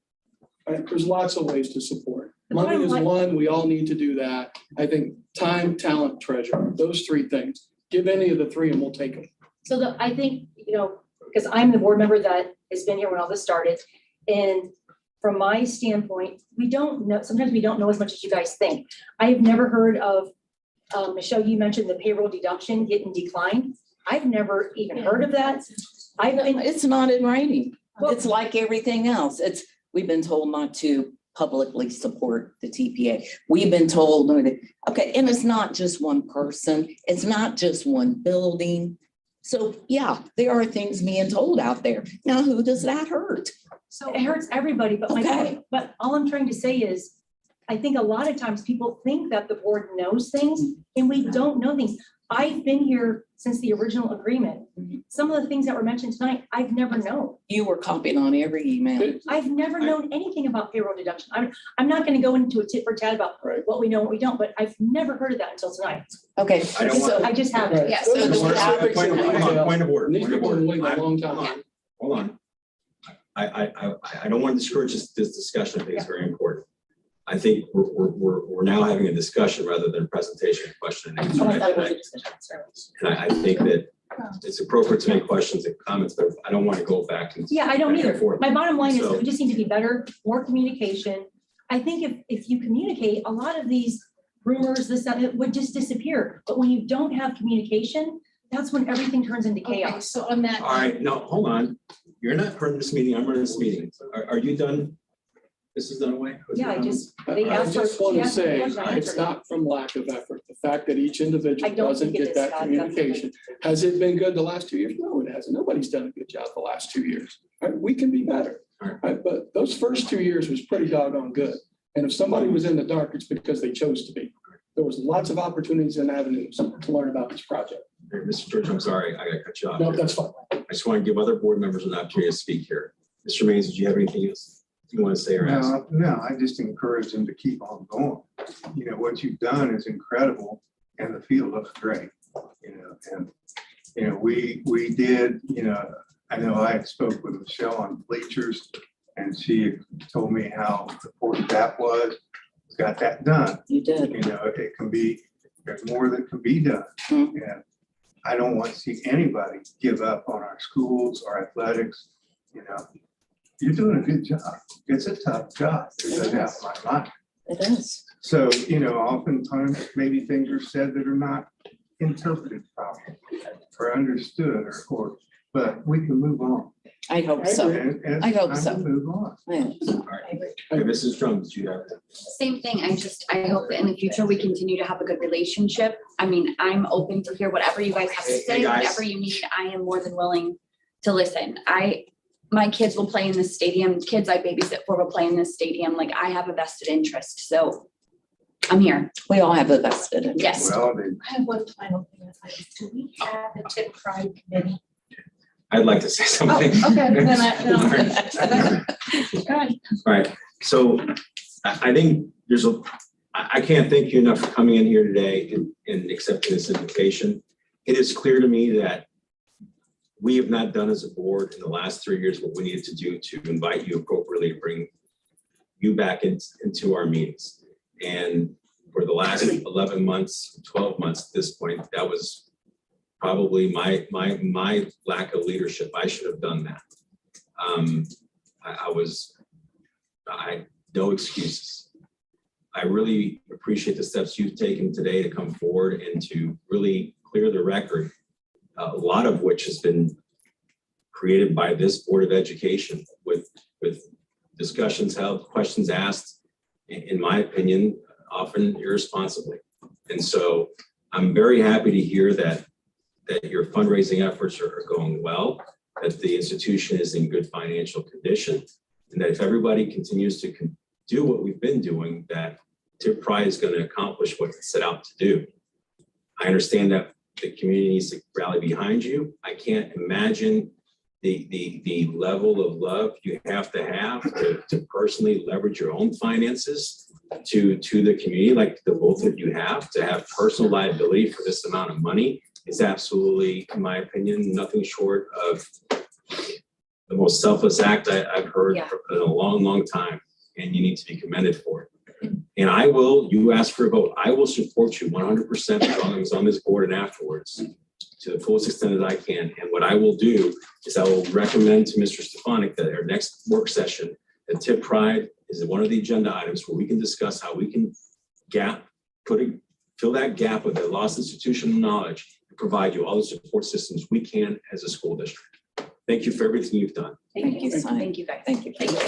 there's lots of ways to support. The Money bottom is line- one, we all need to do that. I think time, talent, treasure, those 3 things. Give any of the 3 and we'll take them. So I think, you know, because I'm the board member that has been here when all this started. And from my standpoint, we don't know, sometimes we don't know as much as you guys think. I have never heard of, Michelle, you mentioned the payroll deduction getting declined. I've never even heard of that. I've been, It's not in writing. It's like everything else. We've been told not to publicly support the TPA. We've been told, okay, and it's not just one person. It's not just one building. So yeah, there are things being told out there. Now, who does that hurt? so it hurts everybody, but my Okay. point, but all I'm trying to say is, I think a lot of times people think that the board knows things and we don't know things. I've been here since the original agreement. Some of the things that were mentioned tonight, I've never known. You were copied on every email. I've never known anything about payroll deduction. I'm not gonna go into a tit for tat about Right. what we know and what we don't, but I've never heard of that until tonight. Okay, I don't want- so I just haven't. Yeah, Those so are the- specifics Point and of order, details. point of order. And these point of people have order. been waiting a long time. Hold on. I don't want to discourage this discussion. I think it's very important. I think we're now having a discussion rather than a presentation, question and answer. Oh, I thought it was a And discussion, sorry. I think that it's appropriate to make questions and comments, but I don't want to go back and. Yeah, I don't back and either. forth. My bottom line is So- we just need to be better, more communication. I think if you communicate, a lot of these rumors, this, that, it would just disappear. But when you don't have communication, that's when everything turns into Okay, chaos. so on that. All right, no, hold on. You're not running this meeting, I'm running this meeting. Are you done? This is done away? Yeah, I just, they I asked. just her- want she to asked me say, questions, I it's answered it. not from lack of effort. The fact that each I individual don't doesn't think it get is, that Scott. communication. Has it been good the last 2 years? No, it hasn't. Nobody's done a good job the last 2 years. All right, we can be better. All right. Right, but those first 2 years was pretty doggone good. And if somebody was in the dark, it's because they chose to be. There was lots of opportunities and avenues to learn about this project. Hey, Mr. George, I'm sorry, I gotta cut you off. No, that's fine. I just want to give other board members an opportunity to speak here. Mr. Mays, did you have anything else you want to say or ask? No, I just encourage them to keep on going. You know, what you've done is incredible and the field looks great, you know, and, you know, we did, you know, I know I spoke with Michelle on bleachers and she told me how important that was. Got that done. You did. You know, it can be, there's more that can be done. Mhm. And I don't want to see anybody give up on our schools, our athletics, you know. You're doing a good job. It's a tough job. There's no doubt in my mind. It is. So, you know, oftentimes maybe things are said that are not interpreted properly or understood or, but we can move on. I hope so. And it's I hope time so. to move on. I hope so. All right. Hey, Mrs. Drum, did you have? Same thing. I hope that in the future we continue to have a good relationship. I mean, I'm open to hear whatever you guys have to Hey, say, guys. whatever you need. I am more than willing to listen. My kids will play in this stadium. Kids I babysit for will play in this stadium. Like I have a vested interest. So I'm here. We all have a vested interest. Yes. Well, they I have one final thing. Do we have a tip pride committee? I'd like to say something. Oh, okay, then I'll All right, so I think I can't thank you enough for coming in here today and accepting this invitation. It is clear to me that we have not done as a board in the last 3 years what we needed to do to invite you appropriately to bring you back into our meetings. And for the last 11 months, 12 months at this point, that was probably my lack of leadership. I should have done that. No excuses. I really appreciate the steps you've taken today to come forward and to really clear the record, a lot of which has been created by this Board of Education with discussions held, questions asked, in my opinion, often irresponsibly. And so I'm very happy to hear that your fundraising efforts are going well, that the institution is in good financial condition, and that if everybody continues to do what we've been doing, that Tipp Pride is going to accomplish what it's set out to do. I understand that the community needs to rally behind you. I can't imagine the level of love you have to personally leverage your own finances to the community like the both of you have. To have personal liability for this amount of money is absolutely, in my opinion, nothing short of the most selfless act I've heard Yeah. in a long, long time, and you need to be commended for it. And you asked for a vote, I will support you 100% as long as it's on this board and afterwards to the fullest extent that I can. And what I will do is I will recommend to Mr. Stefanik that our next work session, that Tipp Pride is one of the agenda items where we can discuss how we can fill that gap with the lost institutional knowledge and provide you all the support systems we can as a school district. Thank you for everything you've done. Thank you. Simon. Thank you guys. Thank you. Thank you.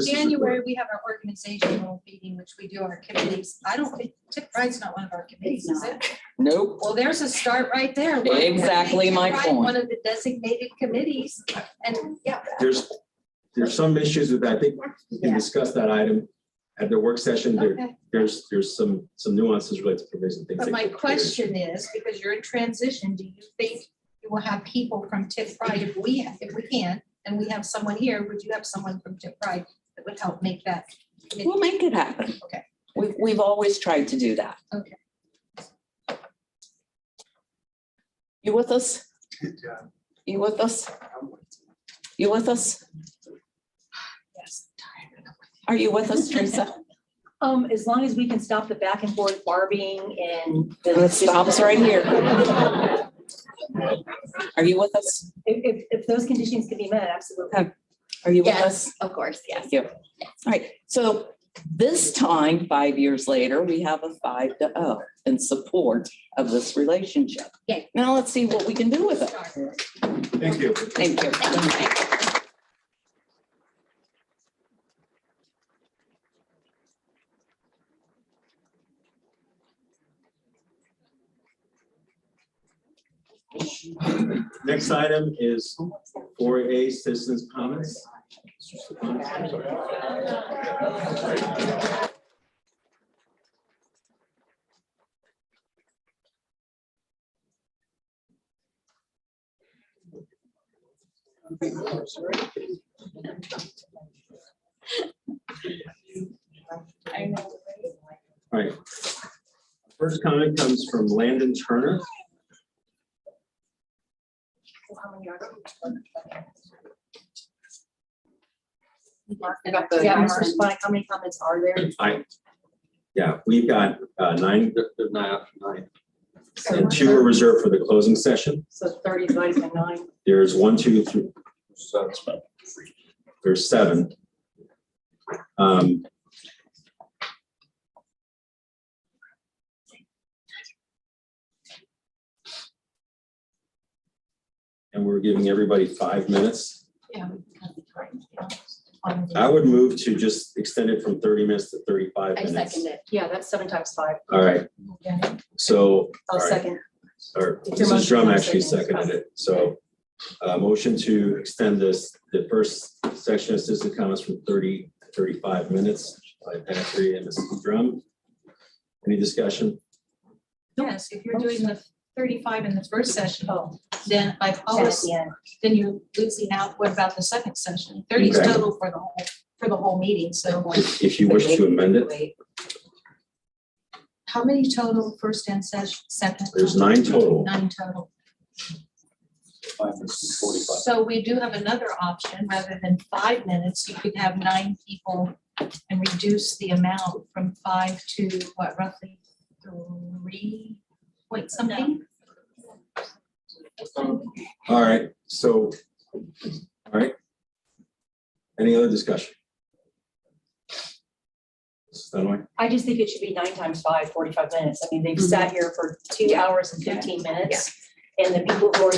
January, we have our organizational meeting, which we do our committees. I don't think, Tipp Pride's not one of our committees, is it? Nope. Well, there's a start right there. Why don't we make Exactly my Tipp Pride point. One of the designated committees, and yeah. There's some issues with that. I think we can Yeah. discuss that item at the work session. Okay. There's some nuances related to provision things. But that my could create question is, because you're in transition, do you think you will have people from Tipp Pride if we can, and we have someone here, would you have someone from Tipp Pride that would help make that committee? We'll make it happen. Okay. We've always tried to do that. Okay. You with us? Good job. You with us? You with us? Yes. Are you with us, Teresa? As long as we can stop the back and forth barbing and. It stops right here. Are you with us? If those conditions can be met, absolutely. Are you with us? Yes, of course, yes. Thank you. All right, so this time, 5 years later, we have a 5-0 in support of this relationship. Yay. Now let's see what we can do with it. Thank you. Thank you. Next item is 4A citizens comments. All right. First comment comes from Landon Turner. Yeah, Mr. Spike, how many comments are there? Yeah, we've got 9, There's nine. and 2 are reserved for the closing session. So 30 divided by 9. There's 1, 2, 3. There's 7. And we're giving everybody 5 minutes. Yeah. I would move to just extend it from 30 minutes to 35 I minutes. second it. Yeah, that's 7 times 5. All right, so, I'll all right. second. or It's your Mrs. motion, Drum I'll actually second. seconded it, so motion to extend the first section of citizen comments from 30 to 35 minutes by Patrick and Mrs. Drum. Any discussion? Yes, if you're doing the 35 in the first session, then by 10 at policy, the end. then you're losing out. What about the second session? 30 is Okay. total for the whole meeting, so If you wish to amend it, how many total first and second? there's 9 total. 9 total. 45. So we do have another option, rather than 5 minutes, you could have 9 people and reduce the amount from 5 to what, roughly 3 point something? All right, so, all right. Any other discussion? Mrs. Dunaway? I just think it should be 9 times 5, 45 minutes. I mean, they've sat here for 2 hours and 15 minutes. And the people who are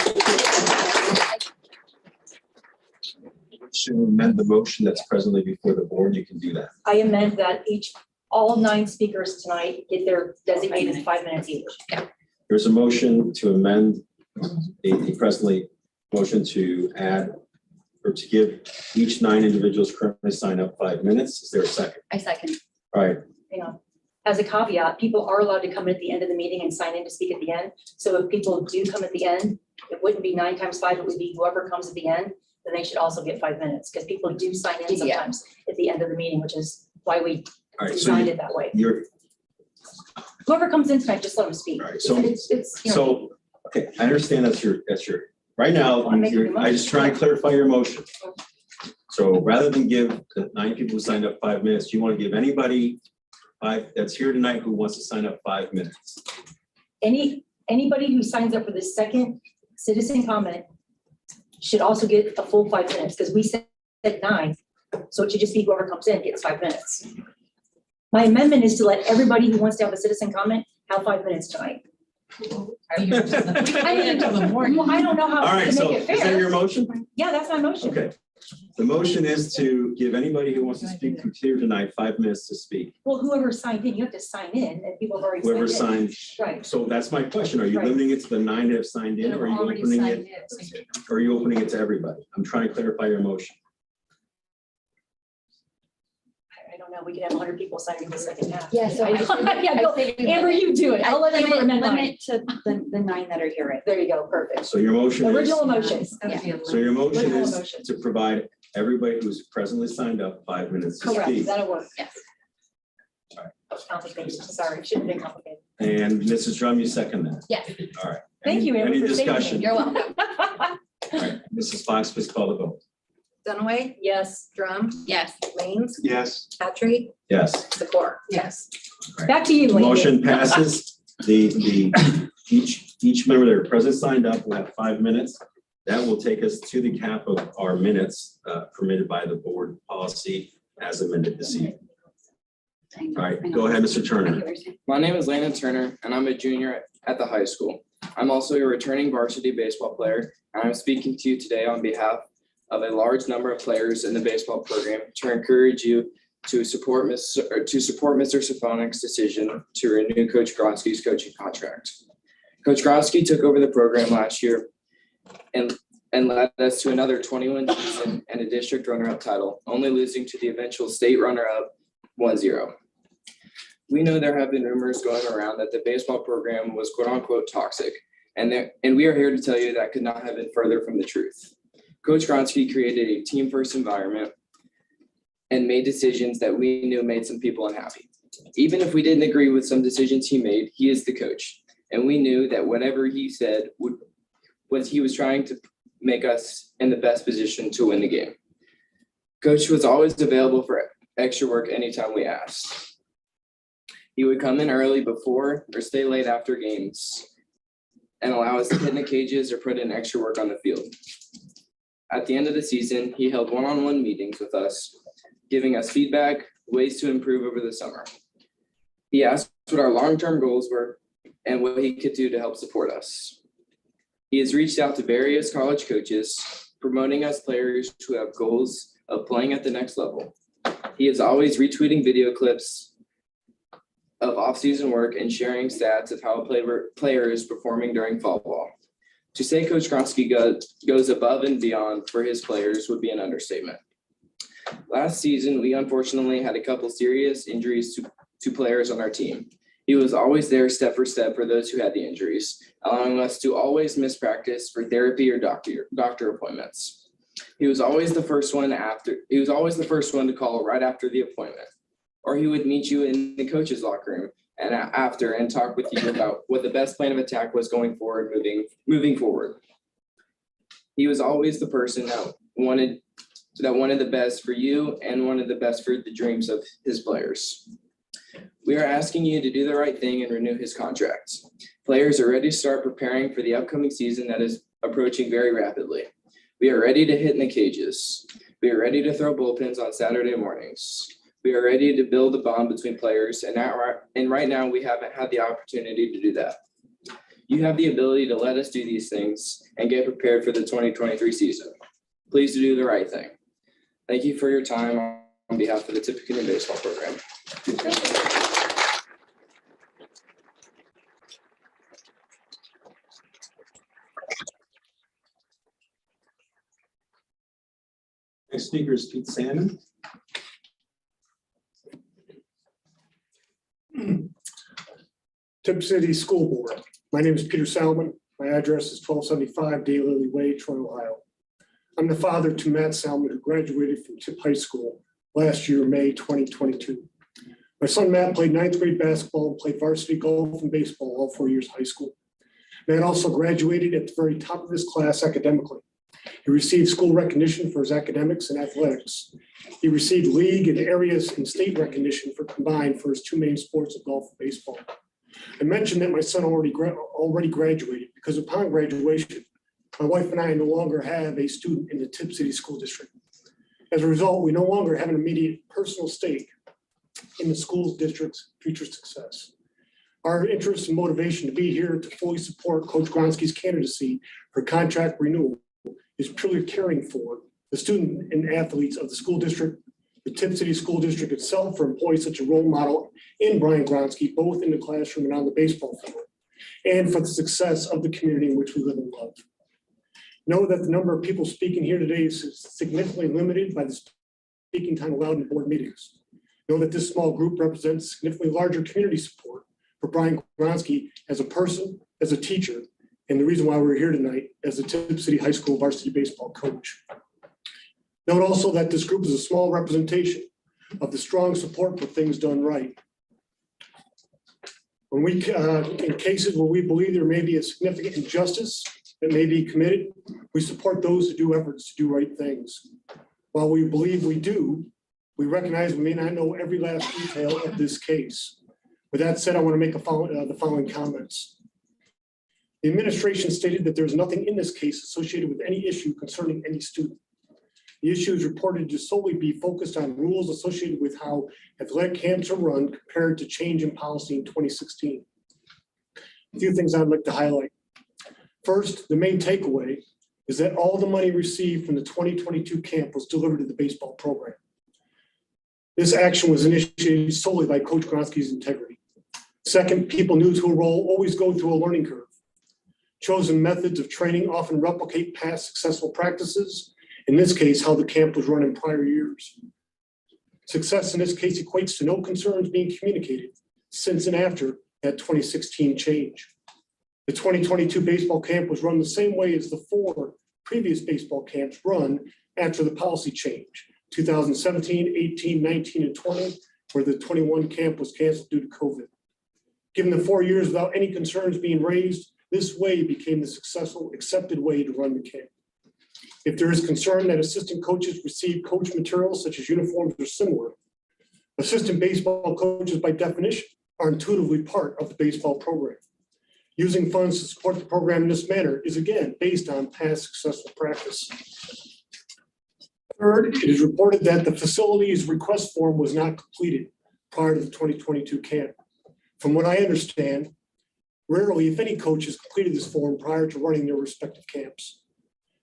To amend the motion that's presently before the board, you can do that. I amend that all 9 speakers tonight get their designated 5 minutes each. There's a motion to amend the presently motion to add or to give each 9 individuals currently signed up 5 minutes. Is there a second? I second. All right, Hang on. As a caveat, people are allowed to come in at the end of the meeting and sign in to speak at the end. So if people do come at the end, it wouldn't be 9 times 5, it would be whoever comes at the end, then they should also get 5 minutes, because people do sign in Yeah. sometimes at the end of the meeting, which is why we all right, so designed it that way. you're, Whoever comes in tonight, just let them speak. all right, so, It's, you know, so, okay, I understand that's your, right now, I'm making you're- the I just try and clarify your motion. So rather than give the 9 people who signed up 5 minutes, you want to give anybody 5 that's here tonight who wants to sign up 5 minutes. anybody who signs up for the second citizen comment should also get a full 5 minutes, because we said 9. So it should just be whoever comes in gets 5 minutes. My amendment is to let everybody who wants to have a citizen comment have 5 minutes tonight. I mean, well, I don't know how All right, to so make it is that your fair. motion? Yeah, that's my motion. Okay. The motion is to give anybody who wants to speak from here tonight 5 minutes to speak. Well, whoever signed in, you have to sign in, and people have already Whoever signed in. signed, Right. so that's my question. Are you Right. limiting it to the 9 that have signed in, or are you Already opening signed it, in, so you- or are you opening it to everybody? I'm trying to clarify your motion. I don't know, we could have 100 people signing in the second half. Yeah, so I Yeah, go. Amber, you do it. I'll let Amber amend mine. Limit to the 9 that are here right There you go, perfect. So your motion is, Original emotion. so your motion Original is motion. to provide everybody who's presently signed up 5 minutes to Correct, speak. that'll work. Yes. That was complicated, sorry, shouldn't have been complicated. And Mrs. Drum, you second that? Yes. All right. Thank you, Amber, Any for saving me. discussion? You're welcome. All right, Mrs. Fox, please call the vote. Dunaway, Yes, Drum, Yes. Lanes, Yes, Patrick, Yes. Zakor. Yes. back to you, Landon. Motion passes. The Each member that are present signed up will have 5 minutes. That will take us to the cap of our minutes permitted by the board policy as amended this evening. All right, go ahead, Mr. Turner. My name is Landon Turner, and I'm a junior at the high school. I'm also a returning varsity baseball player, and I'm speaking to you today on behalf of a large number of players in the baseball program to encourage you to support Mr. Stefanik's decision to renew Coach Gronsky's coaching contract. Coach Gronsky took over the program last year and led us to another 21 season and a district runner-up title, only losing to the eventual state runner-up 1-0. We know there have been rumors going around that the baseball program was quote unquote toxic, and we are here to tell you that could not have been further from the truth. Coach Gronsky created a team-first environment and made decisions that we knew made some people unhappy. Even if we didn't agree with some decisions he made, he is the coach, and we knew that whatever he said he was trying to make us in the best position to win the game. Coach was always available for extra work anytime we asked. He would come in early before or stay late after games and allow us to hit in the cages or put in extra work on the field. At the end of the season, he held one-on-one meetings with us, giving us feedback, ways to improve over the summer. He asked what our long-term goals were and what he could do to help support us. He has reached out to various college coaches, promoting us players who have goals of playing at the next level. He is always retweeting video clips of off-season work and sharing stats of how a player is performing during fall ball. To say Coach Gronsky goes above and beyond for his players would be an understatement. Last season, we unfortunately had a couple serious injuries to players on our team. He was always there step for step for those who had the injuries, allowing us to always miss practice for therapy or doctor appointments. He was always the first one to call right after the appointment, or he would meet you in the coach's locker room and after and talk with you about what the best plan of attack was going forward, moving forward. He was always the person that wanted the best for you and wanted the best for the dreams of his players. We are asking you to do the right thing and renew his contract. Players are ready to start preparing for the upcoming season that is approaching very rapidly. We are ready to hit in the cages. We are ready to throw bullpens on Saturday mornings. We are ready to build a bond between players, and right now we haven't had the opportunity to do that. You have the ability to let us do these things and get prepared for the 2023 season. Please do the right thing. Thank you for your time on behalf of the Tipp baseball program. Next speaker is Pete Salmon. Tipp City School Board. My name is Peter Salmon. My address is 1275 Daylily Way, Troy, Ohio. I'm the father to Matt Salmon, who graduated from Tipp High School last year, May 2022. My son Matt played 9th grade basketball and played varsity golf and baseball all 4 years of high school. Matt also graduated at the very top of his class academically. He received school recognition for his academics and athletics. He received league and areas and state recognition for combined for his two main sports of golf and baseball. I mentioned that my son already graduated because upon graduation, my wife and I no longer have a student in the Tipp City School District. As a result, we no longer have an immediate personal stake in the school district's future success. Our interest and motivation to be here to fully support Coach Gronsky's candidacy for contract renewal is purely caring for the student and athletes of the school district, the Tipp City School District itself for employees such a role model in Brian Gronsky, both in the classroom and on the baseball field, and for the success of the community in which we live and love. Know that the number of people speaking here today is significantly limited by the speaking time allowed in board meetings. Know that this small group represents significantly larger community support for Brian Gronsky as a person, as a teacher, and the reason why we're here tonight as a Tipp City High School varsity baseball coach. Note also that this group is a small representation of the strong support for things done right. When we, in cases where we believe there may be a significant injustice that may be committed, we support those who do efforts to do right things. While we believe we do, we recognize we may not know every last detail of this case. With that said, I want to make the following comments. The administration stated that there is nothing in this case associated with any issue concerning any student. The issue is reported to solely be focused on rules associated with how athletic camps are run compared to change in policy in 2016. A few things I'd like to highlight. First, the main takeaway is that all the money received from the 2022 camp was delivered to the baseball program. This action was initiated solely by Coach Gronsky's integrity. Second, people new to a role always go through a learning curve. Chosen methods of training often replicate past successful practices, in this case, how the camp was run in prior years. Success in this case equates to no concerns being communicated since and after that 2016 change. The 2022 baseball camp was run the same way as the 4 previous baseball camps run after the policy change, 2017, 18, 19, and 20, where the 21 camp was canceled due to COVID. Given the 4 years without any concerns being raised, this way became the successful, accepted way to run the camp. If there is concern that assistant coaches receive coach materials such as uniforms or similar, assistant baseball coaches by definition are intuitively part of the baseball program. Using funds to support the program in this manner is again based on past successful practice. Third, it is reported that the facilities request form was not completed prior to the 2022 camp. From what I understand, rarely, if any, coach has completed this form prior to running their respective camps.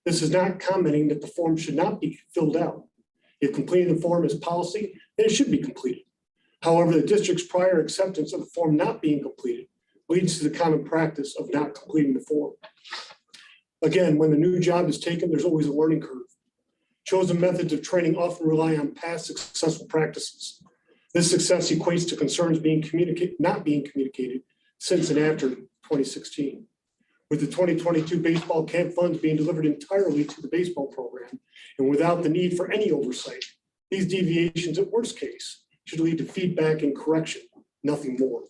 This is not commenting that the form should not be filled out. If completing the form is policy, then it should be completed. However, the district's prior acceptance of the form not being completed leads to the common practice of not completing the form. Again, when the new job is taken, there's always a learning curve. Chosen methods of training often rely on past successful practices. This success equates to concerns not being communicated since and after 2016. With the 2022 baseball camp funds being delivered entirely to the baseball program and without the need for any oversight, these deviations at worst case should lead to feedback and correction, nothing more.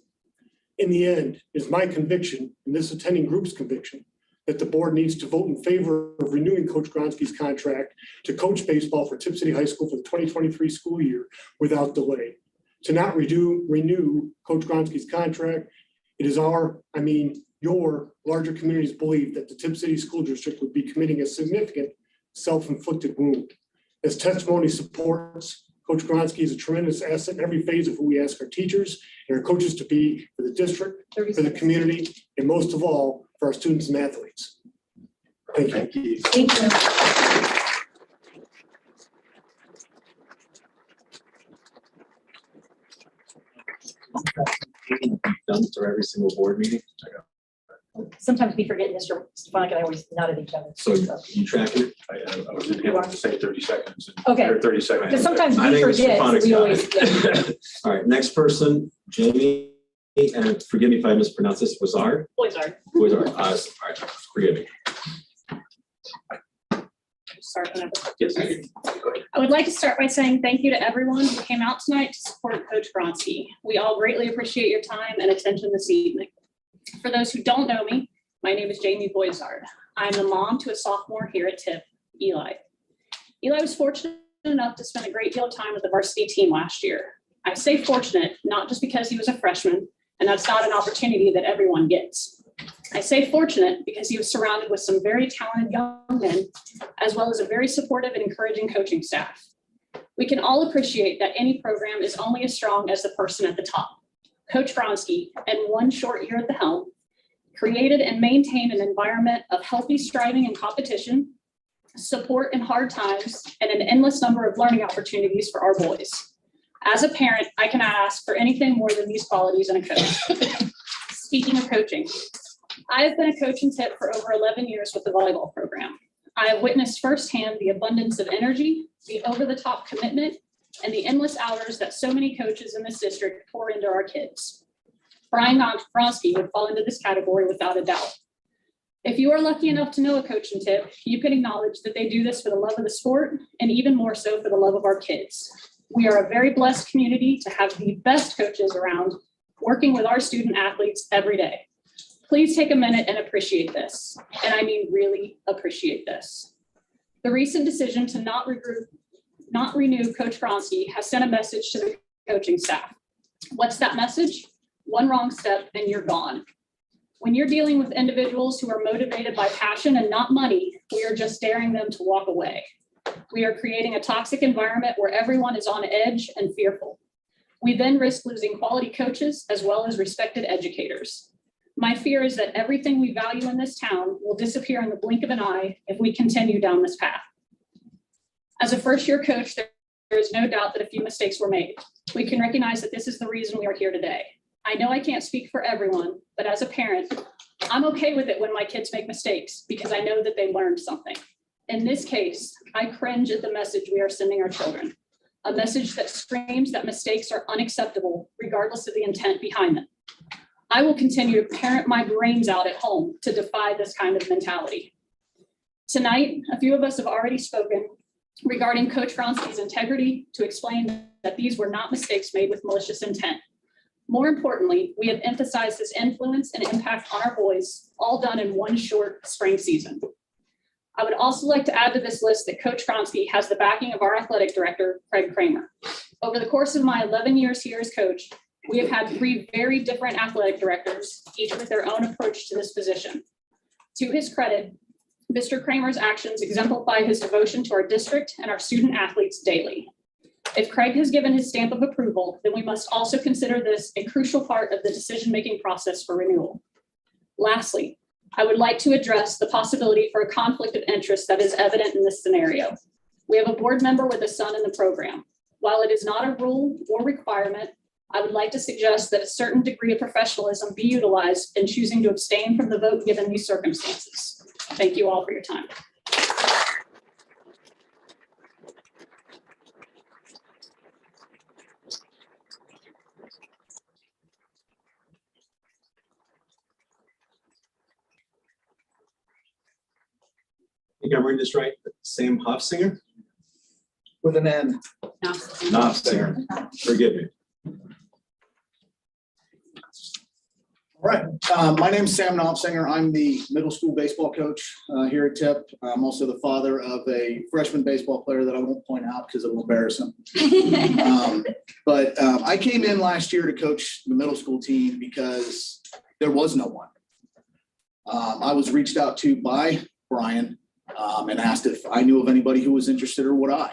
In the end, it is my conviction and this attending group's conviction that the board needs to vote in favor of renewing Coach Gronsky's contract to coach baseball for Tipp City High School for the 2023 school year without delay. To not renew Coach Gronsky's contract, it is your larger community's belief that the Tipp City School District would be committing a significant self-inflicted wound. As testimony supports, Coach Gronsky is a tremendous asset in every phase of who we ask our teachers and our coaches to be for the district, for the community, and most of all, for our students and athletes. Thank you. Thank you. Done for every single board meeting. Sometimes we forget Mr. Stefanik and I always nod at each other. So you track it? I was in here to say 30 seconds. Okay. Or 30 seconds. Because sometimes I we think Mr. forget, so Stefanik's we got always. it. All right, next person, Jamie, and forgive me if I mispronounce this, Wizard? Wizard. Wizard, all right, forgive me. Start whenever. Yes. I would like to start by saying thank you to everyone who came out tonight to support Coach Gronsky. We all greatly appreciate your time and attention this evening. For those who don't know me, my name is Jamie Boisard. I'm the mom to a sophomore here at Tipp, Eli. Eli was fortunate enough to spend a great deal of time with the varsity team last year. I say fortunate, not just because he was a freshman, and that's not an opportunity that everyone gets. I say fortunate because he was surrounded with some very talented young men, as well as a very supportive and encouraging coaching staff. We can all appreciate that any program is only as strong as the person at the top. Coach Gronsky, in one short year at the helm, created and maintained an environment of healthy striving and competition, support in hard times, and an endless number of learning opportunities for our boys. As a parent, I cannot ask for anything more than these qualities in a coach. Speaking of coaching, I have been a coach in Tipp for over 11 years with the volleyball program. I have witnessed firsthand the abundance of energy, the over-the-top commitment, and the endless hours that so many coaches in this district pour into our kids. Brian Gronsky would fall into this category without a doubt. If you are lucky enough to know a coach in Tipp, you can acknowledge that they do this for the love of the sport and even more so for the love of our kids. We are a very blessed community to have the best coaches around working with our student athletes every day. Please take a minute and appreciate this. And I mean really appreciate this. The recent decision to not renew Coach Gronsky has sent a message to the coaching staff. What's that message? One wrong step and you're gone. When you're dealing with individuals who are motivated by passion and not money, we are just daring them to walk away. We are creating a toxic environment where everyone is on edge and fearful. We then risk losing quality coaches as well as respected educators. My fear is that everything we value in this town will disappear in the blink of an eye if we continue down this path. As a first-year coach, there is no doubt that a few mistakes were made. We can recognize that this is the reason we are here today. I know I can't speak for everyone, but as a parent, I'm okay with it when my kids make mistakes because I know that they learned something. In this case, I cringe at the message we are sending our children, a message that screams that mistakes are unacceptable regardless of the intent behind them. I will continue to parent my brains out at home to defy this kind of mentality. Tonight, a few of us have already spoken regarding Coach Gronsky's integrity to explain that these were not mistakes made with malicious intent. More importantly, we have emphasized his influence and impact on our boys, all done in one short spring season. I would also like to add to this list that Coach Gronsky has the backing of our athletic director, Craig Kramer. Over the course of my 11 years here as coach, we have had 3 very different athletic directors, each with their own approach to this position. To his credit, Mr. Kramer's actions exemplify his devotion to our district and our student athletes daily. If Craig has given his stamp of approval, then we must also consider this a crucial part of the decision-making process for renewal. Lastly, I would like to address the possibility for a conflict of interest that is evident in this scenario. We have a board member with a son in the program. While it is not a rule or requirement, I would like to suggest that a certain degree of professionalism be utilized in choosing to abstain from the vote given these circumstances. Thank you all for your time. I think I'm reading this right, Sam Hofsinger? With an N. Hofsinger, forgive me. All right, my name's Sam Knopfsinger. I'm the middle school baseball coach here at Tipp. I'm also the father of a freshman baseball player that I won't point out because it will embarrass him. But I came in last year to coach the middle school team because there was no one. I was reached out to by Brian and asked if I knew of anybody who was interested or would I.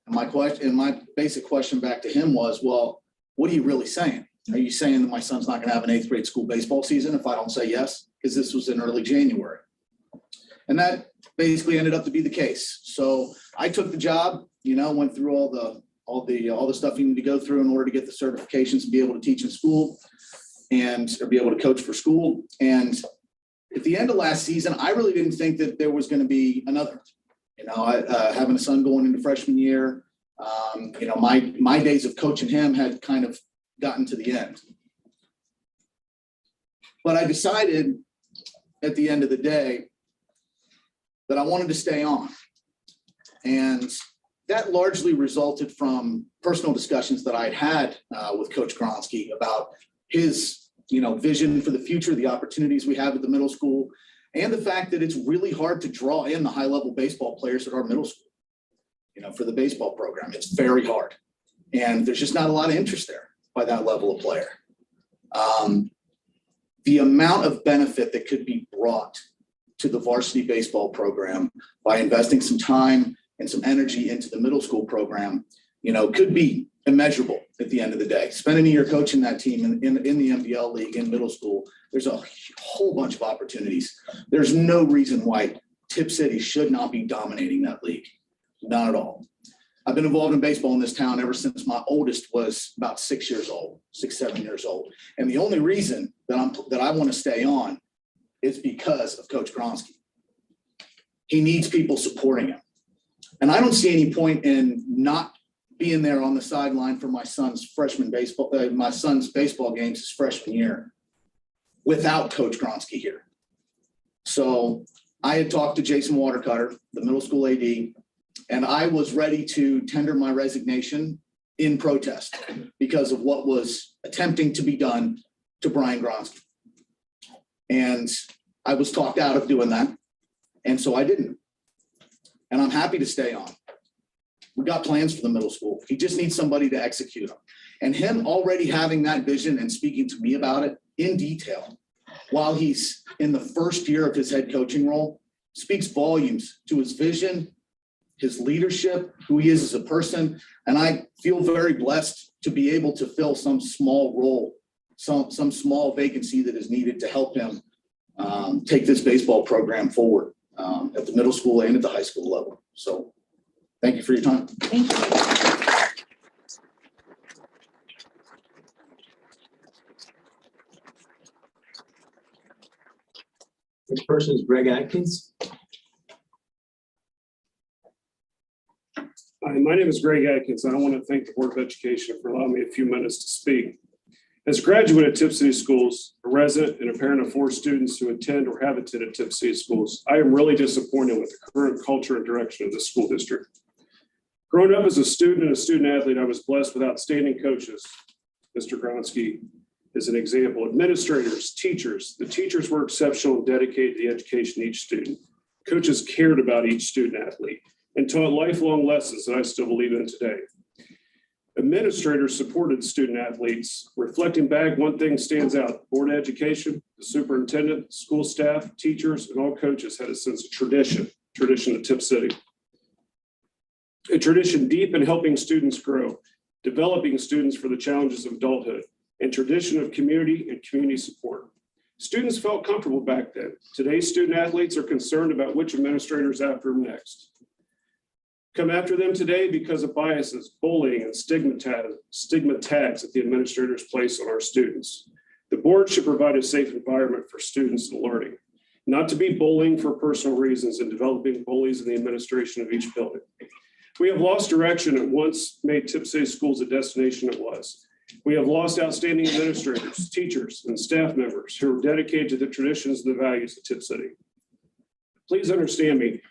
And my basic question back to him was, well, what are you really saying? Are you saying that my son's not going to have an 8th grade school baseball season if I don't say yes? Because this was in early January. And that basically ended up to be the case. So I took the job, went through all the stuff you need to go through in order to get the certifications and be able to teach in school or be able to coach for school. And at the end of last season, I really didn't think that there was going to be another. Having a son going into freshman year, my days of coaching him had kind of gotten to the end. But I decided at the end of the day that I wanted to stay on. And that largely resulted from personal discussions that I'd had with Coach Gronsky about his vision for the future, the opportunities we have at the middle school, and the fact that it's really hard to draw in the high-level baseball players at our middle school. For the baseball program, it's very hard. And there's just not a lot of interest there by that level of player. The amount of benefit that could be brought to the varsity baseball program by investing some time and some energy into the middle school program, could be immeasurable at the end of the day. Spending a year coaching that team in the MDL league in middle school, there's a whole bunch of opportunities. There's no reason why Tipp City should not be dominating that league. Not at all. I've been involved in baseball in this town ever since my oldest was about 6 years old, 7 years old. And the only reason that I want to stay on is because of Coach Gronsky. He needs people supporting him. And I don't see any point in not being there on the sideline for my son's baseball games his freshman year without Coach Gronsky here. So I had talked to Jason Watercutter, the middle school AD, and I was ready to tender my resignation in protest because of what was attempting to be done to Brian Gronsky. And I was talked out of doing that. And so I didn't. And I'm happy to stay on. We got plans for the middle school. He just needs somebody to execute them. And him already having that vision and speaking to me about it in detail while he's in the first year of his head coaching role speaks volumes to his vision, his leadership, who he is as a person. And I feel very blessed to be able to fill some small role, some small vacancy that is needed to help him take this baseball program forward at the middle school and at the high school level. So thank you for your time. Thank you. Next person is Greg Atkins. Hi, my name is Greg Atkins. I want to thank the Board of Education for allowing me a few minutes to speak. As a graduate at Tipp City Schools, a resident and a parent of 4 students who attend or have attended Tipp City Schools, I am really disappointed with the current culture and direction of the school district. Growing up as a student and a student athlete, I was blessed with outstanding coaches. Mr. Gronsky is an example. Administrators, teachers. The teachers were exceptional and dedicated to the education of each student. Coaches cared about each student athlete and taught lifelong lessons that I still believe in today. Administrators supported student athletes. Reflecting back, one thing stands out. Board of Education, the superintendent, school staff, teachers, and all coaches had a sense of tradition of Tipp City. A tradition deep in helping students grow, developing students for the challenges of adulthood, and tradition of community and community support. Students felt comfortable back then. Today's student athletes are concerned about which administrators after them next. Come after them today because of biases, bullying, and stigma tags that the administrators place on our students. The board should provide a safe environment for students and learning, not to be bullying for personal reasons and developing bullies in the administration of each building. We have lost direction and once made Tipp City Schools a destination it was. We have lost outstanding administrators, teachers, and staff members who are dedicated to the traditions and the values of Tipp City. Please understand me.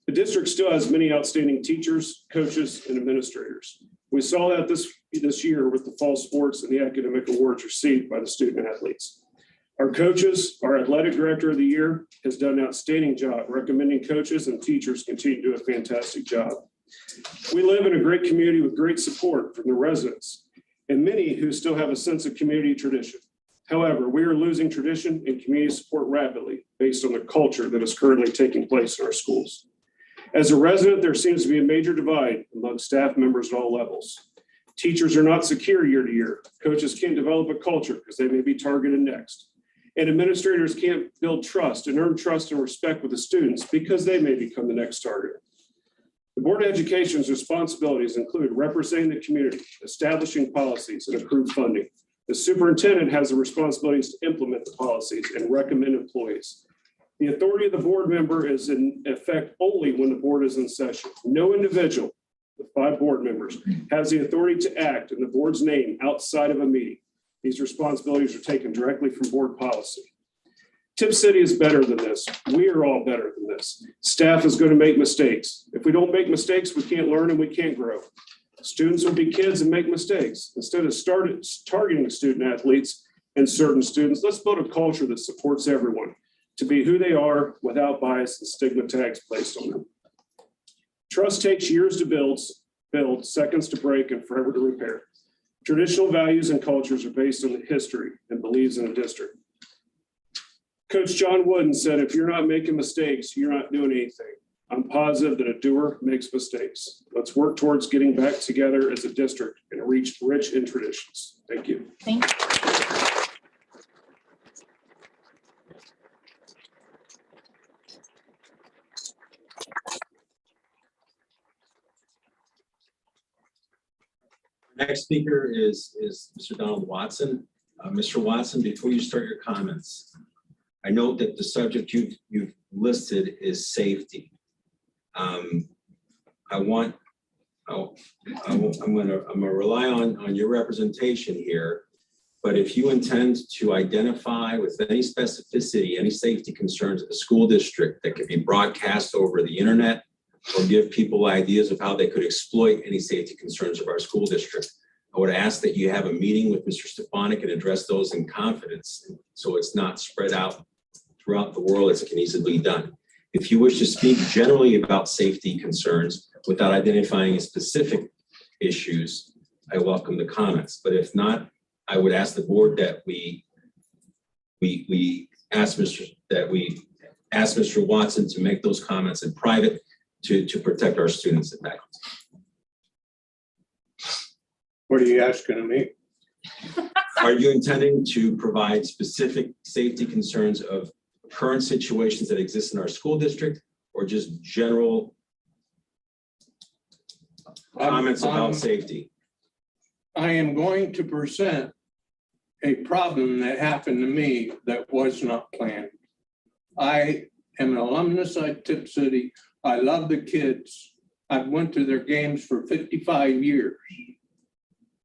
The district still has many outstanding teachers, coaches, and administrators. We saw that this year with the fall sports and the academic awards received by the student athletes. Our coaches, our athletic director of the year has done an outstanding job recommending coaches, and teachers continue to do a fantastic job. We live in a great community with great support from the residents and many who still have a sense of community tradition. However, we are losing tradition and community support rapidly based on the culture that is currently taking place in our schools. As a resident, there seems to be a major divide among staff members at all levels. Teachers are not secure year to year. Coaches can't develop a culture because they may be targeted next. And administrators can't build trust and earn trust and respect with the students because they may become the next target. The Board of Education's responsibilities include representing the community, establishing policies, and approved funding. The superintendent has the responsibilities to implement the policies and recommend employees. The authority of the board member is in effect only when the board is in session. No individual, the 5 board members, has the authority to act in the board's name outside of a meeting. These responsibilities are taken directly from board policy. Tipp City is better than this. We are all better than this. Staff is going to make mistakes. If we don't make mistakes, we can't learn and we can't grow. Students will be kids and make mistakes. Instead of targeting student athletes and certain students, let's build a culture that supports everyone to be who they are without bias and stigma tags placed on them. Trust takes years to build, seconds to break, and forever to repair. Traditional values and cultures are based on the history and beliefs in the district. Coach John Wooden said, if you're not making mistakes, you're not doing anything. I'm positive that a doer makes mistakes. Let's work towards getting back together as a district and reach rich in traditions. Thank you. Thank you. Next speaker is Mr. Donald Watson. Mr. Watson, before you start your comments, I note that the subject you've listed is safety. I'm gonna rely on your representation here, but if you intend to identify with any specificity, any safety concerns of the school district that could be broadcast over the internet or give people ideas of how they could exploit any safety concerns of our school district, I would ask that you have a meeting with Mr. Stefanik and address those in confidence so it's not spread out throughout the world as it can easily be done. If you wish to speak generally about safety concerns without identifying specific issues, I welcome the comments. But if not, I would ask the board that we that we ask Mr. Watson to make those comments in private to protect our students and faculty. What are you asking of me? Are you intending to provide specific safety concerns of current situations that exist in our school district, or just general comments about safety? I am going to present a problem that happened to me that was not planned. I am an alumnus at Tipp City. I love the kids. I've went to their games for 55 years.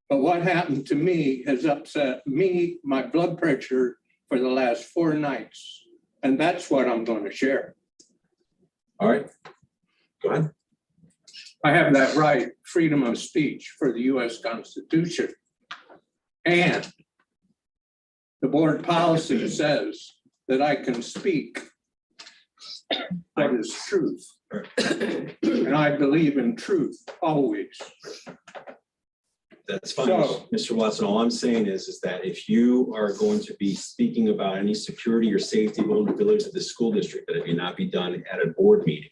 But what happened to me has upset me, my blood pressure for the last 4 nights. And that's what I'm going to share. All right, go ahead. I have that right, freedom of speech for the US Constitution. And the board policy says that I can speak what is truth. And I believe in truth always. That's fine, So- Mr. Watson. All I'm saying is that if you are going to be speaking about any security or safety vulnerabilities of the school district, that it may not be done at a board meeting.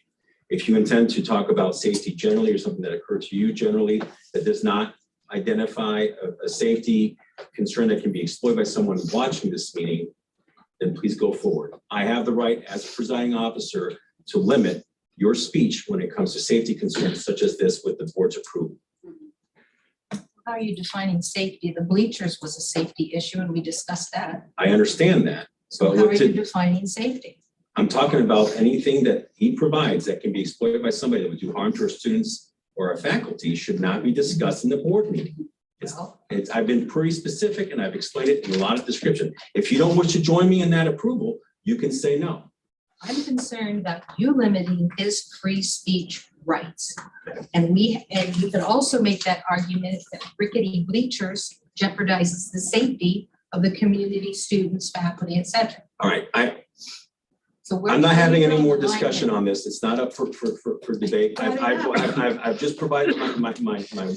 If you intend to talk about safety generally or something that occurred to you generally that does not identify a safety concern that can be exploited by someone watching this meeting, then please go forward. I have the right as a presiding officer to limit your speech when it comes to safety concerns such as this with the board's approval. How are you defining safety? The bleachers was a safety issue and we discussed that. I understand that. So But how are what you did- defining safety? I'm talking about anything that he provides that can be exploited by somebody that would do harm to our students or our faculty should not be discussed in the board meeting. I've been pretty specific and I've explained it in a lot of description. If you don't wish to join me in that approval, you can say no. I'm concerned about you limiting his free speech rights. And you can also make that argument that rickety bleachers jeopardizes the safety of the community, students, faculty, et cetera. All right, So where I'm not do you having any draw more the line discussion there? on this. It's not up for debate. I've just provided my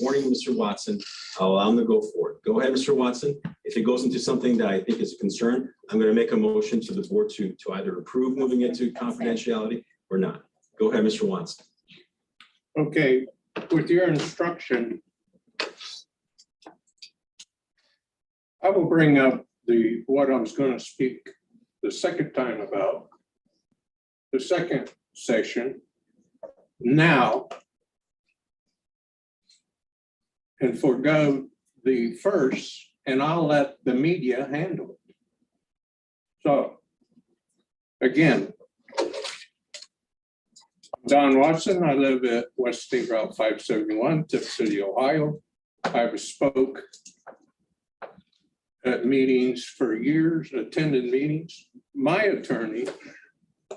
warning, Mr. Watson. I'll allow him to go forward. Go ahead, Mr. Watson. If it goes into something that I think is a concern, I'm going to make a motion to the board to either approve moving it to confidentiality or not. Go ahead, Mr. Watson. Okay, with your instruction, I will bring up what I was going to speak the second time about. The second session now and forego the first, and I'll let the media handle it. So again, I'm Don Watson. I live at West State Route 571, Tipp City, Ohio. I've spoke at meetings for years, attended meetings. My attorney,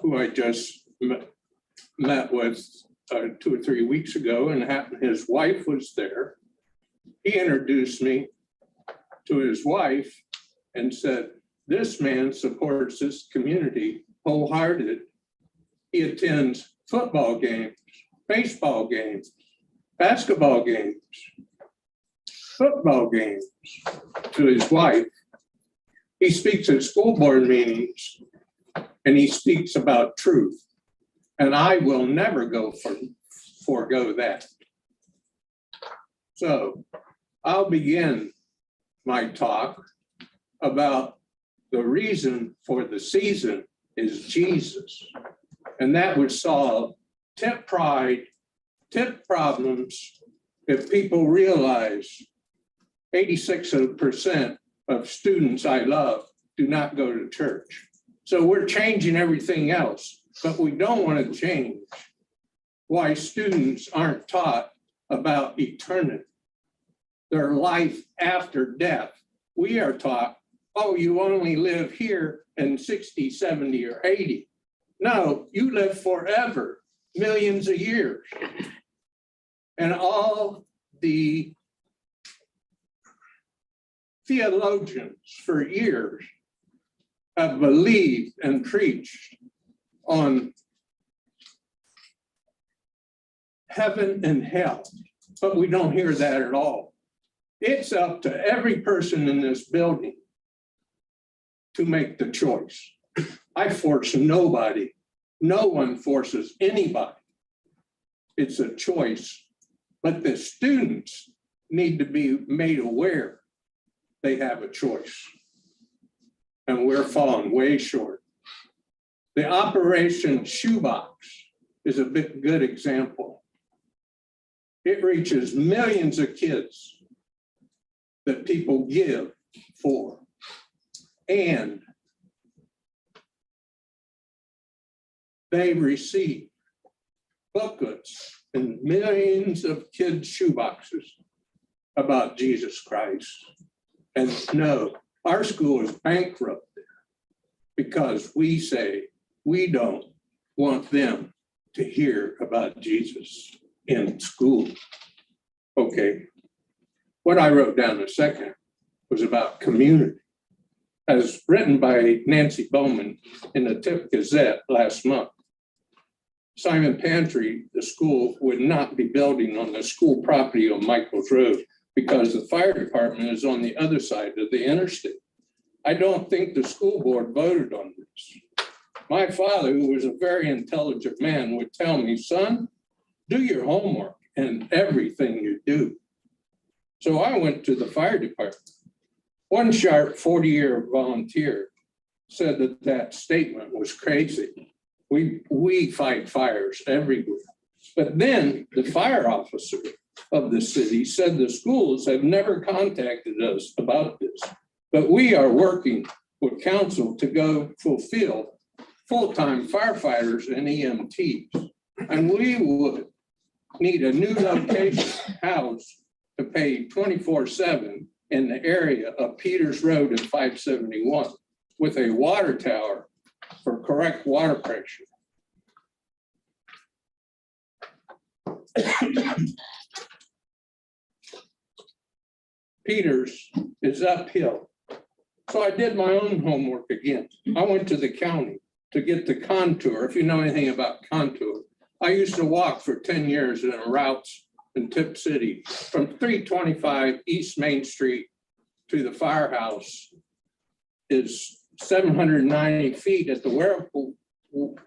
who I just met with 2 or 3 weeks ago, and his wife was there. He introduced me to his wife and said, this man supports this community wholehearted. He attends football games, baseball games, basketball games, football games to his wife. He speaks at school board meetings and he speaks about truth. And I will never forego that. So I'll begin my talk about the reason for the season is Jesus. And that would solve Tipp pride, Tipp problems if people realize 86% of students I love do not go to church. So we're changing everything else, but we don't want to change why students aren't taught about eternity, their life after death. We are taught, oh, you only live here in 60, 70, or 80. No, you live forever, millions of years. And all the theologians for years have believed and preached on heaven and hell, but we don't hear that at all. It's up to every person in this building to make the choice. I force nobody. No one forces anybody. It's a choice. But the students need to be made aware they have a choice. And we're falling way short. The Operation Shoebox is a good example. It reaches millions of kids that people give for. And they receive booklets and millions of kids' shoeboxes about Jesus Christ. And no, our school is bankrupt because we say we don't want them to hear about Jesus in school. Okay, what I wrote down a second was about community. As written by Nancy Bowman in the Tipp Gazette last month. Simon Pantry, the school, would not be building on the school property on Michael's Road because the fire department is on the other side of the interstate. I don't think the school board voted on this. My father, who was a very intelligent man, would tell me, son, do your homework in everything you do. So I went to the fire department. One sharp 40-year volunteer said that that statement was crazy. We fight fires everywhere. But then the fire officer of the city said the schools have never contacted us about this, but we are working with council to go fulfill full-time firefighters and EMTs. And we would need a new location house to pay 24/7 in the area of Peters Road and 571 with a water tower for correct water pressure. Peters is uphill. So I did my own homework again. I went to the county to get the contour. If you know anything about contour, I used to walk for 10 years in routes in Tipp City from 325 East Main Street to the firehouse is 790 feet at the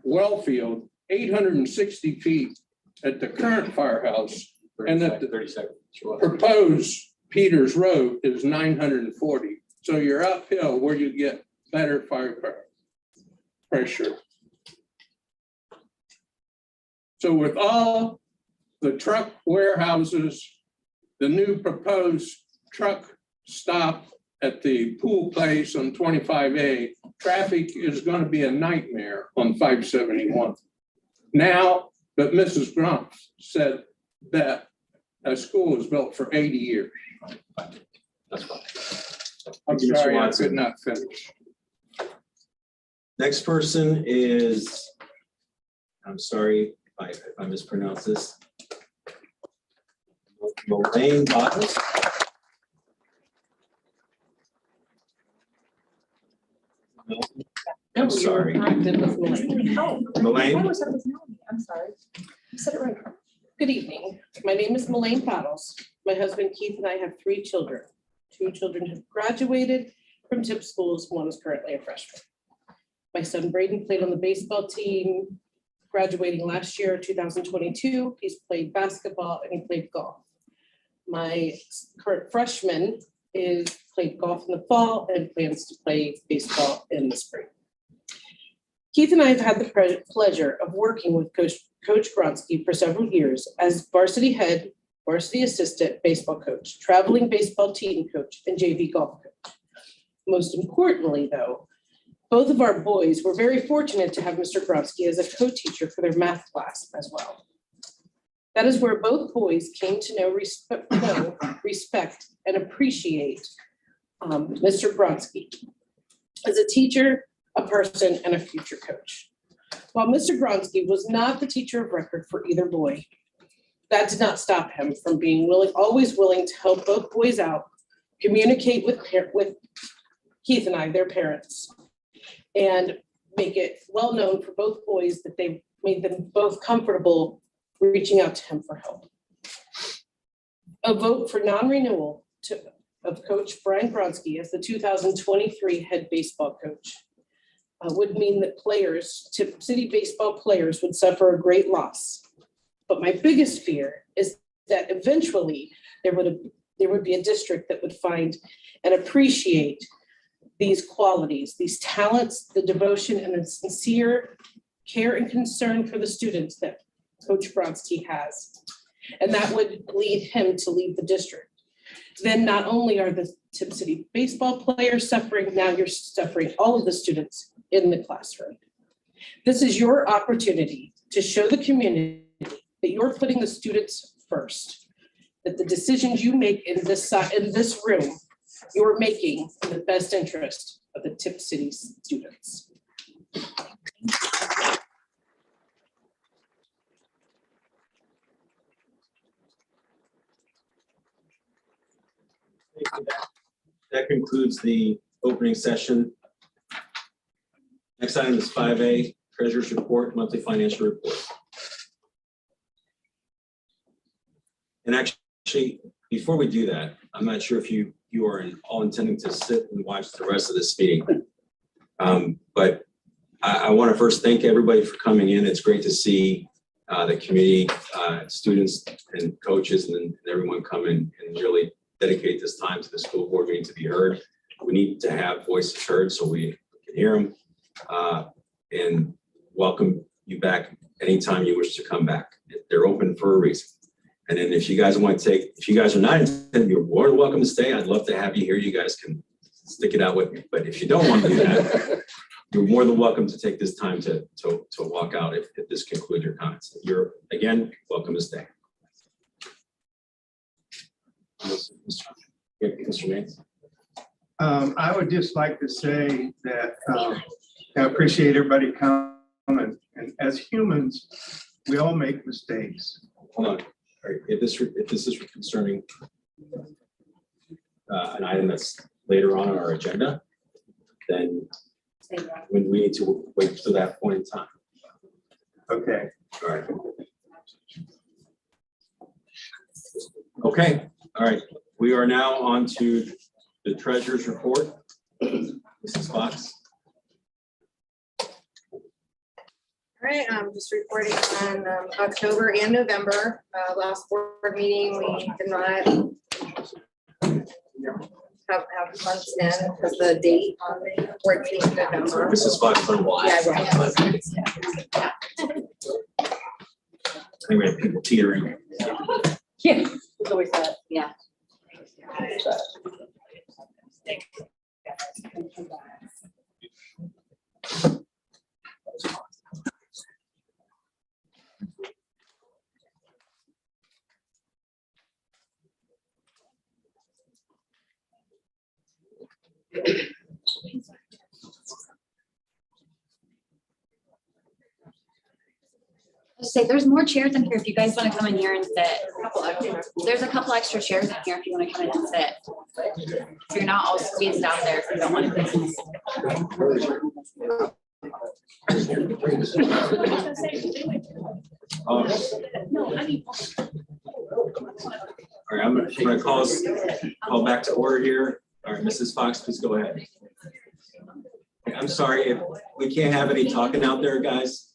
well field, 860 feet at the current firehouse, and that the 32nd proposed Peters Road is 940. So you're uphill where you get better fire pressure. So with all the truck warehouses, the new proposed truck stop at the pool place on 25A, traffic is going to be a nightmare on 571. Now, but Mrs. Grump said that a school was built for 80 years. That's fine. I'm Thank you, Mr. sorry, I Watson. could not finish. Next person is, I'm sorry if I mispronounce this. Mullane Bottles. I'm sorry. Mullane? I'm sorry. You said it right. Good evening. My name is Mullane Paddles. My husband Keith and I have 3 children. 2 children have graduated from Tipp schools. 1 is currently a freshman. My son Braden played on the baseball team, graduating last year, 2022. He's played basketball and he played golf. My current freshman played golf in the fall and plans to play baseball in the spring. Keith and I have had the pleasure of working with Coach Gronsky for several years as varsity head, varsity assistant baseball coach, traveling baseball team coach, and JV golf coach. Most importantly, though, both of our boys were very fortunate to have Mr. Gronsky as a co-teacher for their math class as well. That is where both boys came to know, respect, and appreciate Mr. Gronsky as a teacher, a person, and a future coach. While Mr. Gronsky was not the teacher of record for either boy, that did not stop him from being always willing to help both boys out, communicate with Keith and I, their parents, and make it well known for both boys that they made them both comfortable reaching out to him for help. A vote for non-renewal of Coach Brian Gronsky as the 2023 head baseball coach. would mean that players, Tip City baseball players would suffer a great loss. But my biggest fear is that eventually there would be a district that would find and appreciate these qualities, these talents, the devotion and the sincere care and concern for the students that Coach Bronski has. And that would lead him to leave the district. Then not only are the Tip City baseball players suffering, now you're suffering all of the students in the classroom. This is your opportunity to show the community that you're putting the students first, that the decisions you make in this room, you're making in the best interest of the Tip City students. That concludes the opening session. Next item is 5A, Treasurer's Report, Monthly Financial Report. And actually, before we do that, I'm not sure if you are all intending to sit and watch the rest of this meeting. But I want to first thank everybody for coming in. It's great to see the community, students and coaches and everyone come in and really dedicate this time to the school board meeting to be heard. We need to have voices heard so we can hear them. And welcome you back anytime you wish to come back. They're open for a reason. And then if you guys want to if you guys are not intended, you're more than welcome to stay. I'd love to have you here. You guys can stick it out with me. But if you don't want to do that, you're more than welcome to take this time to walk out if this concludes your comments. You're, again, welcome to stay. Mr. Nance? I would just like to say that I appreciate everybody coming, and as humans, we all make mistakes. Hold on. All right. If this is concerning an item that's later on our agenda, then when we need to wait to that point in time. Okay. All right. Okay. All right. We are now on to the treasurer's report. Mrs. Fox. All right, I'm just reporting on October and November. Last board meeting, we did not have months in because the date on the board meeting in November. Mrs. Fox. Yeah, right. Anyway, people teetering. Yeah. It's always that. Yeah. Say there's more chairs in here if you guys want to come in here and sit. There's a couple extra chairs in here if you want to come in and sit. If you're not all squeezed out there if you don't want to. All right, I'm going to call back to order here. All right, Mrs. Fox, please go ahead. I'm sorry if we can't have any talking out there, guys.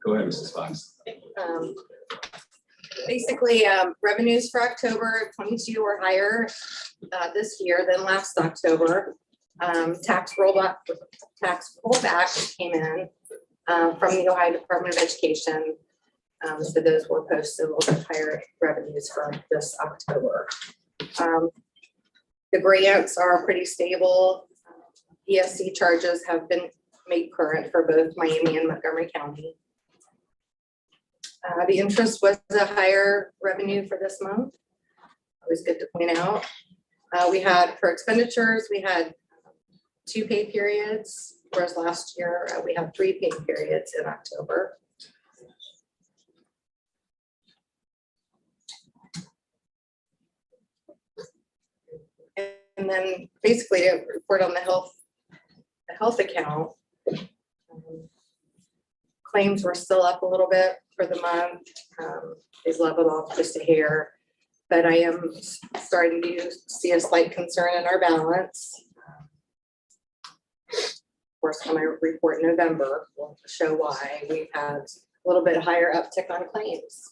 Go ahead, Mrs. Fox. Basically, revenues for October 22 were higher this year than last October. Tax rollback came in from the Ohio Department of Education. So those were posted a little bit higher revenues for this October. The grants are pretty stable. ESC charges have been made current for both Miami and Montgomery County. The interest was a higher revenue for this month. Always good to point out. We had, for expenditures, we had 2 pay periods, whereas last year we had 3 pay periods in October. And then basically to report on the health account. Claims were still up a little bit for the month. They've leveled off just a hair. but I am starting to see a slight concern in our balance. Of course, when I report in November, we'll show why. We've had a little bit higher uptick on claims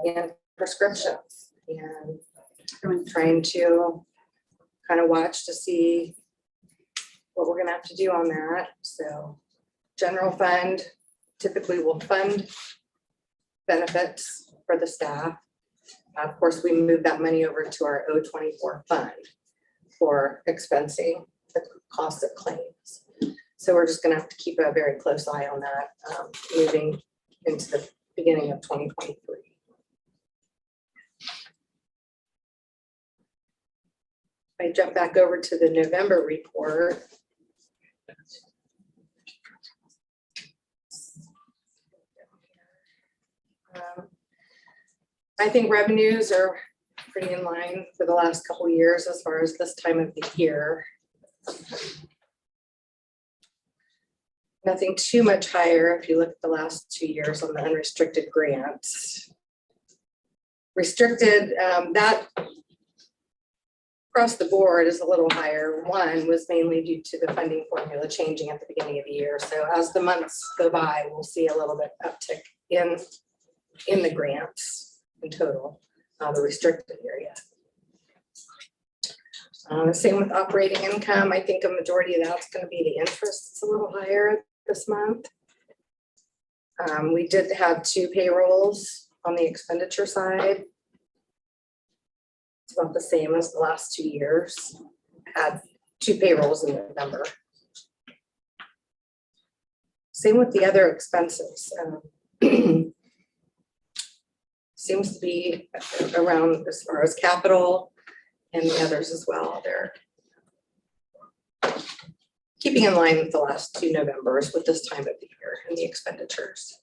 and prescriptions, and I'm trying to kind of watch to see what we're gonna have to do on that. So general fund typically will fund benefits for the staff. Of course, we move that money over to our O24 fund for expensing the cost of claims. So we're just gonna have to keep a very close eye on that, moving into the beginning of 2023. I jump back over to the November report. I think revenues are pretty in line for the last couple of years as far as this time of the year. Nothing too much higher if you look at the last 2 years on the unrestricted grants. Restricted, that across the board is a little higher. One was mainly due to the funding formula changing at the beginning of the year. So as the months go by, we'll see a little bit uptick in the grants in total, the restricted area. Same with operating income. I think a majority of that's going to be the interest. It's a little higher this month. We did have 2 payrolls on the expenditure side. It's about the same as the last 2 years. Had 2 payrolls in November. Same with the other expenses. Seems to be around as far as capital and the others as well. They're keeping in line with the last 2 Novembers with this time of the year and the expenditures.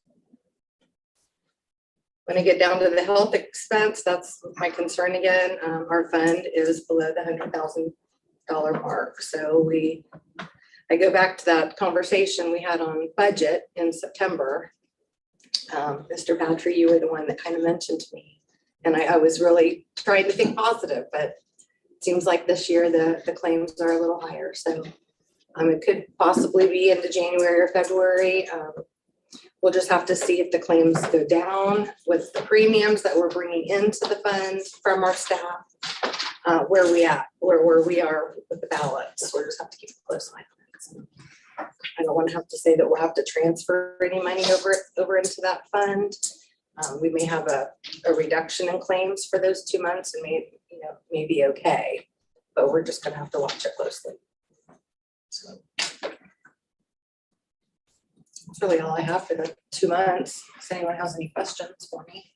When I get down to the health expense, that's my concern again. Our fund is below the $100,000 mark. So I go back to that conversation we had on budget in September. Mr. Patry, you were the one that kind of mentioned to me, and I was really trying to think positive, but it seems like this year the claims are a little higher. So it could possibly be into January or February. We'll just have to see if the claims go down with the premiums that we're bringing into the fund from our staff, where we are with the balance. We'll just have to keep a close eye on it. I don't want to have to say that we'll have to transfer any money over into that fund. We may have a reduction in claims for those 2 months and may be okay, but we're just going to have to watch it closely. So that's really all I have for the 2 months. If anyone has any questions for me.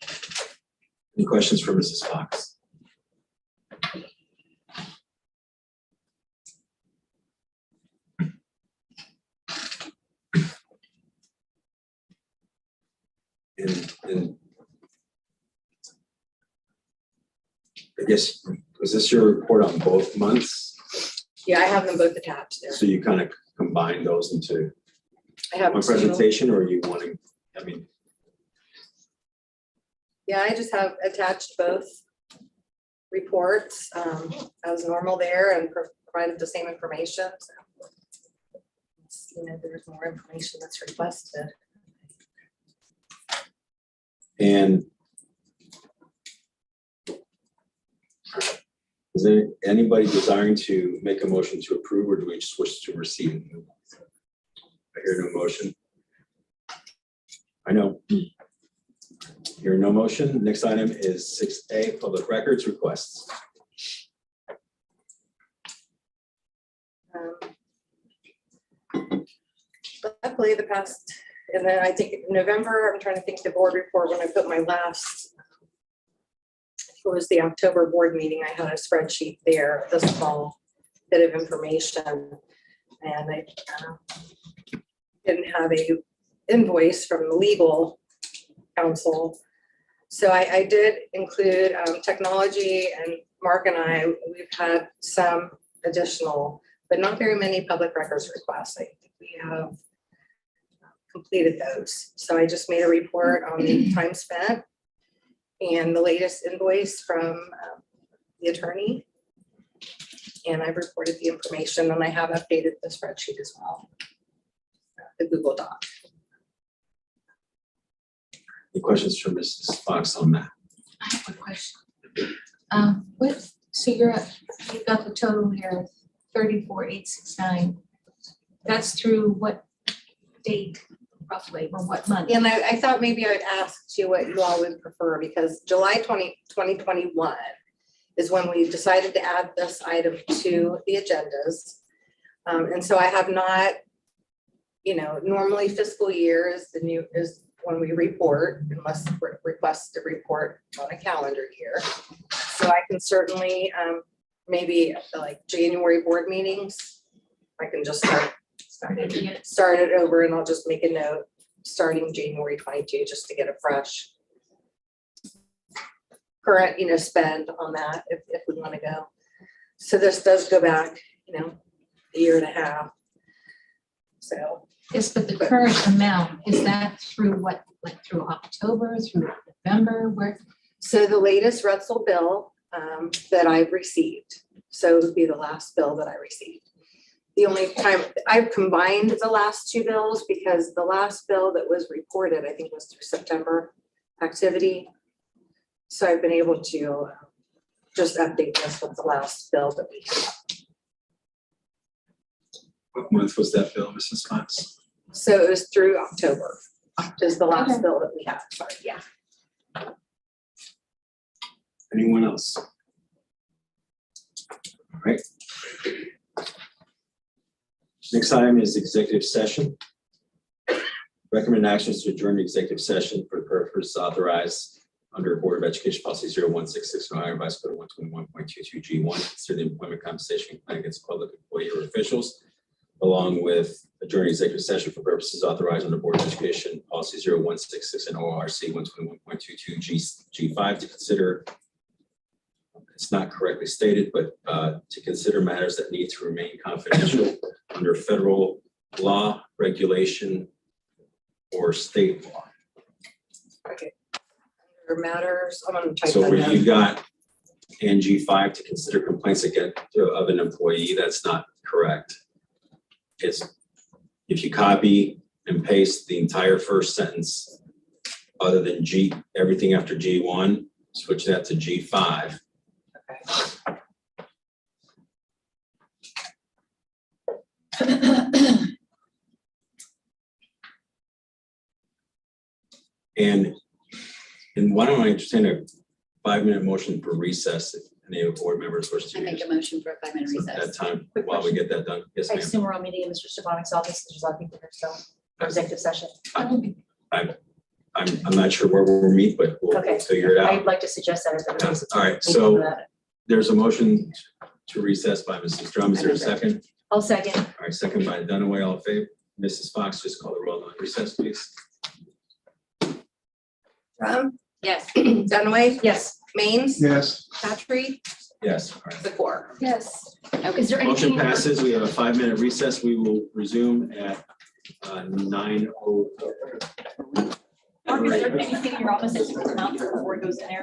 Any questions for Mrs. Fox? And I guess, was this your report on both months? Yeah, I have them both attached there. So you kind of combine those into I have one 2. presentation, or are you wanting, Yeah, I just have attached both reports as normal there and provided the same information. So, there's more information that's requested. and is there anybody desiring to make a motion to approve, or do we just wish to receive? I hear no motion. I know. Hear no motion. Next item is 6A, public records requests. Luckily, and then I think in November, I'm trying to think the board report when I put my last, it was the October board meeting. I had a spreadsheet there, a small bit of information, and I didn't have a invoice from the legal counsel. So I did include technology, and Mark and I, we've had some additional, but not very many public records requests. I think we have completed those. So I just made a report on the time spent and the latest invoice from the attorney. And I've reported the information and I have updated the spreadsheet as well. The Google Doc. Any questions for Mrs. Fox on that? I have a question. So you've got the total here, 34,869. That's through what date roughly, or what month? And I thought maybe I would ask you what you all would prefer, because July 2021 is when we decided to add this item to the agendas. And so I have not, normally fiscal year is when we report, unless request to report on a calendar year. So I can certainly, maybe like January board meetings, I can just start it over, and I'll just make a note, starting January 22, just to get a fresh current, spend on that if we want to go. So this does go back, a year and a half. So. Yes, but the current amount, is that through what, like through October, through November, where? So the latest Retzel bill that I've received, so it would be the last bill that I received. The only time I've combined the last two bills, because the last bill that was reported, I think was through September activity. So I've been able to just update this with the last bill that we have. What month was that bill, Mrs. Fox? So it was through October, just the last bill that we had, sorry, yeah. Anyone else? All right. Next item is executive session. Recommend actions to adjourn the executive session for the purpose authorized under Board of Education Policy 0166 Ohio Revised Code 121.22 G1. Consider the employment compensation plan against public employee or officials, along with adjourning executive session for purposes authorized under Board of Education Policy 0166 and ORC 121.22 G5 to consider, it's not correctly stated, but to consider matters that need to remain confidential under federal law, regulation, or state law. Okay. Under matters, I'm gonna type So that where down. you've got NG5 to consider complaints against of an employee, that's not correct. It's, if you copy and paste the entire first sentence, other than G, everything after G1, switch that to G5. And why don't I entertain a 5-minute motion for recess if any of the board members wish to I use make a motion for a 5-minute So recess. that time while we get that done. Yes, I ma'am. assume we're all meeting in Mr. Stefanik's office, there's a lot of people there, so, for executive session. I'm not sure where we'll meet, but we'll Okay. figure it out. I'd like to suggest that if everybody's. All right, able so to that. there's a motion to recess by Mrs. Drum. Is there a second? I'll second. All right, second by Dunaway. All in favor? Mrs. Fox, just call the roll on recess, please. Drum, Yes. Dunaway, Yes. Maines, Yes. Patry, Yes. All right. Zakor. Yes. Okay. Is there Motion anything? passes. We have a 5-minute recess. We will resume at 9:00. Mark, is there anything in your office that you can announce before it goes in there?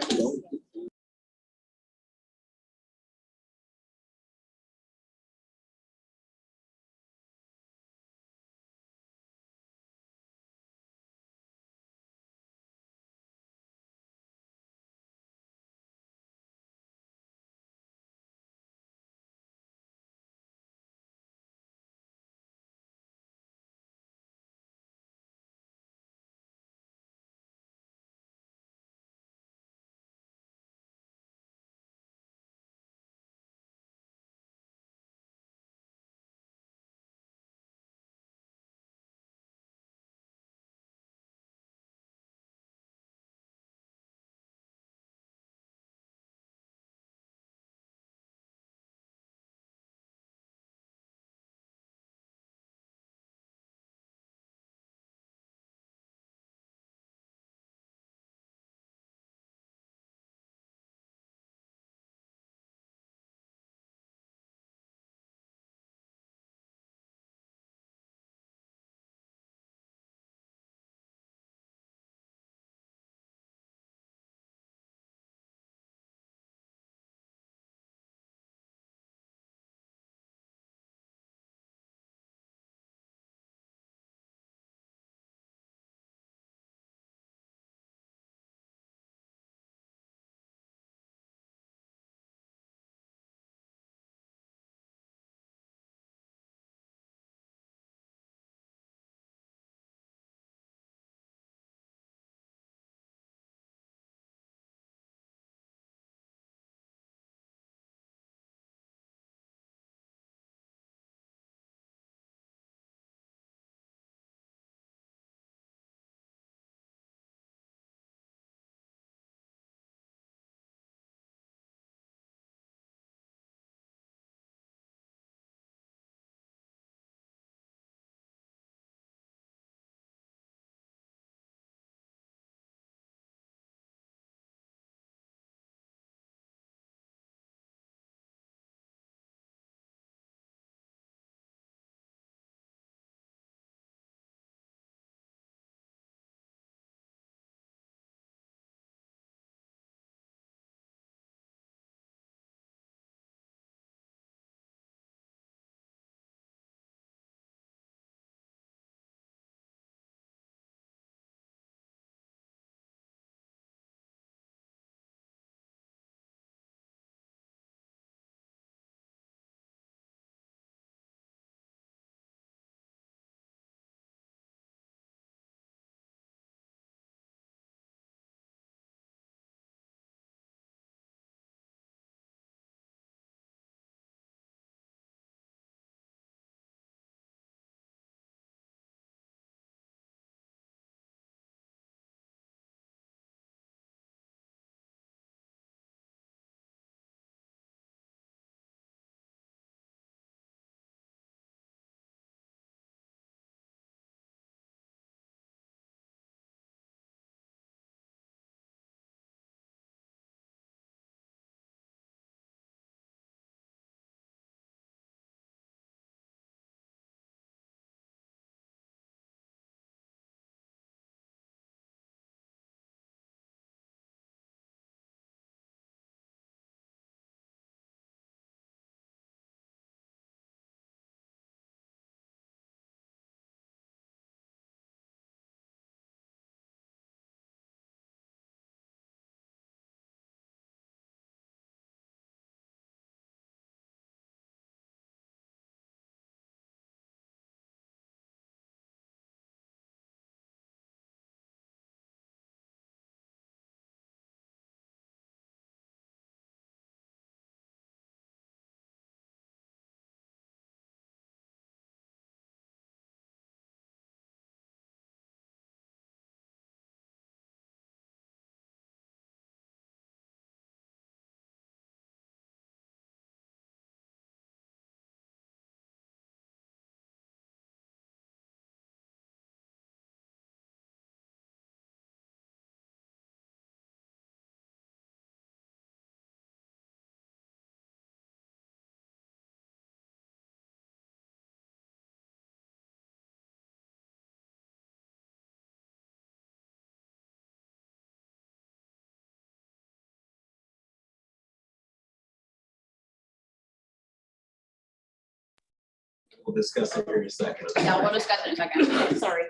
We'll discuss it here in a second. Yeah, we'll discuss it in a second. Sorry.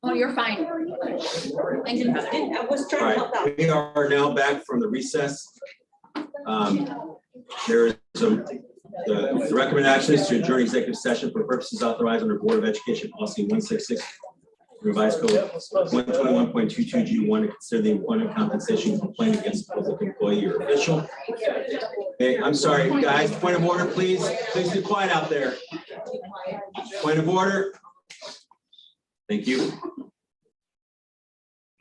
Oh, you're fine. Thank you. I was All trying to help out. right, we are now back from the recess. There is the recommended action is to adjourn executive session for purposes authorized under Board of Education Policy 166, revised code 121.22G1 to consider the employment compensation complaint against a public employee or official. Hey, I'm sorry, guys, point of order, please. Please be quiet out there. Point of order. Thank you.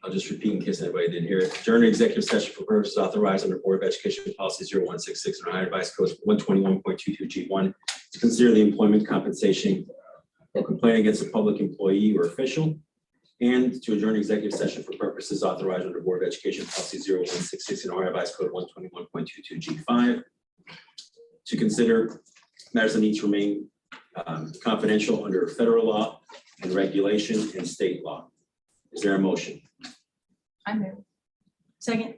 I'll just repeat in case anybody didn't hear it. Adjourn executive session for purposes authorized under Board of Education Policy 0166 and Ohio Revised Code 121.22G1 to consider the employment compensation or complaint against a public employee or official, and to adjourn executive session for purposes authorized under Board of Education Policy 0166 and Ohio Revised Code 121.22G5 to consider matters that need to remain confidential under federal law and regulation and state law. Is there a motion? I move. Second.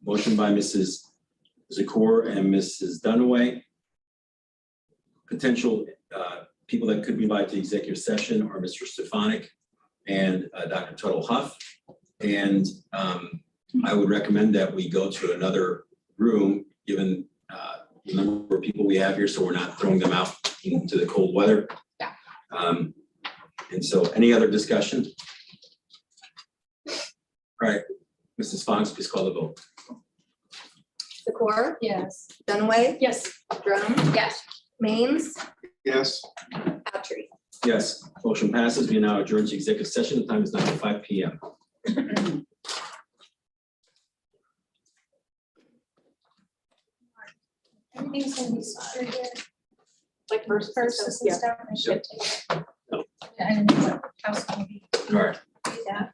Motion by Mrs. Zakor and Mrs. Dunaway. Potential people that could be invited to executive session are Mr. Stefanik and Dr. Tuttle Huff. And I would recommend that we go to another room, given the number of people we have here, so we're not throwing them out into the cold weather. Yeah. And so any other discussion? All right, Mrs. Fox, please call the vote. Zakor, Yes. Dunaway, Yes. Drum, Yes. Maines, Yes. Patry. Yes, motion passes. We now adjourn to executive session. The time is now 5 p.m. Everything's gonna be secured here. Like first Purses and yeah. stuff. I should take. No. I don't know what house can be. All right. That.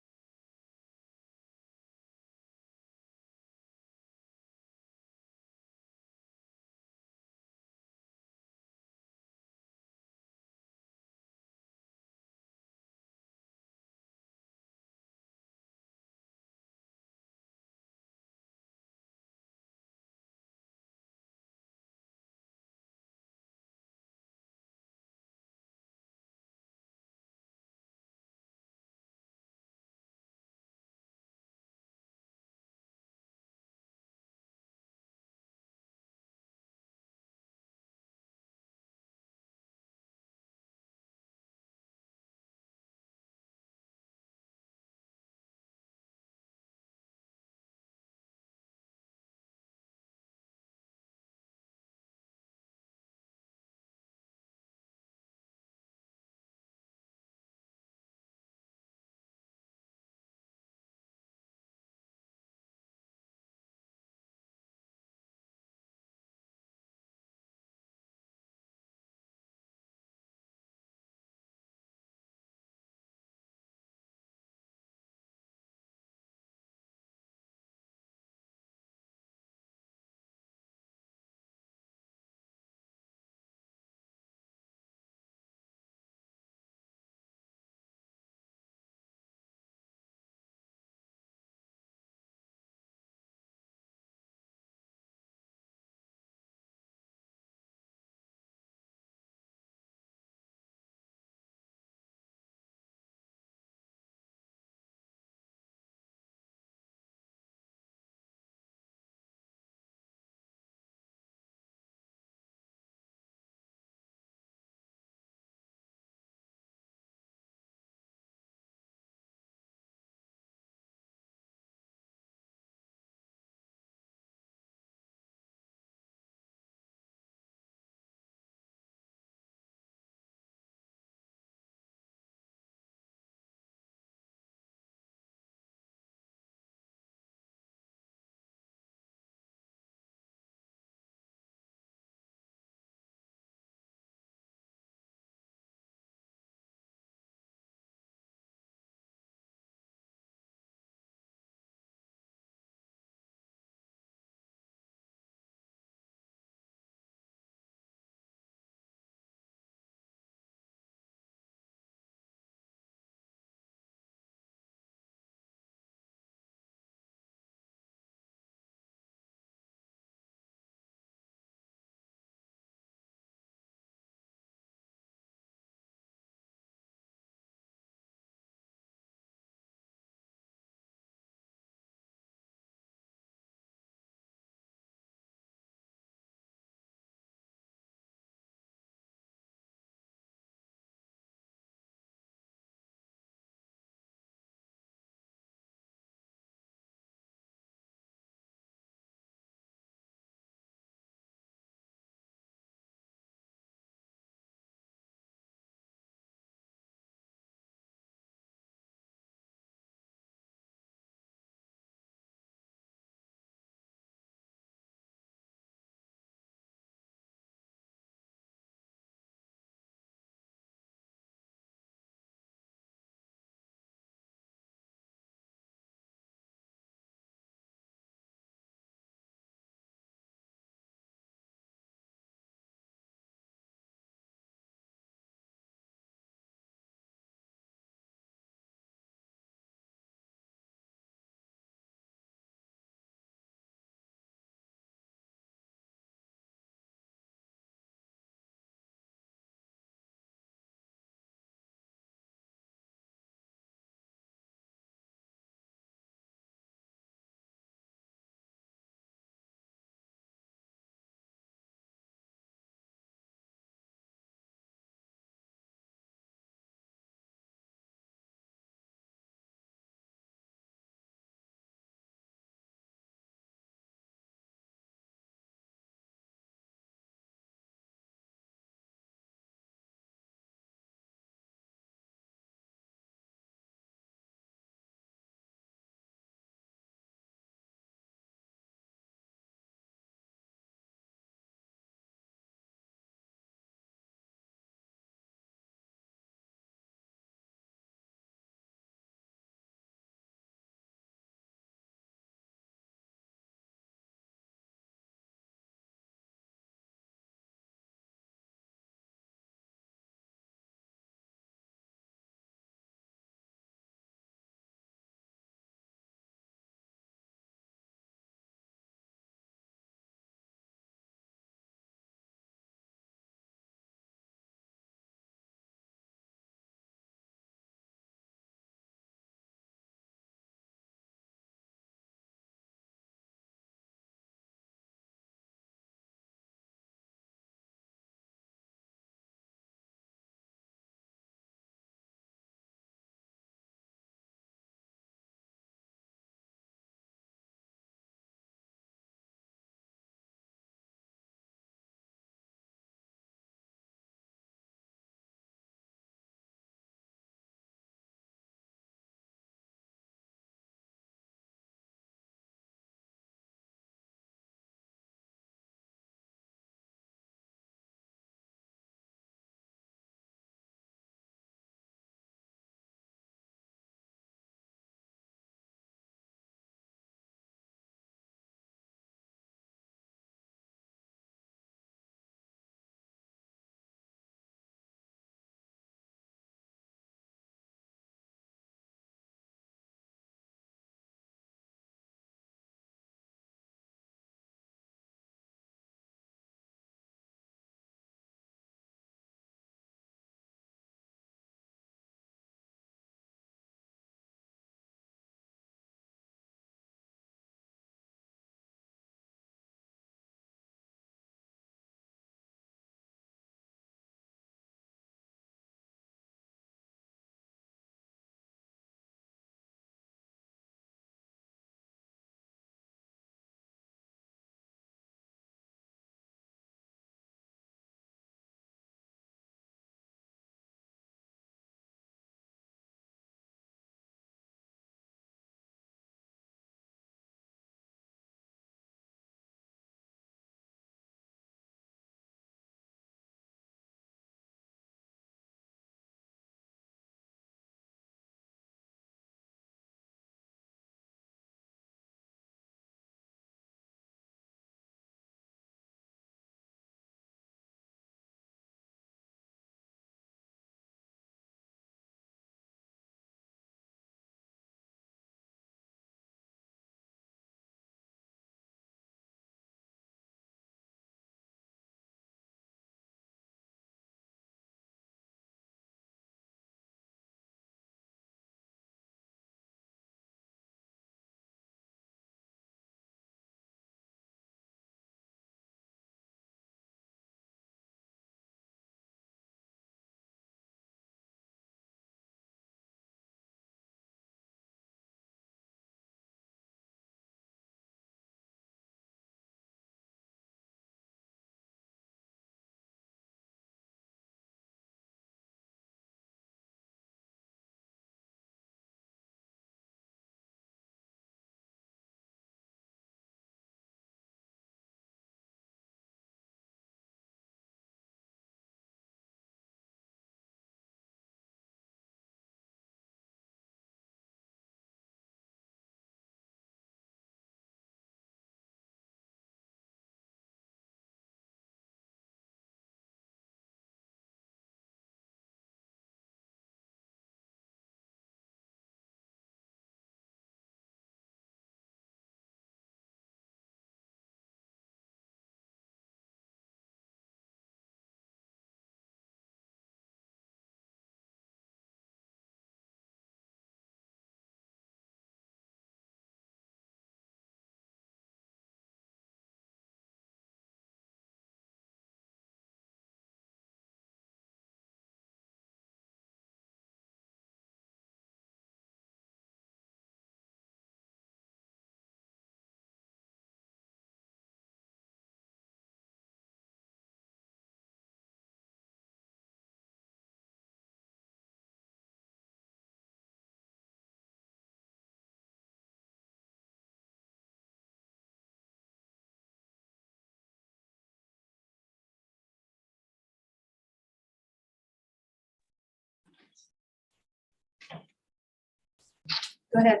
Go ahead.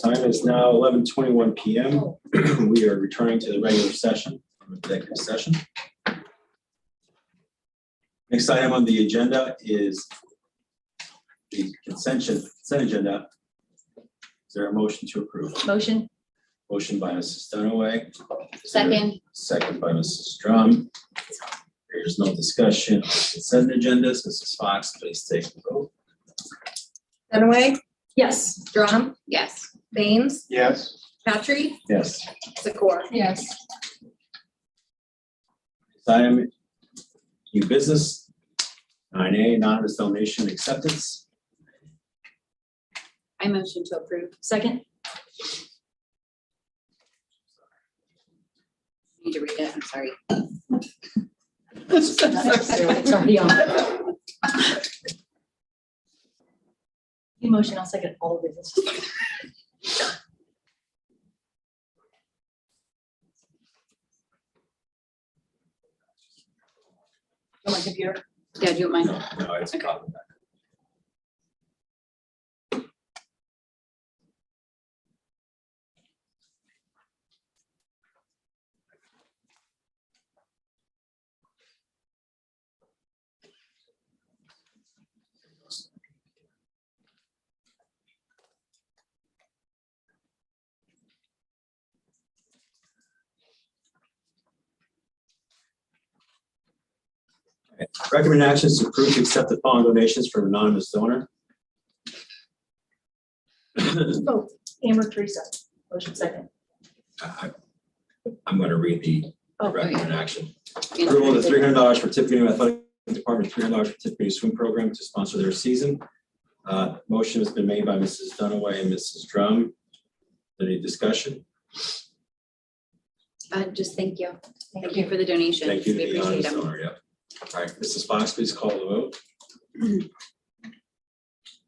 Time is now 11:21 PM. We are returning to the regular session from executive session. Next item on the agenda is the consent agenda. Is there a motion to approve? Motion. Motion by Mrs. Dunaway. Second. Second by Mrs. Drum. There's no discussion on consent agendas. Mrs. Fox, please take the vote. Dunaway, Yes. Drum, Yes. Baines, Yes. Patry, Yes. Zakor. Yes. Next item, new business. 9A, anonymous donation acceptance. I motion to approve. Second. Need to read it, I'm sorry. It's already on. Motion, I'll second all of this. On my computer. Yeah, do you want No, mine? no, it's a copy. Recommend actions to approve to accept the following donations from anonymous donor. Oh, Amber Teresa. Motion second. I'm going to read the Oh, recommend action. Approval of the $300 for Tipp Athletic Department, $300 for Tipp swim program to sponsor their season. Motion has been made by Mrs. Dunaway and Mrs. Drum. Any discussion? Just thank you. Thank you for the donation. Thank you to We the appreciate anonymous them. donor, yep. All right, Mrs. Fox, please call the vote.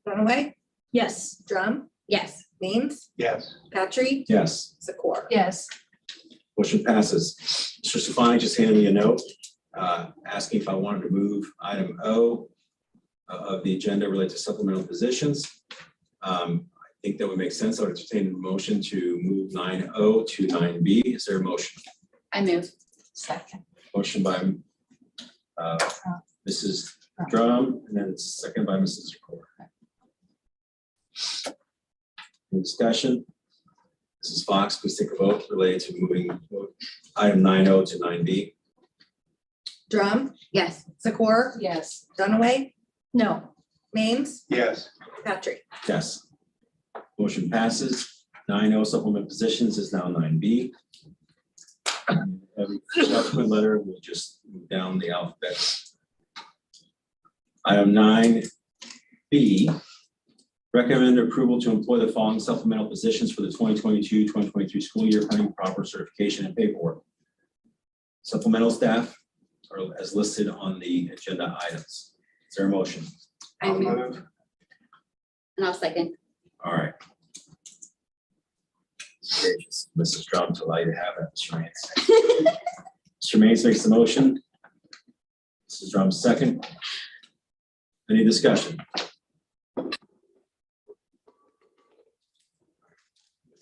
Dunaway, Yes. Drum, Yes. Baines, Yes. Patry, Yes, Zakor. Yes. motion passes. Mr. Stefani just handed me a note asking if I wanted to move item O of the agenda related to supplemental positions. I think that would make sense. I would entertain a motion to move 9O to 9B. Is there a motion? I move. Second. Motion by Mrs. Drum, and then second by Mrs. Zakor. Any discussion? Mrs. Fox, please take a vote related to moving item 9O to 9B. Drum, Yes. Zakor, Yes. Dunaway, No. Baines, Yes. Patry. Yes. Motion passes. 9O supplement positions is now 9B. Every subsequent letter will just move down the alphabet. Item 9B, recommend approval to employ the following supplemental positions for the 2022-2023 school year pending proper certification and paperwork. Supplemental staff are as listed on the agenda items. Is there a motion? I I'll move. move. And I'll second. All right. Gracious, Mrs. Drum, to allow you to have that, Mr. Mays. Mr. Mays makes the motion. Mrs. Drum second. Any discussion?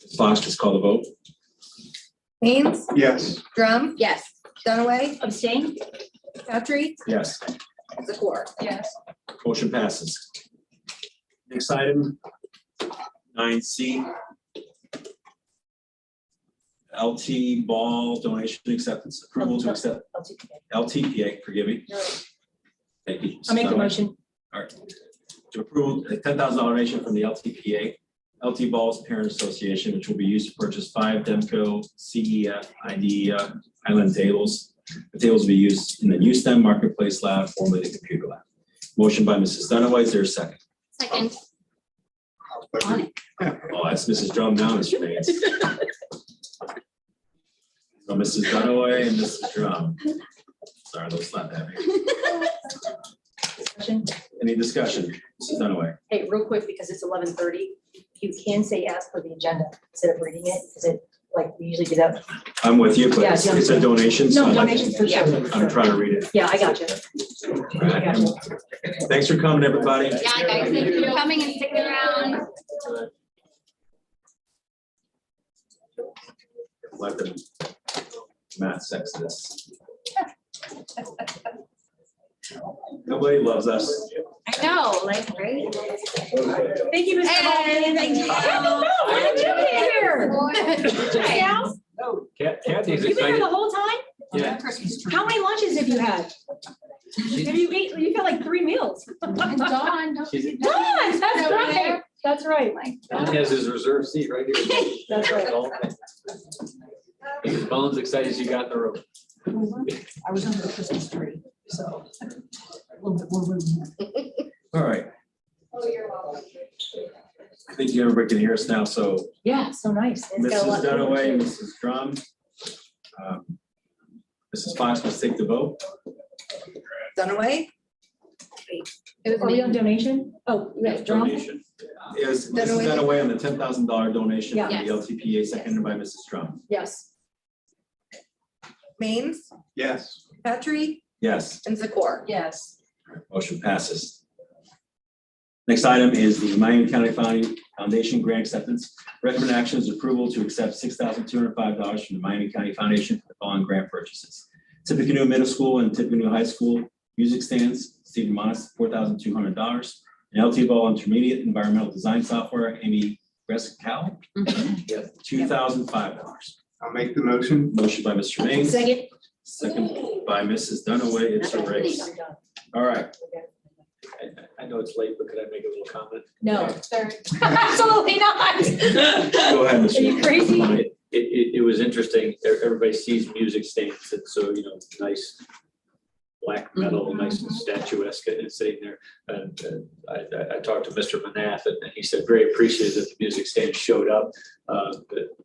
Ms. Fox, just call the vote. Baines, Yes. Drum, Yes. Dunaway, Abstain? Patry, Yes, Zakor. Yes. motion passes. Next item, 9C. LT ball donation acceptance, approval to accept LTPA, forgive me. Thank you. I'll make the motion. All right. To approve a $10,000 donation from the LTPA, LT Balls Parent Association, which will be used to purchase 5 Demco CEF IDEA Island tables. The tables will be used in the USTEM Marketplace Lab, formerly the computer lab. Motion by Mrs. Dunaway, is there a second? Second. On it. Oh, that's Mrs. Drum now, Mr. Mays. So Mrs. Dunaway and Mrs. Drum. Sorry, those slap that. Discussion? Any discussion? Mrs. Dunaway. Hey, real quick, because it's 11:30, you can say ask for the agenda instead of reading it, because it like we usually do that. I'm with you, but Yeah, it's a donation. so No, donations for sure. I'm trying to read it. Yeah, I got you. I got you. Thanks for coming, everybody. Yeah, guys, thank you for coming and sticking around. Let them math sex this. Nobody loves us. I know, like, right? Thank you, Mr. Hey, thank you. Why did you get here? Yeah? Kathy's You've been here excited. the whole time? Yeah. How many lunches have you had? Have you eaten, you've had like 3 meals. And Dawn, don't She's- forget Dawn, that's Over right. there. That's right. Don has his reserve seat right here. That's right. Colin's excited she got in the room. I was under the Christmas tree, so. A little bit more room. All right. I think everybody can hear us now, so Yeah, so nice. It's got a lot Mrs. to do. Dunaway, Mrs. Drum. Mrs. Fox must take the vote. Dunaway, Are we on donation? Oh, yeah, drum. Donation. Is Mrs. Dunaway on the $10,000 donation from the Yes. LTPA, seconded by Mrs. Drum. Yes. Maines, Yes. Petrie, Yes. and Zakor. Yes. Motion passes. Next item is the Miami County Foundation grant acceptance. Recommend action is approval to accept $6,205 from the Miami County Foundation for the following grant purchases. Tippecanoe Middle School and Tippecanoe High School music stands, Stephen Monis, $4,200. And LT Ball Intermediate Environmental Design Software, Amy Rescal, $2,005. I'll make the motion. Motion by Mr. Maines. Second. Second by Mrs. Dunaway. It's a race. I'm done. All right. I know it's late, but could I make a little comment? No, absolutely not. Go ahead, Mr. Are you crazy? It was interesting. Everybody sees music stands. And so, nice black metal, nice and statuesque and sitting there. And I talked to Mr. Manath and he said very appreciative that the music stand showed up.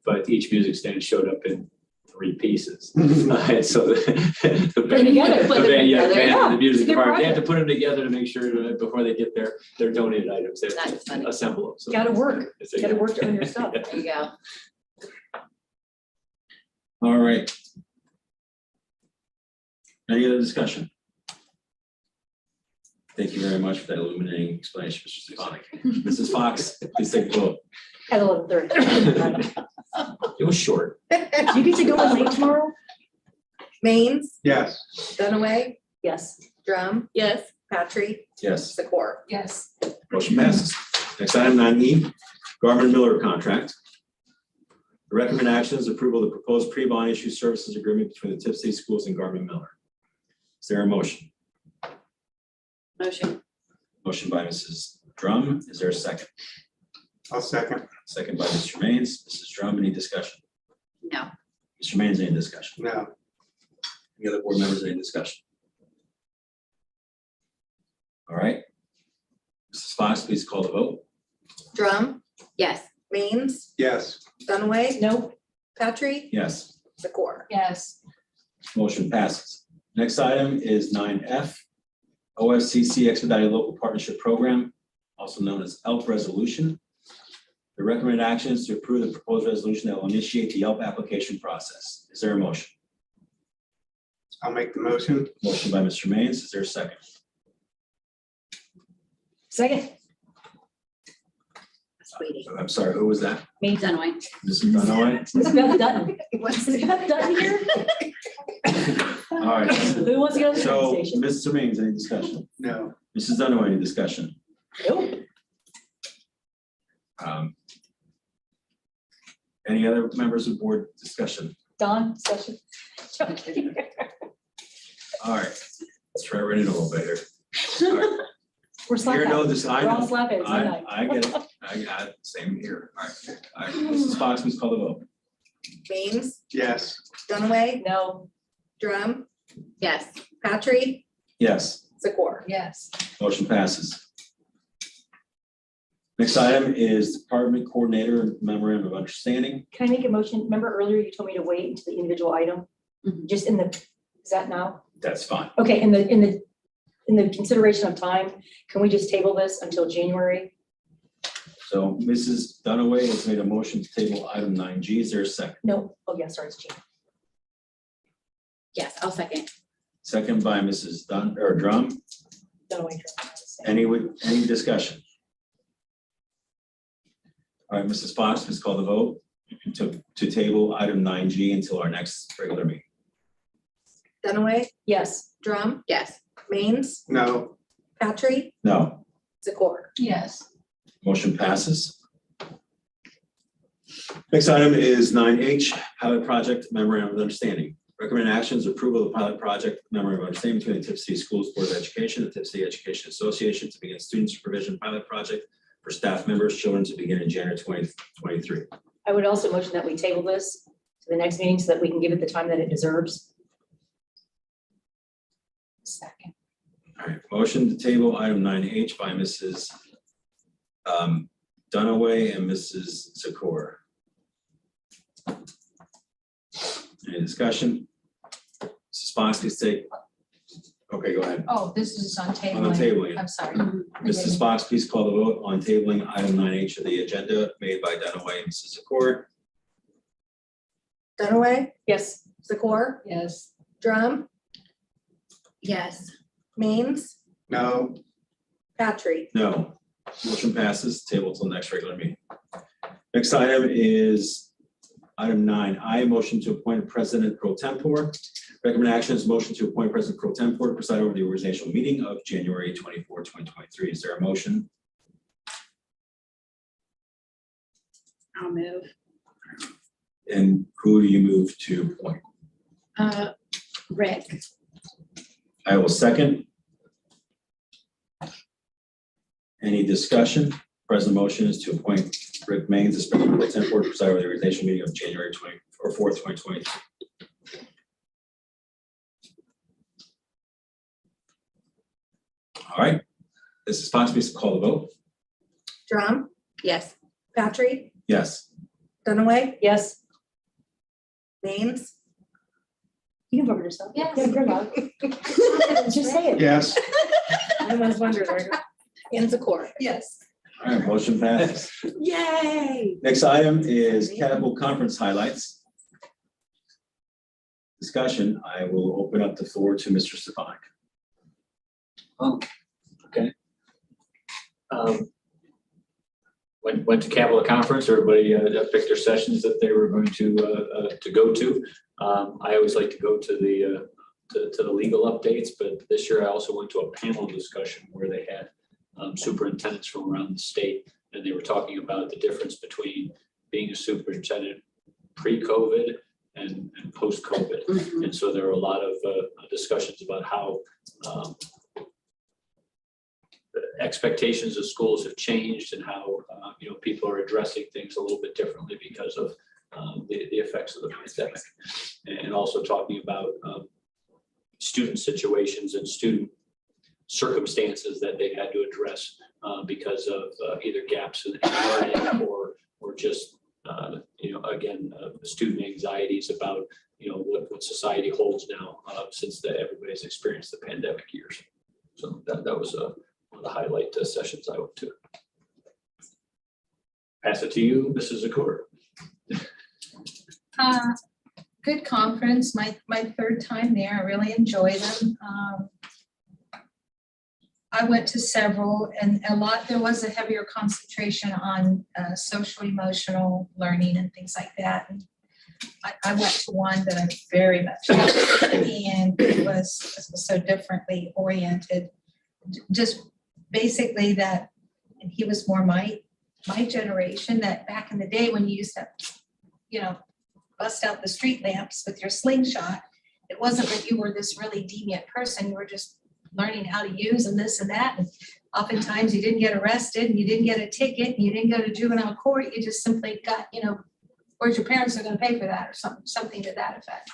But each music stand showed up in 3 pieces. And so the band, together. the band, yeah, the band and the Yeah, music it's a good department, they have to project. put them together to make sure that before they get their donated items, they have That's to funny. assemble them. So- Gotta work. So, Gotta yeah. work to earn your stuff. There you go. All right. Any other discussion? Thank you very much for that illuminating explanation, Mr. Stefanik. Mrs. Fox, please take the vote. At 11:30. It was short. You get to go in late tomorrow? Maines, Yes. Dunaway, Yes. Drum. Yes. Petrie, Yes, Zakor. Yes. motion passes. Next item, 9E, Garmin Miller contract. The recommend action is approval of the proposed pre-bond issue services agreement between the Tip City Schools and Garmin Miller. Is there a motion? Motion. Motion by Mrs. Drum. Is there a second? I'll second. Second by Mr. Maines. Mrs. Drum, any discussion? No. Mr. Maines, any discussion? No. Any other board members, any discussion? All right. Mrs. Fox, please call the vote. Drum, Yes. Maines, Yes. Dunaway, No. Petrie, Yes, Zakor. Yes. motion passes. Next item is 9F, OFCC Expedited Local Partnership Program, also known as ELP Resolution. The recommended action is to approve the proposed resolution that will initiate the ELP application process. Is there a motion? I'll make the motion. Motion by Mr. Maines. Is there a second? Second. Sweetie. I'm sorry, who was that? Me. Dunaway. Mrs. Dunaway? Is Beth Dutton? Is Beth Dutton here? All right. Who wants to go to the So, train station? Mr. Maines, any discussion? No. Mrs. Dunaway, any discussion? Nope. Any other members of board discussion? Don, session. All right, let's try running a little bit here. We're slap Here, no, happy. this, I We're all know, slap happy tonight. I get it, I got it, same here, all right. All right, Mrs. Fox, please call the vote. Maines, Yes. Dunaway, No. Drum, Yes. Petrie, Yes, Zakor. Yes. motion passes. Next item is Department Coordinator Memorandum of Understanding. Can I make a motion? Remember earlier you told me to wait until the individual item? Just in the, is that now? That's fine. Okay, in the consideration of time, can we just table this until January? So Mrs. Dunaway has made a motion to table item 9G. Is there a second? No, oh yeah, sorry, it's Jean. Yes, I'll second. Second by Mrs. Drum. Dunaway. Any discussion? All right, Mrs. Fox, please call the vote to table item 9G until our next regular meeting. Dunaway, Yes. Drum, Yes. Maines, No, Patry, No. Zakor. Yes. Motion passes. Next item is 9H, pilot project memorandum of understanding. Recommend actions, approval of pilot project memorandum of understanding between the Tipp City Schools Board of Education, and the Tipp City Education Association to begin student supervision pilot project for staff members, children to begin in January 2023. I would also motion that we table this to the next meeting so that we can give it the time that it deserves. Second. All right, motion to table item 9H by Mrs. Dunaway and Mrs. Zakor. Any discussion? Mrs. Fox, please take. Okay, go ahead. Oh, this is on On tabling. the tabling. I'm sorry. Mrs. Fox, please call the vote on tabling item 9H of the agenda made by Dunaway and Mrs. Zakor. Dunaway, Yes. Zakor, Yes. Drum, Yes. Maines, no, Patry. No. Motion passes. Table till next regular meeting. Next item is item 9I, motion to appoint President Pro Tempore. Recommend action is motion to appoint President Pro Tempore to preside over the organizational meeting of January 24, 2023. Is there a motion? I'll move. And who do you move to appoint? Rick. I will second. Any discussion? Present motion is to appoint Rick Maines as President Pro Tempore to preside over the organizational meeting of January 24th, 2023. All right, Mrs. Fox, please call the vote. Drum, Yes. Patry, Yes. Dunaway, Yes. Maines, You can vote for yourself. Yes. Yeah, you're allowed. Just say it. yes, I was wondering, and Zakor. Yes. All right, motion passes. Yay. Next item is Catapult Conference highlights. Discussion, I will open up the floor to Mr. Stefanik. Okay. Went to Capitol Conference, everybody picked their sessions that they were going to go to. I always like to go to the legal updates, but this year I also went to a panel discussion where they had superintendents from around the state, and they were talking about the difference between being a superintendent pre-COVID and post-COVID. Mhm. And so there were a lot of discussions about how the expectations of schools have changed and how people are addressing things a little bit differently because of the effects of the pandemic, and also talking about student situations and student circumstances that they had to address because of either gaps in learning or just again student anxieties about what society holds now since everybody's experienced the pandemic years. So that was one of the highlight sessions I went to. Pass it to you, Mrs. Zakor. Good conference, my third time there, I really enjoy them. I went to several and there was a heavier concentration on social emotional learning and things like that. And I went to one that I very much liked, and it was so differently oriented. Just basically that, and he was more my generation, that back in the day when you used to, bust out the street lamps with your slingshot, it wasn't that you were this really deviant person, you were just learning how to use and this and that. And oftentimes you didn't get arrested and you didn't get a ticket and you didn't go to juvenile court, you just simply got, where's your parents are gonna pay for that or something to that effect.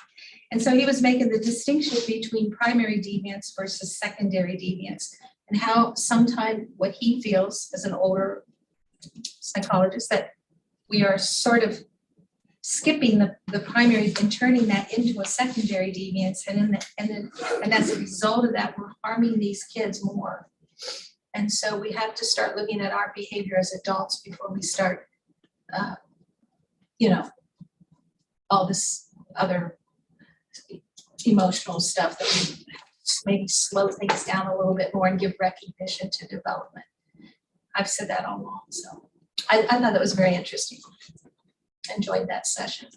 And so he was making the distinction between primary deviance versus secondary deviance, and how sometimes what he feels as an older psychologist, that we are sort of skipping the primary and turning that into a secondary deviance, and as a result of that, we're harming these kids more. And so we have to start looking at our behavior as adults before we start, all this other emotional stuff that we maybe slow things down a little bit more and give recognition to development. I've said that all along, so I thought that was very interesting. Enjoyed that session.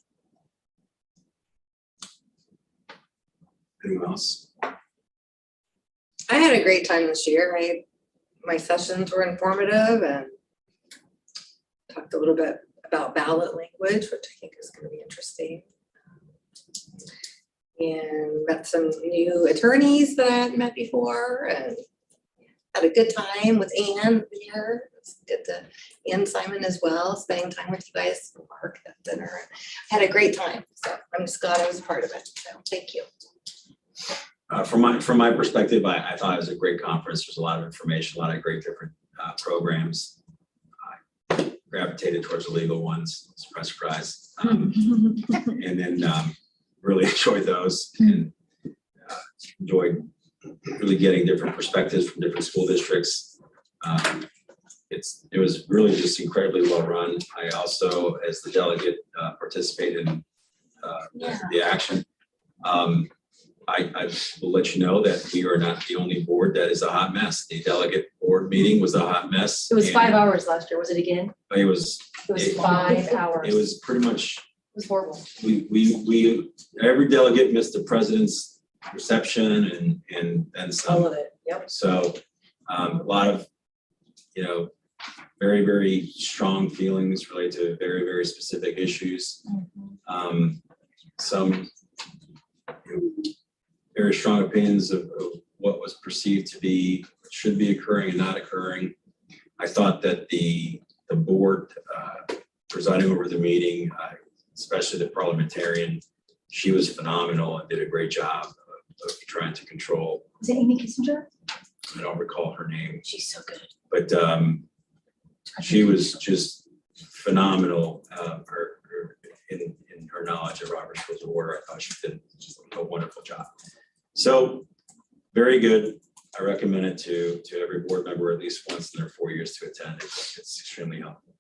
Anyone else? I had a great time this year. My sessions were informative and talked a little bit about ballot language, which I think is going to be interesting. And met some new attorneys that I hadn't met before and had a good time with Ann there. It was good to Ann Simon as well, spending time with you guys at work at dinner. Had a great time. So I'm just glad I was a part of it. So thank you. From my perspective, I thought it was a great conference. There's a lot of information, a lot of great different programs. I gravitated towards the legal ones, surprise, surprise. And then really enjoyed those and enjoyed really getting different perspectives from different school districts. It was really just incredibly well run. I also, as the delegate, participated in the action. I will let you know that we are not the only board that is a hot mess. The delegate board meeting was a hot mess. It was and 5 hours last year. Was it again? It was. It was 5 hours. It was pretty much. It was horrible. We every delegate missed the president's reception and some. All of it. Yep. So a lot of, very, very strong feelings related to very, very specific issues. Some very strong opinions of what was perceived to be, should be occurring and not occurring. I thought that the board presiding over the meeting, especially the parliamentarian, she was phenomenal and did a great job of trying to control. Was it Amy Kissinger? I don't recall her name, She's so good. but she was just phenomenal. In her knowledge of Robert's Rules of Order. I thought she did just a wonderful job. So very good. I recommend it to every board member at least once in their 4 years to attend. It's extremely helpful.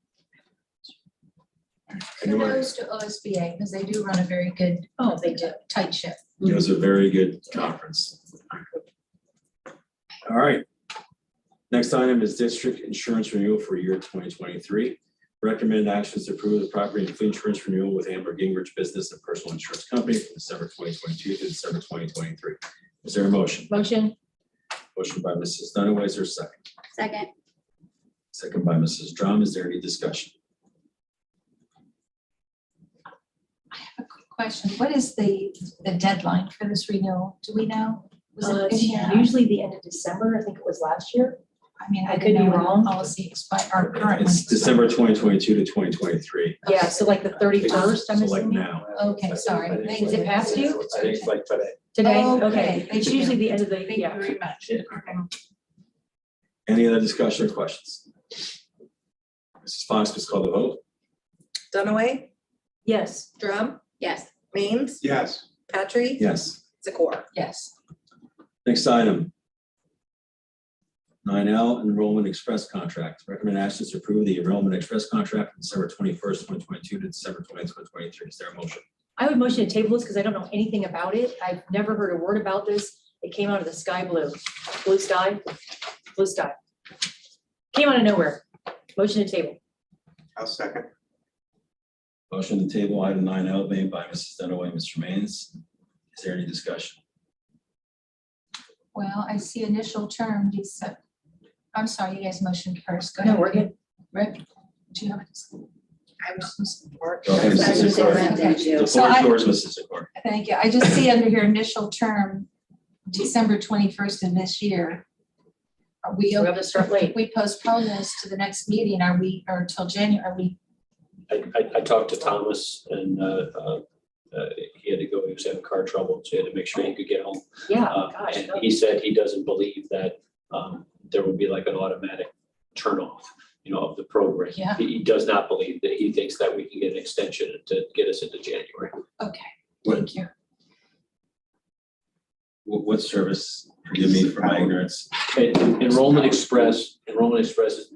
Anyone? Kudos to OSBA because they do run a very good, they do, tight ship. It was a very good conference. All right. Next item is district insurance renewal for year 2023. Recommended actions to approve the property and fleet insurance renewal with Amber Gingrich Business and Personal Insurance Company from December 2022 to December 2023. Is there a motion? Motion. Motion by Mrs. Dunaway. Is there a second? Second. Second by Mrs. Drum. Is there any discussion? I have a quick question. What is the deadline for this renewal? Do we know? Was it It's in here? usually the end of December. I think it was last year. I mean, I I could didn't be know when wrong. the policy expired, our current one. It's December 2022 to 2023. Yeah, so like the 31st, I'm So like assuming. now. Okay, sorry. Is it past you? I think it's like today. Today? Okay. Okay. It's usually the end of the, Thank you yeah. very much. Yeah. Any other discussion or questions? Mrs. Fox, please call the vote. Dunaway, Yes. Drum, Yes. Maines, Yes. Patry, Yes. Zakor. Yes. Next item. 9L Enrollment Express Contract. Recommend actions to approve the Enrollment Express Contract from December 21st, 2022 to December 20th, 2023. Is there a motion? I would motion to table this because I don't know anything about it. I've never heard a word about this. It came out of the sky blue. Blue sky? Blue sky. Came out of nowhere. Motion to table. I'll second. Motion to table item 9L made by Mrs. Dunaway, Mr. Maines. Is there any discussion? Well, I see initial term, December. I'm sorry, you guys motioned first. Go ahead. No, we're good. Rick, do you have a? I was support. Go ahead, Mrs. Zakor. The So floor is I- yours, Mrs. Zakor. Thank you. I just see under here initial term, December 21st of this year. Are we, We have to start late. if we postpone this to the next meeting, or till January, are we? I talked to Thomas and he had to go, he was having car trouble, so he had to make sure he could get home. Yeah, gosh. And he said he doesn't believe that there will be like an automatic turn off, of the program. Yeah. He does not believe that. He thinks that we can get an extension to get us into January. Okay, What- thank you. What service Forgive me for my ignorance. Enrollment Express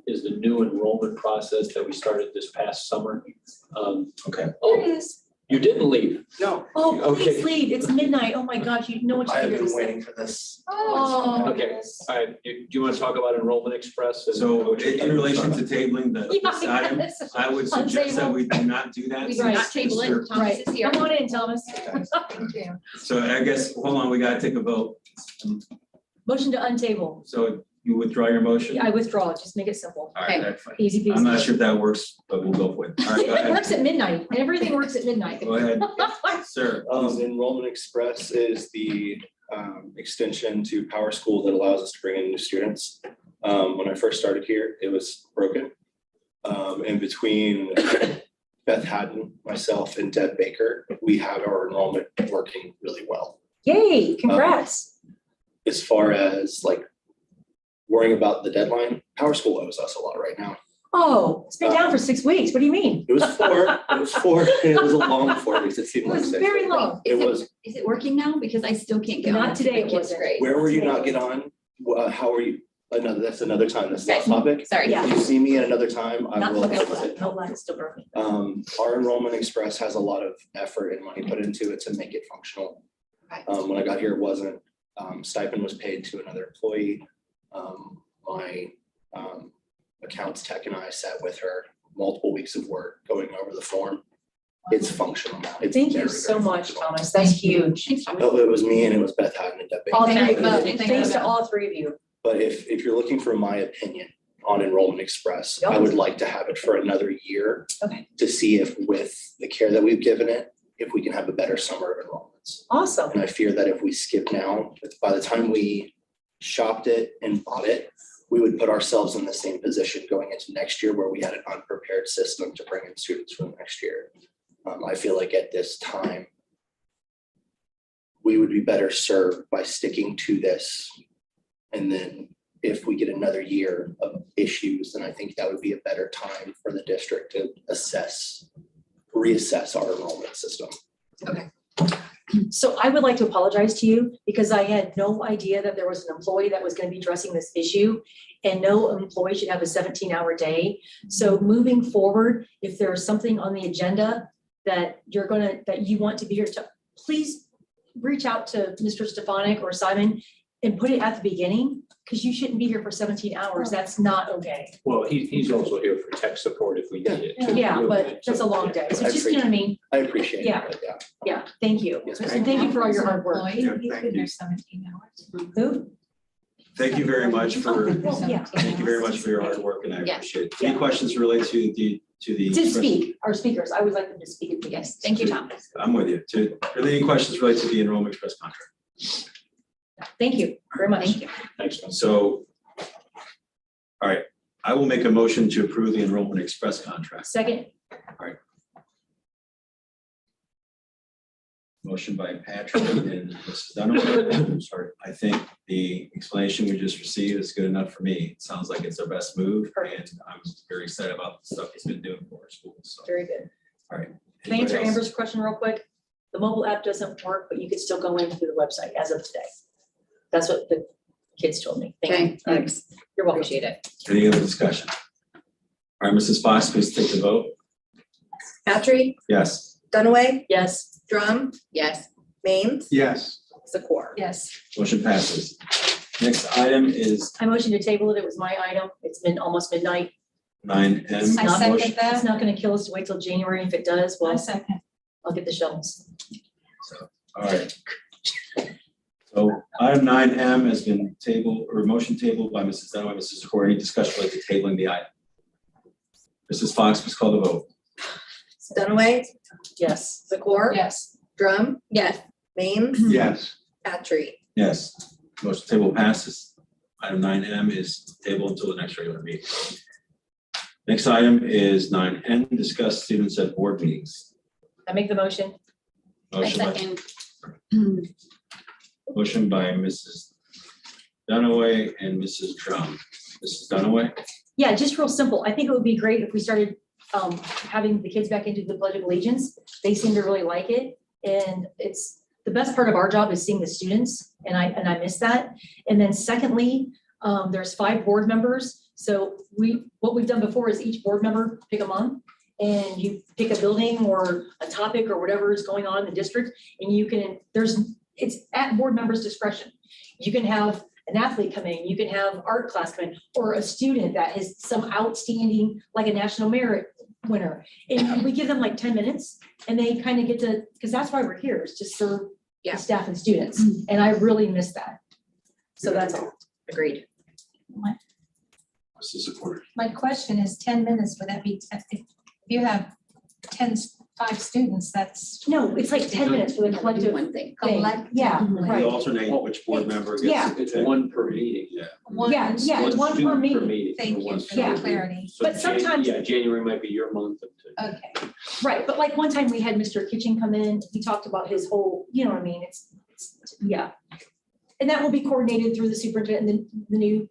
is the new enrollment process that we started this past summer. Okay. There it is. You didn't leave. No. Oh, please Okay. leave. It's midnight. Oh my gosh, you know what I have you're been gonna say. waiting for this. Oh. Okay, all right, do you want to talk about Enrollment Express? and So what you're in relation to tabling this item, Yes. I would suggest that we do not do that. We do not since table it. Mr. Thomas is here. Come on in, Thomas. Thank you. So I guess, hold on, we gotta take a vote. Motion to untable. So you withdraw your motion? I withdraw. Just make it simple. All right, that's fine. Easy peasy. I'm not sure if that works, but we'll go for it. All right, go It ahead. works at midnight. Everything works at midnight. Go ahead, sir. Enrollment Express is the extension to Power School that allows us to bring in new students. When I first started here, it was broken. And between Beth Haddon, myself, and Deb Baker, we have our enrollment working really well. Yay, congrats. As far as like worrying about the deadline, Power School owes us a lot right now. Oh, it's been down for 6 weeks. What do you mean? It was four, it was a long 4 weeks, it It seemed like was 6. very long. It was, Is it working now? Because I still can't get on. Not today, My it kid's wasn't. great. where were you not get on? How are you? That's another time, that's not Okay. topic. Sorry. Yeah. If you see me at another time, I Not will. okay. No, it's still broken. Our Enrollment Express has a lot of effort and money put into it to make it functional. Right. When I got here, it wasn't. Stipend was paid to another employee. My accounts tech and I sat with her multiple weeks of work, going over the form. It's functional now. It's Thank you very, so very much, functional. Thomas. That's huge. Thanks, Thomas. Oh, it was me and it was Beth Haddon and Deb Baker. All three Thank of you. you. Thank Thanks you. to all three of you. But if you're looking for my opinion on Enrollment Express, I Yep. would like to have it for another year. Okay. To see if with the care that we've given it, if we can have a better summer of enrollments. Awesome. And I fear that if we skip now, by the time we shopped it and bought it, we would put ourselves in the same position going into next year where we had an unprepared system to bring in students for the next year. I feel like at this time, we would be better served by sticking to this. And then if we get another year of issues, then I think that would be a better time for the district to reassess our enrollment system. So I would like to apologize to you because I had no idea that there was an employee that was going to be addressing this issue. And no employee should have a 17-hour day. So moving forward, if there's something on the agenda that you want to be here to, please reach out to Mr. Stefanik or Simon and put it at the beginning, because you shouldn't be here for 17 hours. That's not okay. Well, he's also here for tech support if we need it. too. Yeah, but that's a long day. So just, you know what I mean? I appreciate it. Yeah. but yeah. Yeah, thank you. Yes, And thank you for all your hard work. Employee, Yeah, he's thank been you. there 17 hours. Who? Thank you very much for, Well, yeah. thank you very much for your hard work and I Yeah. appreciate it. Yeah. Any questions related to the? To speak, our speakers, I would like them to speak at the Yes, thank you, Tom. I'm with you. Are there any questions related to the Enrollment Express contract? Thank you very much. Thank you. Thanks, Tom. So, all right, I will make a motion to approve the Enrollment Express contract. Second, Motion by Patrick and Mrs. Dunaway. I'm sorry, I think the explanation we just received is good enough for me. It sounds like it's our best move and I'm very excited about the stuff he's been doing for our schools. So, very good. all right. Can I answer Anybody else? Amber's question real quick? The mobile app doesn't work, but you could still go in through the website as of today. That's what the kids told me. Thank you. Okay, thanks. You're welcome. Appreciate it. Any other discussion? All right, Mrs. Fox, please take the vote. Patry, Yes. Dunaway, Yes. Drum, Yes. Maines, Yes, Zakor. Yes. Motion passes. Next item is I motioned to table it. It was my item. It's been almost midnight. 9M. I second Motion- that. It's not gonna kill us to wait till January. If it does, I well, second. I'll get the shovels. All right. So item 9M has been tabled or motion tabled by Mrs. Dunaway, Mrs. Zakor. Any discussion related to tabling the item? Mrs. Fox, please call the vote. Dunaway, Yes. Zakor. Yes. Drum, Yes. Maines, yes, Patry. Yes. Motion table passes. Item 9M is tabled until the next regular meeting. Next item is 9N, discuss students at board meetings. I make the motion. I Motion by- second. Motion by Mrs. Dunaway and Mrs. Drum. Mrs. Dunaway? Yeah, just real simple. I think it would be great if we started having the kids back into the Pledge of Allegiance. They seem to really like it. And it's the best part of our job is seeing the students, and I miss that. And then secondly, there's 5 board members. So what we've done before is each board member pick a month, and you pick a building or a topic or whatever is going on in the district, and you can, it's at board members' discretion. You can have an athlete come in, you can have art class come in, or a student that has some outstanding, like a national merit winner. And we give them like 10 minutes, and they kind of get to, because that's why we're here, is to serve the staff and students. And I really miss that. So that's all. Agreed. What's the support? My question is 10 minutes, would that be, if you have 5 students, that's. No, it's like 10 minutes for the collective One thing. thing. Yeah, We right. alternate which board member gets. Yeah. It's one per meeting. Yeah. Yeah, yeah, it's one per student meeting. Thank you one for Yeah. the clarity. So But sometimes- Yeah, January might be your month. Okay. Right, but like one time we had Mr. Kitchen come in, he talked about his whole, you know what I mean, it's, yeah. And that will be coordinated through the superintendent and the new,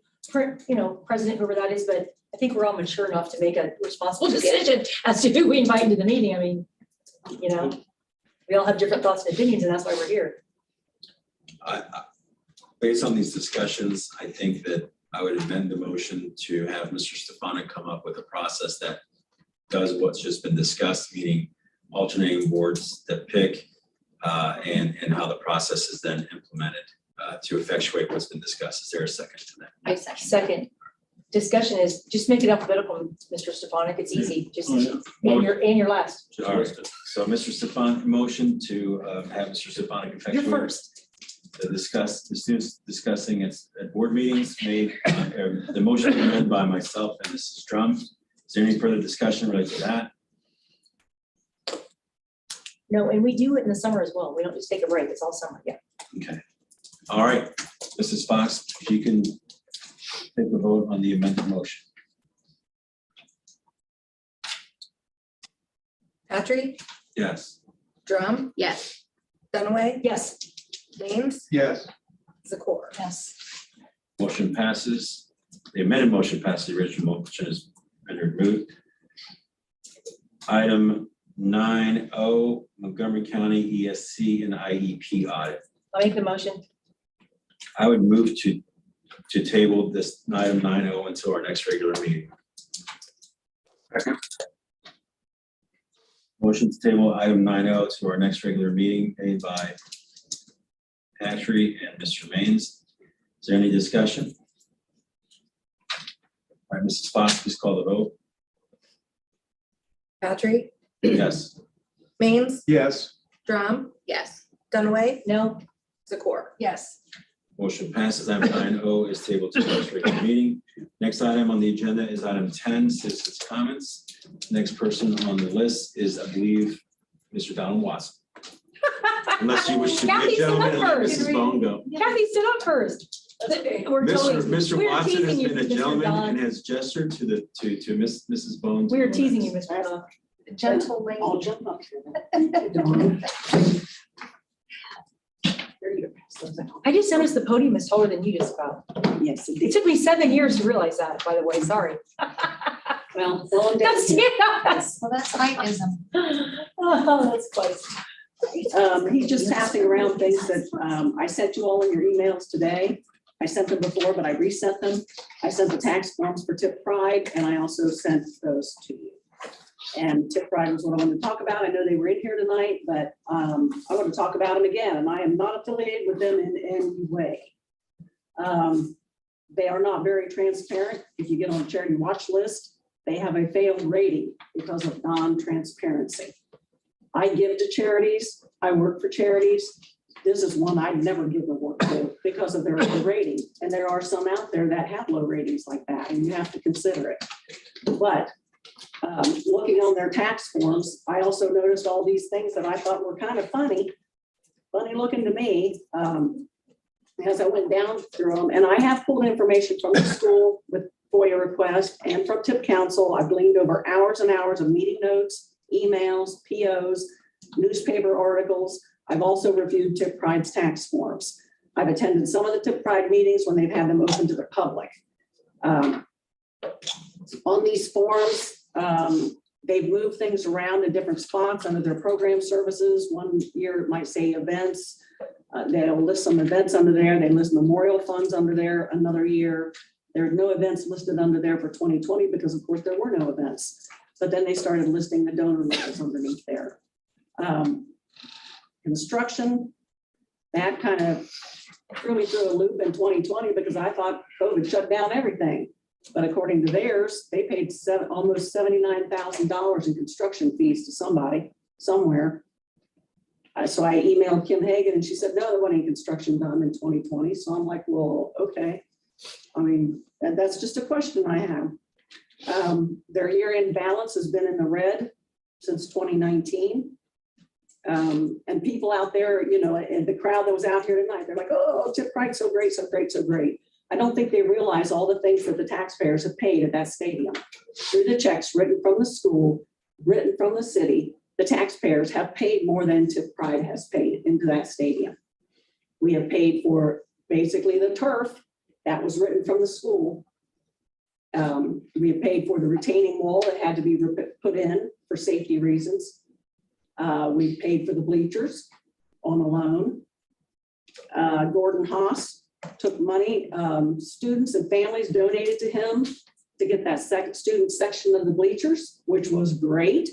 president, whoever that is, but I think we're all mature enough to make a responsible decision as to who we invite into the meeting. I mean, we all have different thoughts and opinions, and that's why we're here. Based on these discussions, I think that I would amend the motion to have Mr. Stefanik come up with a process that does what's just been discussed, meaning alternating boards that pick, and how the process is then implemented to effectuate what's been discussed. Is there a second to that? I second. Discussion is, just make it alphabetical, Mr. Stefanik, it's easy, just, and your last. All right, so Mr. Stefanik, motion to have Mr. Stefanik You're effectuate first. to discuss, the students discussing at board meetings made, the motion amended by myself and Mrs. Drum. Is there any further discussion related to that? No, and we do it in the summer as well. We don't just take a break, it's all summer, yeah. Okay. All right, Mrs. Fox, if you can take the vote on the amended motion. Patrick, Yes. Drum, Yes. Dunaway, Yes. James, Yes. Zakor. Yes. Motion passes. The amended motion passes. The original motion has been removed. Item 9O, Montgomery County ESC and IEP audit. I'll make the motion. I would move to table this item 9O until our next regular meeting. Motion to table item 9O to our next regular meeting made by Patrick and Mr. Maines. Is there any discussion? All right, Mrs. Fox, please call the vote. Patrick, Yes. Maines, Yes. Drum, Yes. Dunaway, No, Zakor. Yes. Motion passes. Item 9O is tabled to the next regular meeting. Next item on the agenda is item 10, citizens' comments. Next person on the list is, I believe, Mr. Donald Watson. Unless you wish to be Kathy, a sit up gentleman and let first. Mrs. Bone go. Kathy, sit up first. We're totally- Mr. we're Watson has teasing you, been a Mr. gentleman Don. and has gestured to Mrs. Bones. We were teasing you, Mr. Don. Gentle lady. I'll jump up here. I just noticed the podium is taller than you just about. Yes. It took me 7 years to realize that, by the way, sorry. Well, well, That's, yes. Well, that's heightism. Oh, that's close. He's just passing around things that I sent you all in your emails today. I sent them before, but I resent them. I sent the tax forms for Tip Pride, and I also sent those to you. And Tip Pride was what I wanted to talk about. I know they were in here tonight, but I want to talk about them again, and I am not affiliated with them in any way. They are not very transparent. If you get on a charity watch list, they have a failed rating because of non-transparency. I give to charities. I work for charities. This is one I'd never give the work to because of their rating. And there are some out there that have low ratings like that, and you have to consider it. But looking on their tax forms, I also noticed all these things that I thought were kind of funny looking to me, as I went down through them. And I have pulled information from the school with FOIA request and from Tip Council. I've gleaned over hours and hours of meeting notes, emails, POs, newspaper articles. I've also reviewed Tip Pride's tax forms. I've attended some of the Tip Pride meetings when they've had them open to the public. On these forms, they've moved things around in different spots under their program services. One year it might say events. They'll list some events under there. They list memorial funds under there another year. There are no events listed under there for 2020 because of course there were no events. But then they started listing the donor levels underneath there. Construction, that kind of threw me through a loop in 2020 because I thought COVID shut down everything. But according to theirs, they paid almost $79,000 in construction fees to somebody, somewhere. So I emailed Kim Hagan and she said, no, there wasn't any construction done in 2020. So I'm like, well, okay. I mean, that's just a question I have. Their year-end balance has been in the red since 2019. And people out there, you know, and the crowd that was out here tonight, they're like, oh, Tipp Pride, so great, so great, so great. I don't think they realize all the things that the taxpayers have paid at that stadium. Through the checks written from the school, written from the city, the taxpayers have paid more than Tipp Pride has paid into that stadium. We have paid for basically the turf that was written from the school. We have paid for the retaining wall that had to be put in for safety reasons. We paid for the bleachers on a loan. Gordon Haas took money, students and families donated to him to get that second student section of the bleachers, which was great.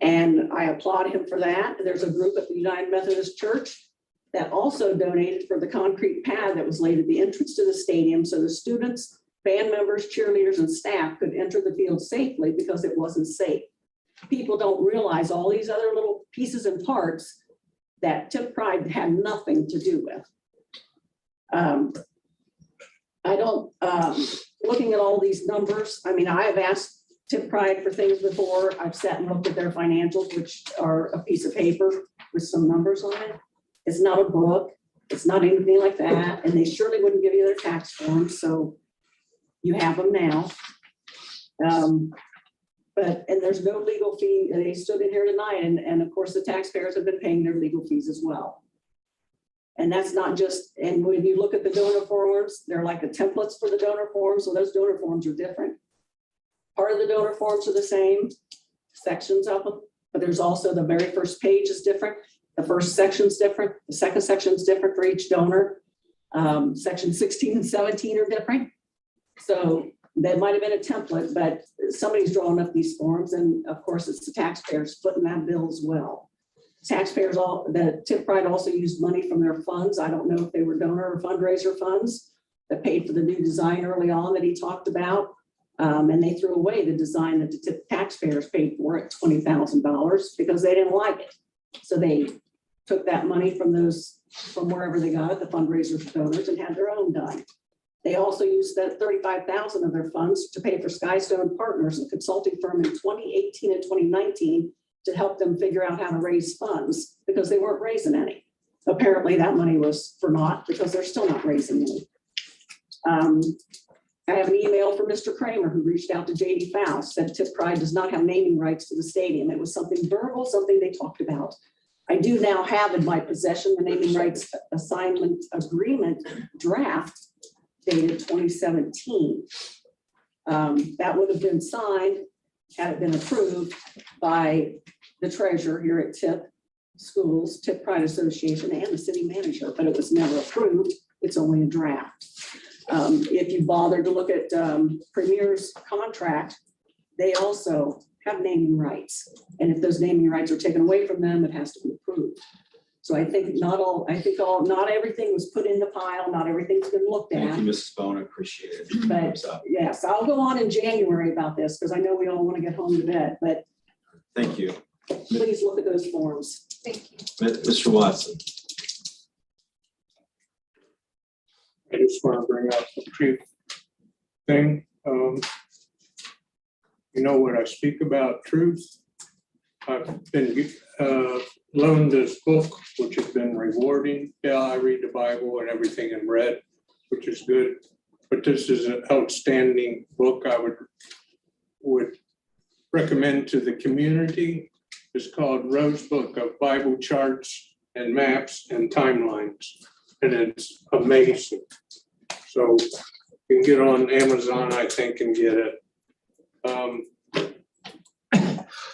And I applaud him for that. There's a group at the United Methodist Church that also donated for the concrete pad that was laid at the entrance to the stadium so the students, band members, cheerleaders, and staff could enter the field safely because it wasn't safe. People don't realize all these other little pieces and parts that Tipp Pride had nothing to do with. Looking at all these numbers, I mean, I have asked Tipp Pride for things before. I've sat and looked at their financials, which are a piece of paper with some numbers on it. It's not a book. It's not anything like that. And they surely wouldn't give you their tax forms. So you have them now. And there's no legal fee. They stood in here tonight and of course the taxpayers have been paying their legal fees as well. And that's not just, and when you look at the donor forms, they're like the templates for the donor forms. So those donor forms are different. Part of the donor forms are the same, sections of them, but there's also the very first page is different. The first section's different. The second section's different for each donor. Section 16 and 17 are different. So that might have been a template, but somebody's drawing up these forms. And of course, it's the taxpayers footing that bill as well. Taxpayers, the Tipp Pride also used money from their funds. I don't know if they were donor or fundraiser funds that paid for the new design early on that he talked about. And they threw away the design that the taxpayers paid for at $20,000 because they didn't like it. So they took that money from wherever they got it, the fundraisers, donors, and had their own done. They also used that $35,000 of their funds to pay for Skystone Partners, a consulting firm in 2018 and 2019 to help them figure out how to raise funds because they weren't raising any. Apparently that money was for naught because they're still not raising any. I have an email from Mr. Kramer who reached out to JD Faust, said Tipp Pride does not have naming rights to the stadium. It was something verbal, something they talked about. I do now have in my possession the naming rights assignment agreement draft dated 2017. That would have been signed had it been approved by the treasurer here at Tipp Schools, Tipp Pride Association, and the city manager, but it was never approved. It's only a draft. If you bother to look at Premier's contract, they also have naming rights. And if those naming rights are taken away from them, it has to be approved. So I think not everything was put in the pile, not everything's been looked at. Thank you, Mrs. Bone, I appreciate it. But yes, I'll go on in January about this because I know we all want to get home to bed, but Thank you. please look at those forms. Thank you. Mr. Watson. I just want to bring up the chief thing. You know, when I speak about truth, I've been loaned this book, which has been rewarding. Yeah, I read the Bible and everything in red, which is good. But this is an outstanding book I would recommend to the community. It's called Rose Book of Bible Charts and Maps and Timelines. And it's amazing. So you can get on Amazon, I think, and get it.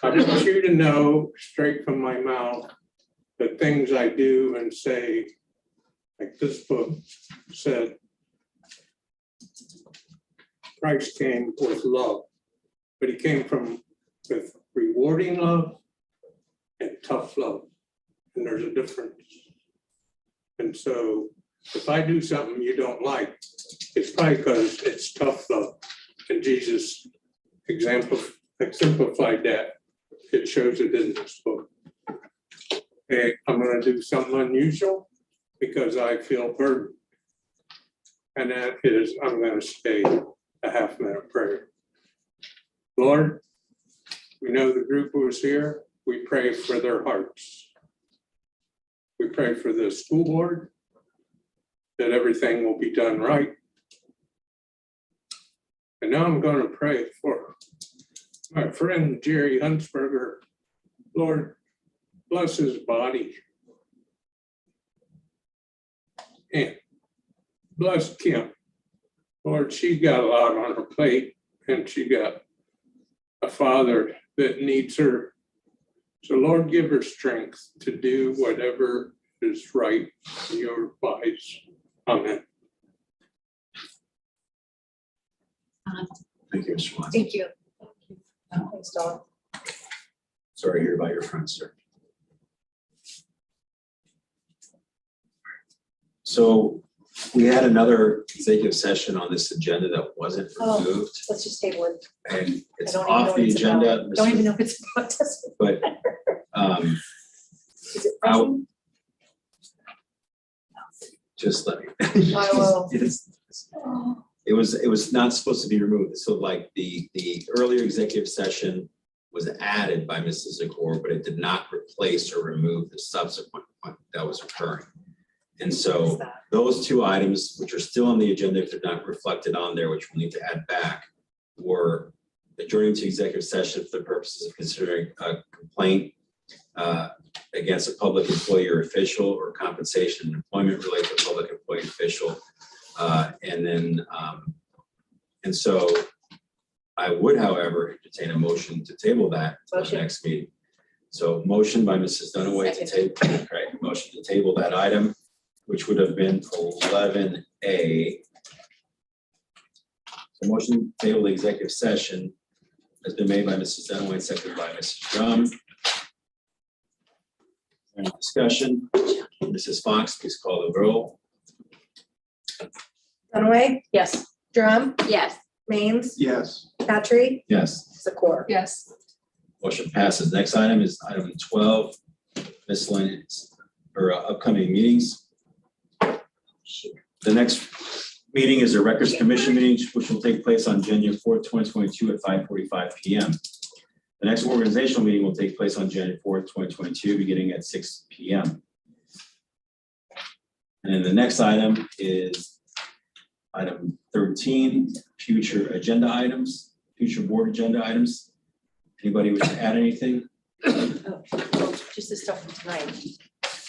I want you to know straight from my mouth the things I do and say like this book said, Christ came with love, but he came with rewarding love and tough love. And there's a difference. And so if I do something you don't like, it's probably because it's tough love. And Jesus exemplified that. It shows it in this book. Okay, I'm gonna do something unusual because I feel burdened. And that is, I'm gonna say a half-minute prayer. Lord, we know the group who is here. We pray for their hearts. We pray for the school board, that everything will be done right. And now I'm going to pray for my friend Jerry Huntsberger. Lord, bless his body. And bless Kim. Lord, she got a lot on her plate and she got a father that needs her. So Lord, give her strength to do whatever is right in your advice. Amen. Thank you, Mr. Watson. Thank you. Thanks, Dawn. Sorry to hear about your friend, sir. So we had another executive session on this agenda that wasn't Oh. removed, Let's just table it. and it's I don't even know off what the it's agenda. about. Don't even know if it's about this. But Is it I pressing? just let me. I will. It was not supposed to be removed. So like the earlier executive session was added by Mrs. Zakor, but it did not replace or remove the subsequent one that was occurring. And so those two items, which are still on the agenda, if they're not reflected on there, which we'll need to add back, were adjourning to executive session for the purposes of considering a complaint against a public employee or official, or compensation and employment related to a public employee official. And so I would, however, entertain a motion to table that to the next meeting. So motion by Mrs. Dunaway to table, right, motion to table that item, which would have been 11A. The motion to table the executive session has been made by Mrs. Dunaway, seconded by Mrs. Drum. Any discussion? Mrs. Fox, please call the roll. Dunaway, Yes. Drum, Yes. Maines, Yes. Patry, Yes. Zakor. Yes. Motion passes. Next item is item 12, miscellaneous or upcoming meetings. The next meeting is a Records Commission meeting, which will take place on January 4th, 2022 at 5:45 p.m. The next organizational meeting will take place on January 4th, 2022, beginning at 6 p.m. And then the next item is item 13, future agenda items, future board agenda items. Anybody wish to add anything? Oh, just the stuff from tonight.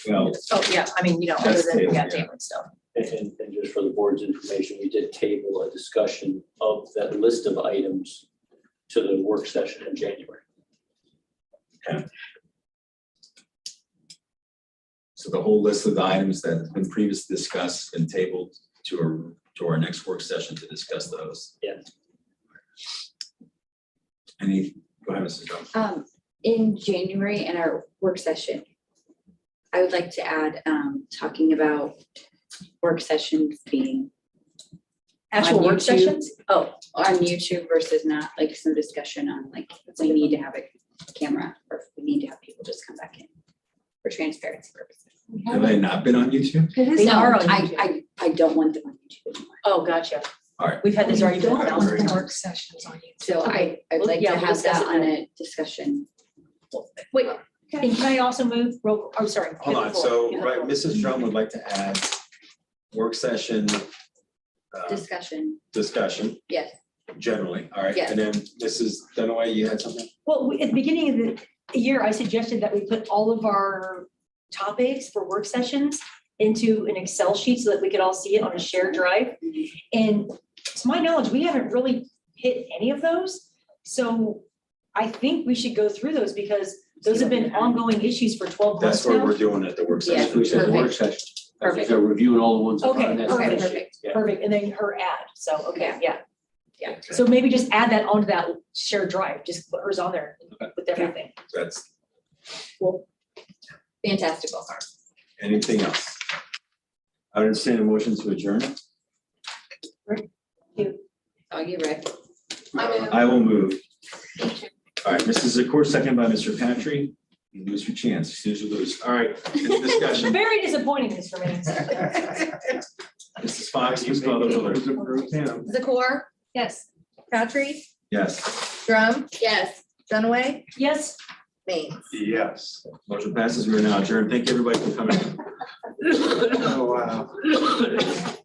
Well, Oh, yeah, I mean, other That's than, tabled, yeah, yeah. table stuff. And just for the board's information, we did table a discussion of that list of items to the work session in January. so the whole list of the items that have been previously discussed and tabled to our next work session to discuss those. Yes. Go ahead, Mrs. Jones. In January in our work session, I would like to add, talking about work sessions being Actual on work YouTube. sessions? Oh, on YouTube versus not, like some discussion on like, if we need to have a camera or if we need to have people just come back in for transparency purposes. Have they not been on YouTube? They No, are on YouTube. I don't want them on YouTube anymore. Oh, gotcha. All right. We've had this already done Don't a want thousand the times. work sessions on YouTube. So Okay. I'd like Yeah, to we'll have discuss that it on then. a discussion. Wait, and can I also move, oh, sorry. Hold on. before. So, Yeah, right, before. Mrs. Drum would like to add work session Discussion, discussion yes. generally. All right. Yes. And then Mrs. Dunaway, you had something? Well, at the beginning of the year, I suggested that we put all of our topics for work sessions into an Excel sheet so that we could all see it on a shared drive. And to my knowledge, we haven't really hit any of those. So I think we should go through those because those have been ongoing issues for 12 months That's what now. we're doing at the work Yeah, session. We said the work perfect. session. Perfect. They're reviewing all the ones. that are Okay, in that okay, spreadsheet. perfect, Yeah. perfect. And then her ad. So, okay, yeah. Yeah. So maybe just add that onto that shared drive, just put hers on there with everything. That's, Fantastical. anything else? I would understand a motion to adjourn. Oh, you Rick. I will move. All right, Mrs. Zakor, second by Mr. Patry. You lose your chance. As soon as you lose. All right, any discussion. Very disappointing, Mr. Mannings. Mrs. Fox, you call the roll. Zakor, Yes. Crabtree, Yes. Drum. Yes. Dunaway, Yes. Maines. Yes. Motion passes. We are now adjourned. Thank you, everybody, for coming. Oh, wow.